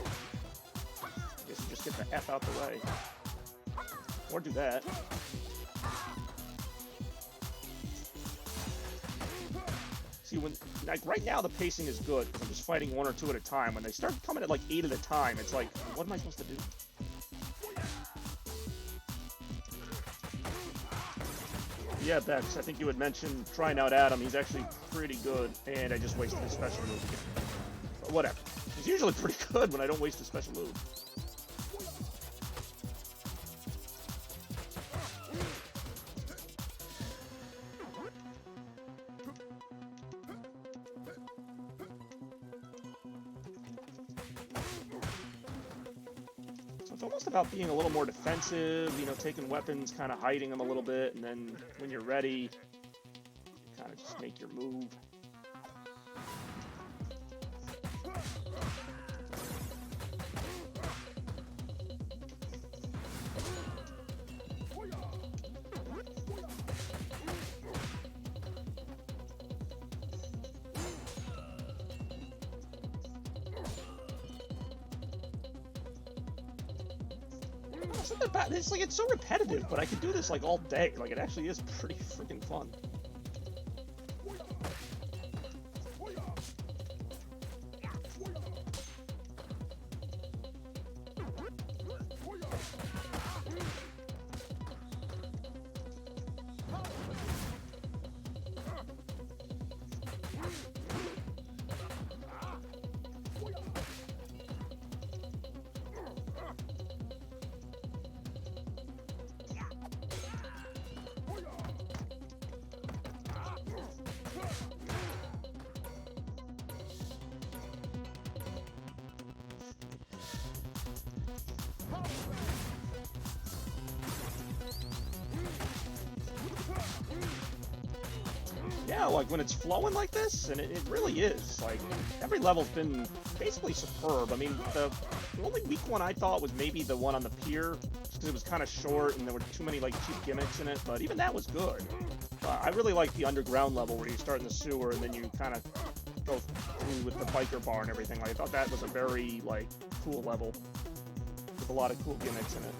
I guess you just get the F out the way. Or do that. See, when, like, right now the pacing is good, because I'm just fighting 1 or 2 at a time. When they start coming at like 8 at a time, it's like, what am I supposed to do? Yeah, Bex, I think you had mentioned trying out Adam. He's actually pretty good, and I just wasted his special move again. But whatever. He's usually pretty good when I don't waste a special move. So it's almost about being a little more defensive, you know, taking weapons, kind of hiding them a little bit, and then when you're ready, kind of just make your move. Something about it's like it's so repetitive, but I could do this like all day. Like it actually is pretty freaking fun. Yeah, like when it's flowing like this, and it really is. Like, every level's been basically superb. I mean, the only weak one I thought was maybe the one on the pier, just because it was kind of short and there were too many like cheap gimmicks in it, but even that was good. I really like the underground level where you start in the sewer and then you kind of go through with the biker bar and everything. Like, I thought that was a very, like, cool level with a lot of cool gimmicks in it.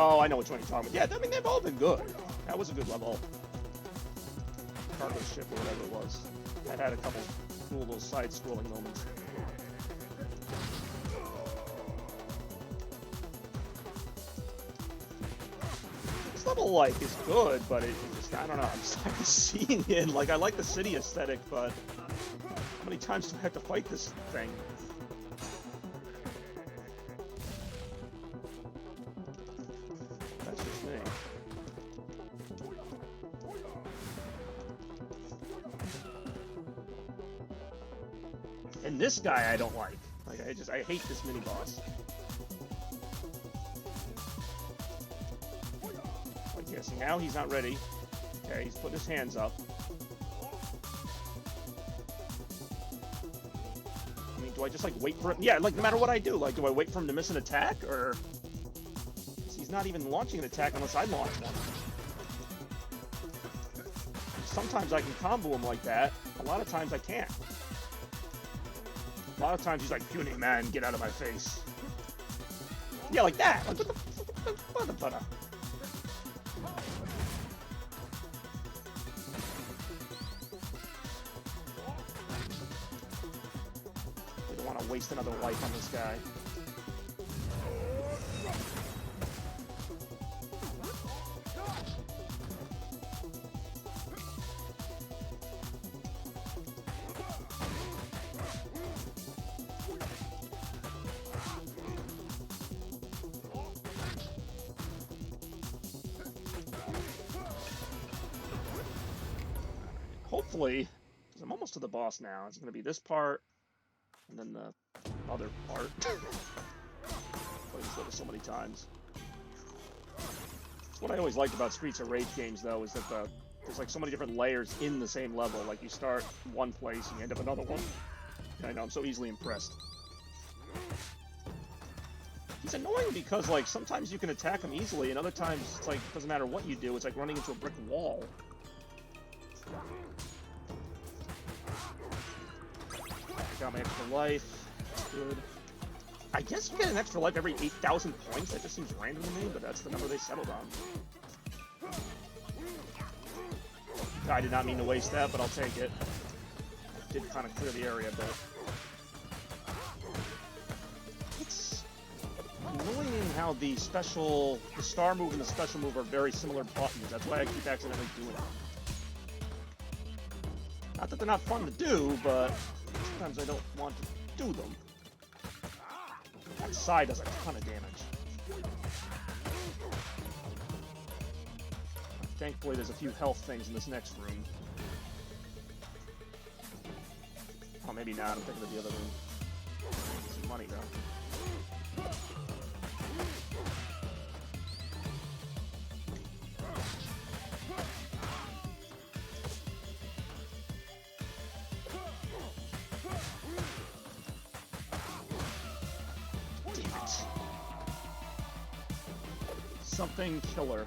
Oh, I know which one you're talking about. Yeah, I mean, they've all been good. That was a good level. Cargo ship or whatever it was. That had a couple cool little side-scrolling moments. This level, like, is good, but it just, I don't know, I'm just like seeing it. Like, I like the city aesthetic, but how many times do I have to fight this thing? And this guy I don't like. Like, I hate this mini-boss. Like, yeah, see, now he's not ready. Okay, he's putting his hands up. I mean, do I just, like, wait for him? Yeah, like, no matter what I do, like, do I wait for him to miss an attack, or... He's he's not even launching an attack unless I launch one. Sometimes I can combo him like that. A lot of times I can't. A lot of times he's like, puny man, get out of my face. Yeah, like that. Like, what the butter? We don't want to waste another life on this guy. Hopefully, because I'm almost to the boss now, it's going to be this part, and then the other part. Played this level so many times. That's what I always liked about Streets of Rage games, though, is that there's like so many different layers in the same level. Like you start one place and you end up another one. I know, I'm so easily impressed. He's annoying because like sometimes you can attack him easily, and other times it's like it doesn't matter what you do. It's like running into a brick wall. Got my extra life. Good. I guess you get an extra life every 8,000 points. That just seems random to me, but that's the number they settled on. I did not mean to waste that, but I'll take it. I did kind of clear the area a bit. It's annoying how the star move and the special move are very similar buttons. That's why I keep accidentally doing them. Not that they're not fun to do, but sometimes I don't want to do them. That side does a ton of damage. Thankfully, there's a few health things in this next room. Oh, maybe not. I'm thinking of the other room. Some money, though. Something killer.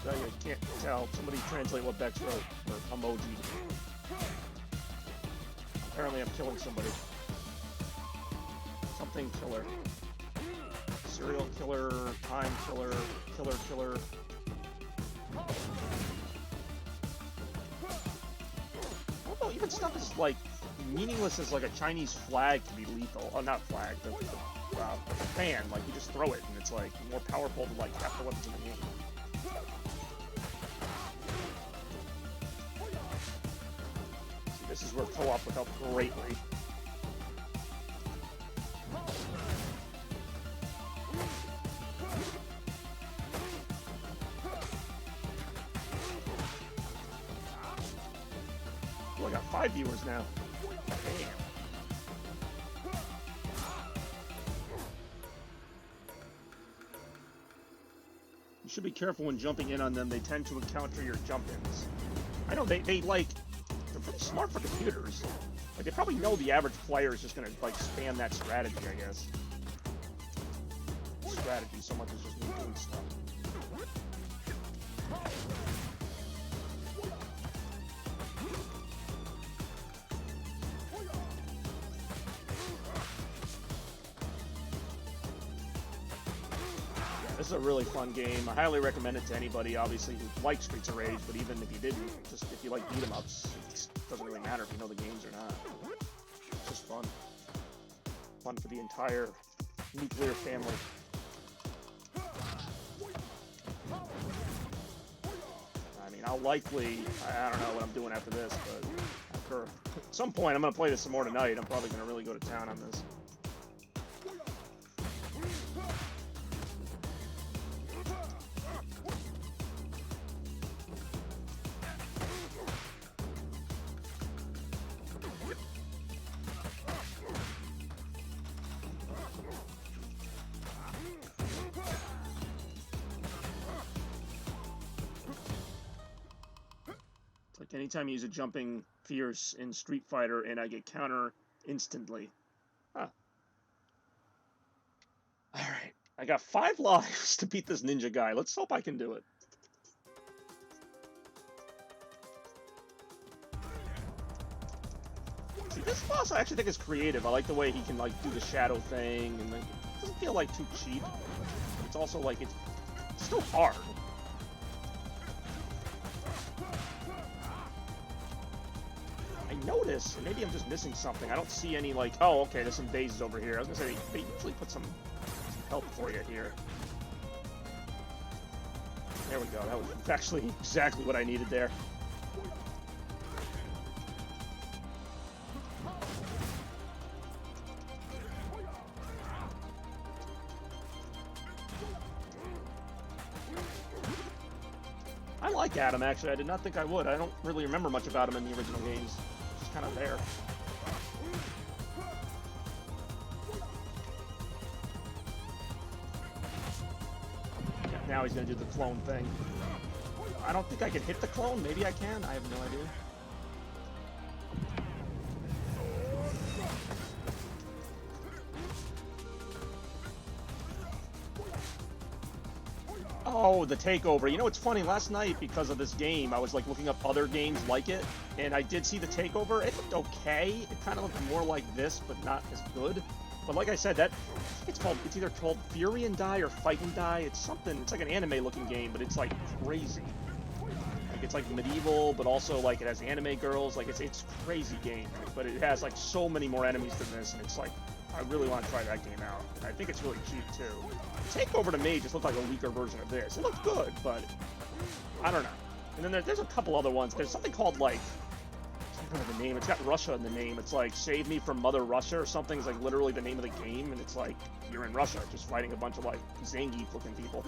I can't tell. Somebody translate what Bex wrote, or emoji. Apparently I'm killing somebody. Something killer. Serial killer, time killer, killer. Although even stuff is like meaningless as like a Chinese flag can be lethal. Oh, not flag, the fan. Like you just throw it and it's like more powerful than like half the weapons in the game. See, this is where co-op would help greatly. Oh, I got 5 viewers now. Damn. You should be careful when jumping in on them. They tend to encounter your jump-ins. I know, they're pretty smart for computers. Like, they probably know the average player is just gonna, like, spam that strategy, I guess. Strategy so much as just me doing stuff. This is a really fun game. I highly recommend it to anybody, obviously, who likes Streets of Rage, but even if you didn't, just if you like beat-em-ups, it doesn't really matter if you know the games or not. It's just fun. Fun for the entire nuclear family. I mean, I'll likely, I don't know what I'm doing after this, but at some point I'm going to play this some more tonight. I'm probably going to really go to town on this. Like anytime you use a jumping fierce in Street Fighter and I get counter instantly. Huh. I got 5 lives to beat this ninja guy. Let's hope I can do it. See, this boss I actually think is creative. I like the way he can like do the shadow thing, and like, it doesn't feel like too cheap. It's also like it's still hard. I notice, and maybe I'm just missing something. I don't see any like, oh, okay, there's some daisies over here. I was gonna say they usually put some help for you here. There we go. That was actually exactly what I needed there. I like Adam, actually. I did not think I would. I don't really remember much about him in the original games. Just kind of there. Yeah, now he's going to do the clone thing. I don't think I can hit the clone. Maybe I can. I have no idea. Oh, the takeover. You know, it's funny. Last night, because of this game, I was like looking up other games like it, and I did see the takeover. It looked okay. It kind of looked more like this, but not as good. But like I said, it's either called Fury and Die or Fight and Die. It's something. It's like an anime-looking game, but it's like crazy. Like it's like medieval, but also like it has anime girls. Like it's crazy game, but it has like so many more enemies than this, and it's like I really want to try that game out. And I think it's really cheap too. Takeover to me just looked like a weaker version of this. It looked good, but I don't know. And then there's a couple other ones. There's something called like, I can't remember the name. It's got Russia in the name. It's like Save Me from Mother Russia or something. It's like literally the name of the game, and it's like you're in Russia just fighting a bunch of like Zangief looking people.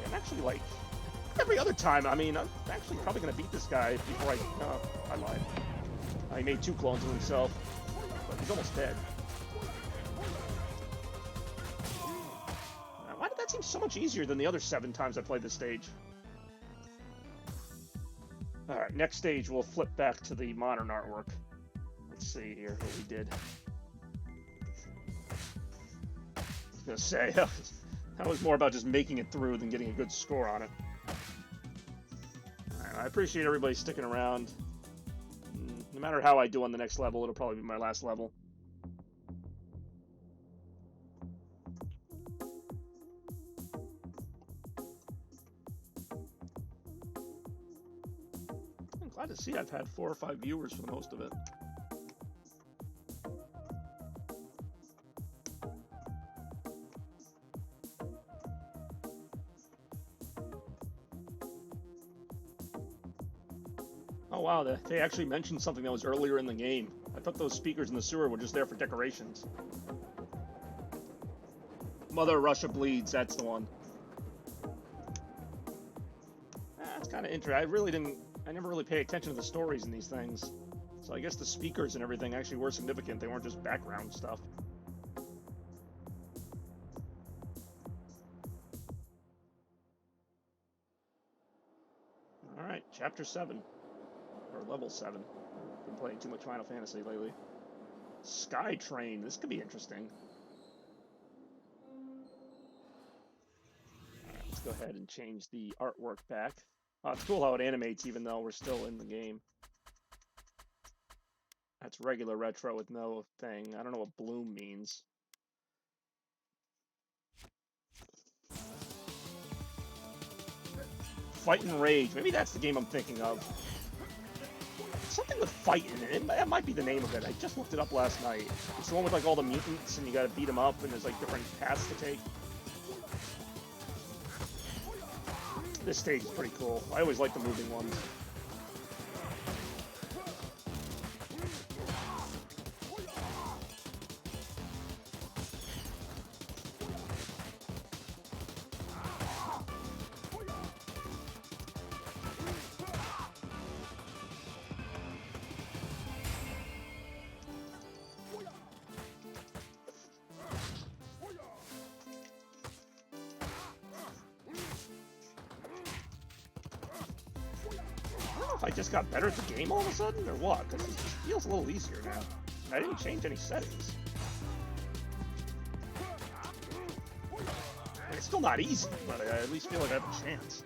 Yeah, I'm actually like every other time. I mean, I'm actually probably gonna beat this guy before I lied. He made 2 clones of himself, but he's almost dead. Why did that seem so much easier than the other 7 times I played this stage? Alright, next stage we'll flip back to the modern artwork. Let's see here what we did. I was gonna say, that was more about just making it through than getting a good score on it. Alright, I appreciate everybody sticking around. No matter how I do on the next level, it'll probably be my last level. Glad to see I've had 4 or 5 viewers for most of it. Oh wow, they actually mentioned something that was earlier in the game. I thought those speakers in the sewer were just there for decorations. Mother Russia Bleeds, that's the one. That's kind of interesting. I never really pay attention to the stories in these things. So I guess the speakers and everything actually were significant. They weren't just background stuff. Alright, Chapter 7. Or Level 7. Been playing too much Final Fantasy lately. Sky Train. This could be interesting. Alright, let's go ahead and change the artwork back. Oh, it's cool how it animates even though we're still in the game. That's regular retro with no thing. I don't know what bloom means. Fight and Rage. Maybe that's the game I'm thinking of. Something with fight in it. That might be the name of it. I just looked it up last night. It's the one with like all the mutants and you gotta beat them up and there's like different paths to take. This stage is pretty cool. I always like the moving ones. I just got better at the game all of a sudden, or what? Because it feels a little easier now. I didn't change any settings. Still not easy, but I at least feel like I have a chance.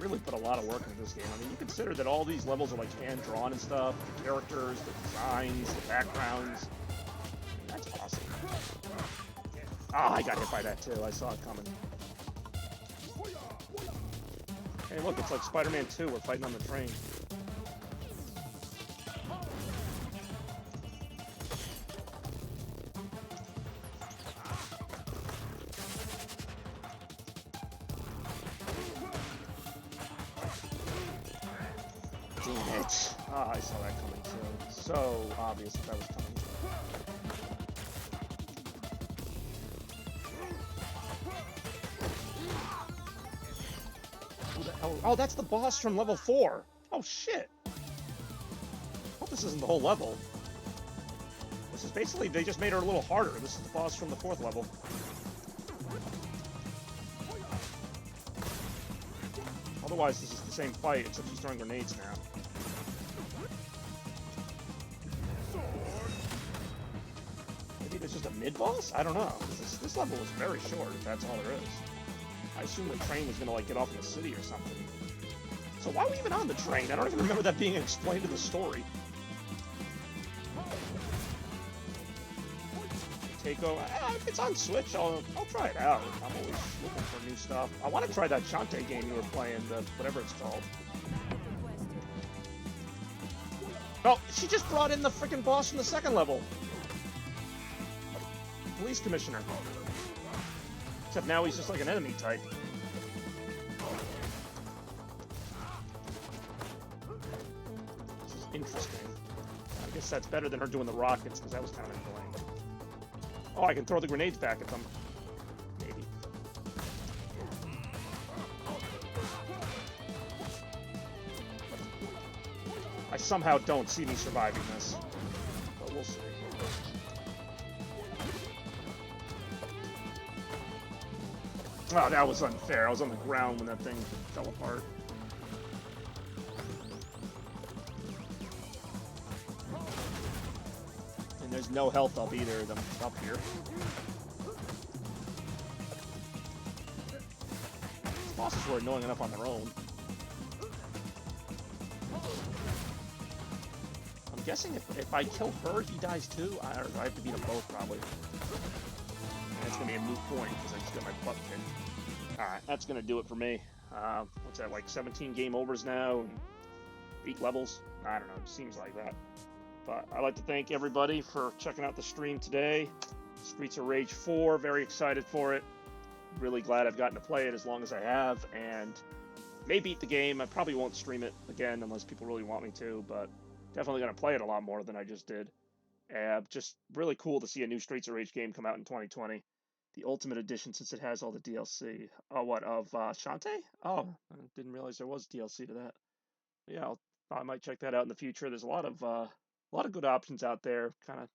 Really put a lot of work into this game. I mean, you consider that all these levels are like hand-drawn and stuff, the characters, the designs, the backgrounds. That's awesome. Ah, I got hit by that too. I saw it coming. Hey, look, it's like Spider-Man 2. We're fighting on the train. Damn it. Ah, I saw that coming too. So obvious that that was coming. Who the hell? Oh, that's the boss from level 4. Oh, shit. Hope this isn't the whole level. This is basically, they just made her a little harder. This is the boss from the 4th level. Otherwise, this is the same fight, except she's throwing grenades now. Maybe there's just a mid-boss? I don't know. This level is very short, if that's all there is. I assumed the train was gonna, like, get off in the city or something. So why are we even on the train? I don't even remember that being explained in the story. Takeo, if it's on Switch, I'll try it out. I'm always looking for new stuff. I want to try that Shantae game you were playing, the whatever it's called. Oh, she just brought in the freaking boss from the 2nd level. Police commissioner. Except now he's just like an enemy type. This is interesting. I guess that's better than her doing the rockets, because that was kind of annoying. Oh, I can throw the grenades back at them. Maybe. I somehow don't see me surviving this. But we'll see. Oh, that was unfair. I was on the ground when that thing fell apart. And there's no health up either of them up here. These bosses were annoying enough on their own. I'm guessing if I kill her, he dies too. I have to beat them both, probably. And it's going to be a moot point, because I just got my butt kicked. Alright, that's going to do it for me. What's that, like 17 game overs now? And 8 levels? I don't know, it seems like that. But I'd like to thank everybody for checking out the stream today. Streets of Rage 4, very excited for it. Really glad I've gotten to play it as long as I have, and may beat the game. I probably won't stream it again unless people really want me to, but definitely going to play it a lot more than I just did. Just really cool to see a new Streets of Rage game come out in 2020. The Ultimate Edition, since it has all the DLC. Oh, what, of Shantae? Oh, I didn't realize there was DLC to that. Yeah, I might check that out in the future. There's a lot of good options out there. Kind of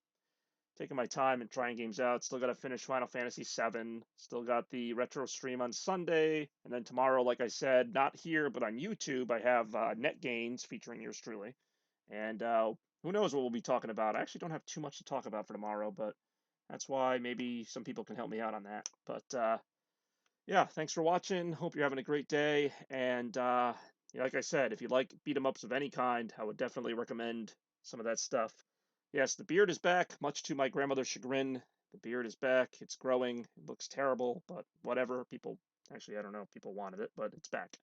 taking my time and trying games out. Still got to finish Final Fantasy VII. Still got the retro stream on Sunday, and then tomorrow, like I said, not here but on YouTube, I have Net Gains featuring yours truly, and who knows what we'll be talking about. I actually don't have too much to talk about for tomorrow, but that's why maybe some people can help me out on that. But yeah, thanks for watching. Hope you're having a great day, and like I said, if you like beat 'em ups of any kind, I would definitely recommend some of that stuff. Yes, the beard is back, much to my grandmother's chagrin. The beard is back. It's growing. It looks terrible, but whatever. People, actually, I don't know if people wanted it, but it's back.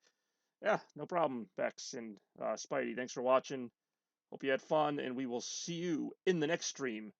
Yeah, no problem, Bex and Spidey. Thanks for watching. Hope you had fun, and we will see you in the next stream.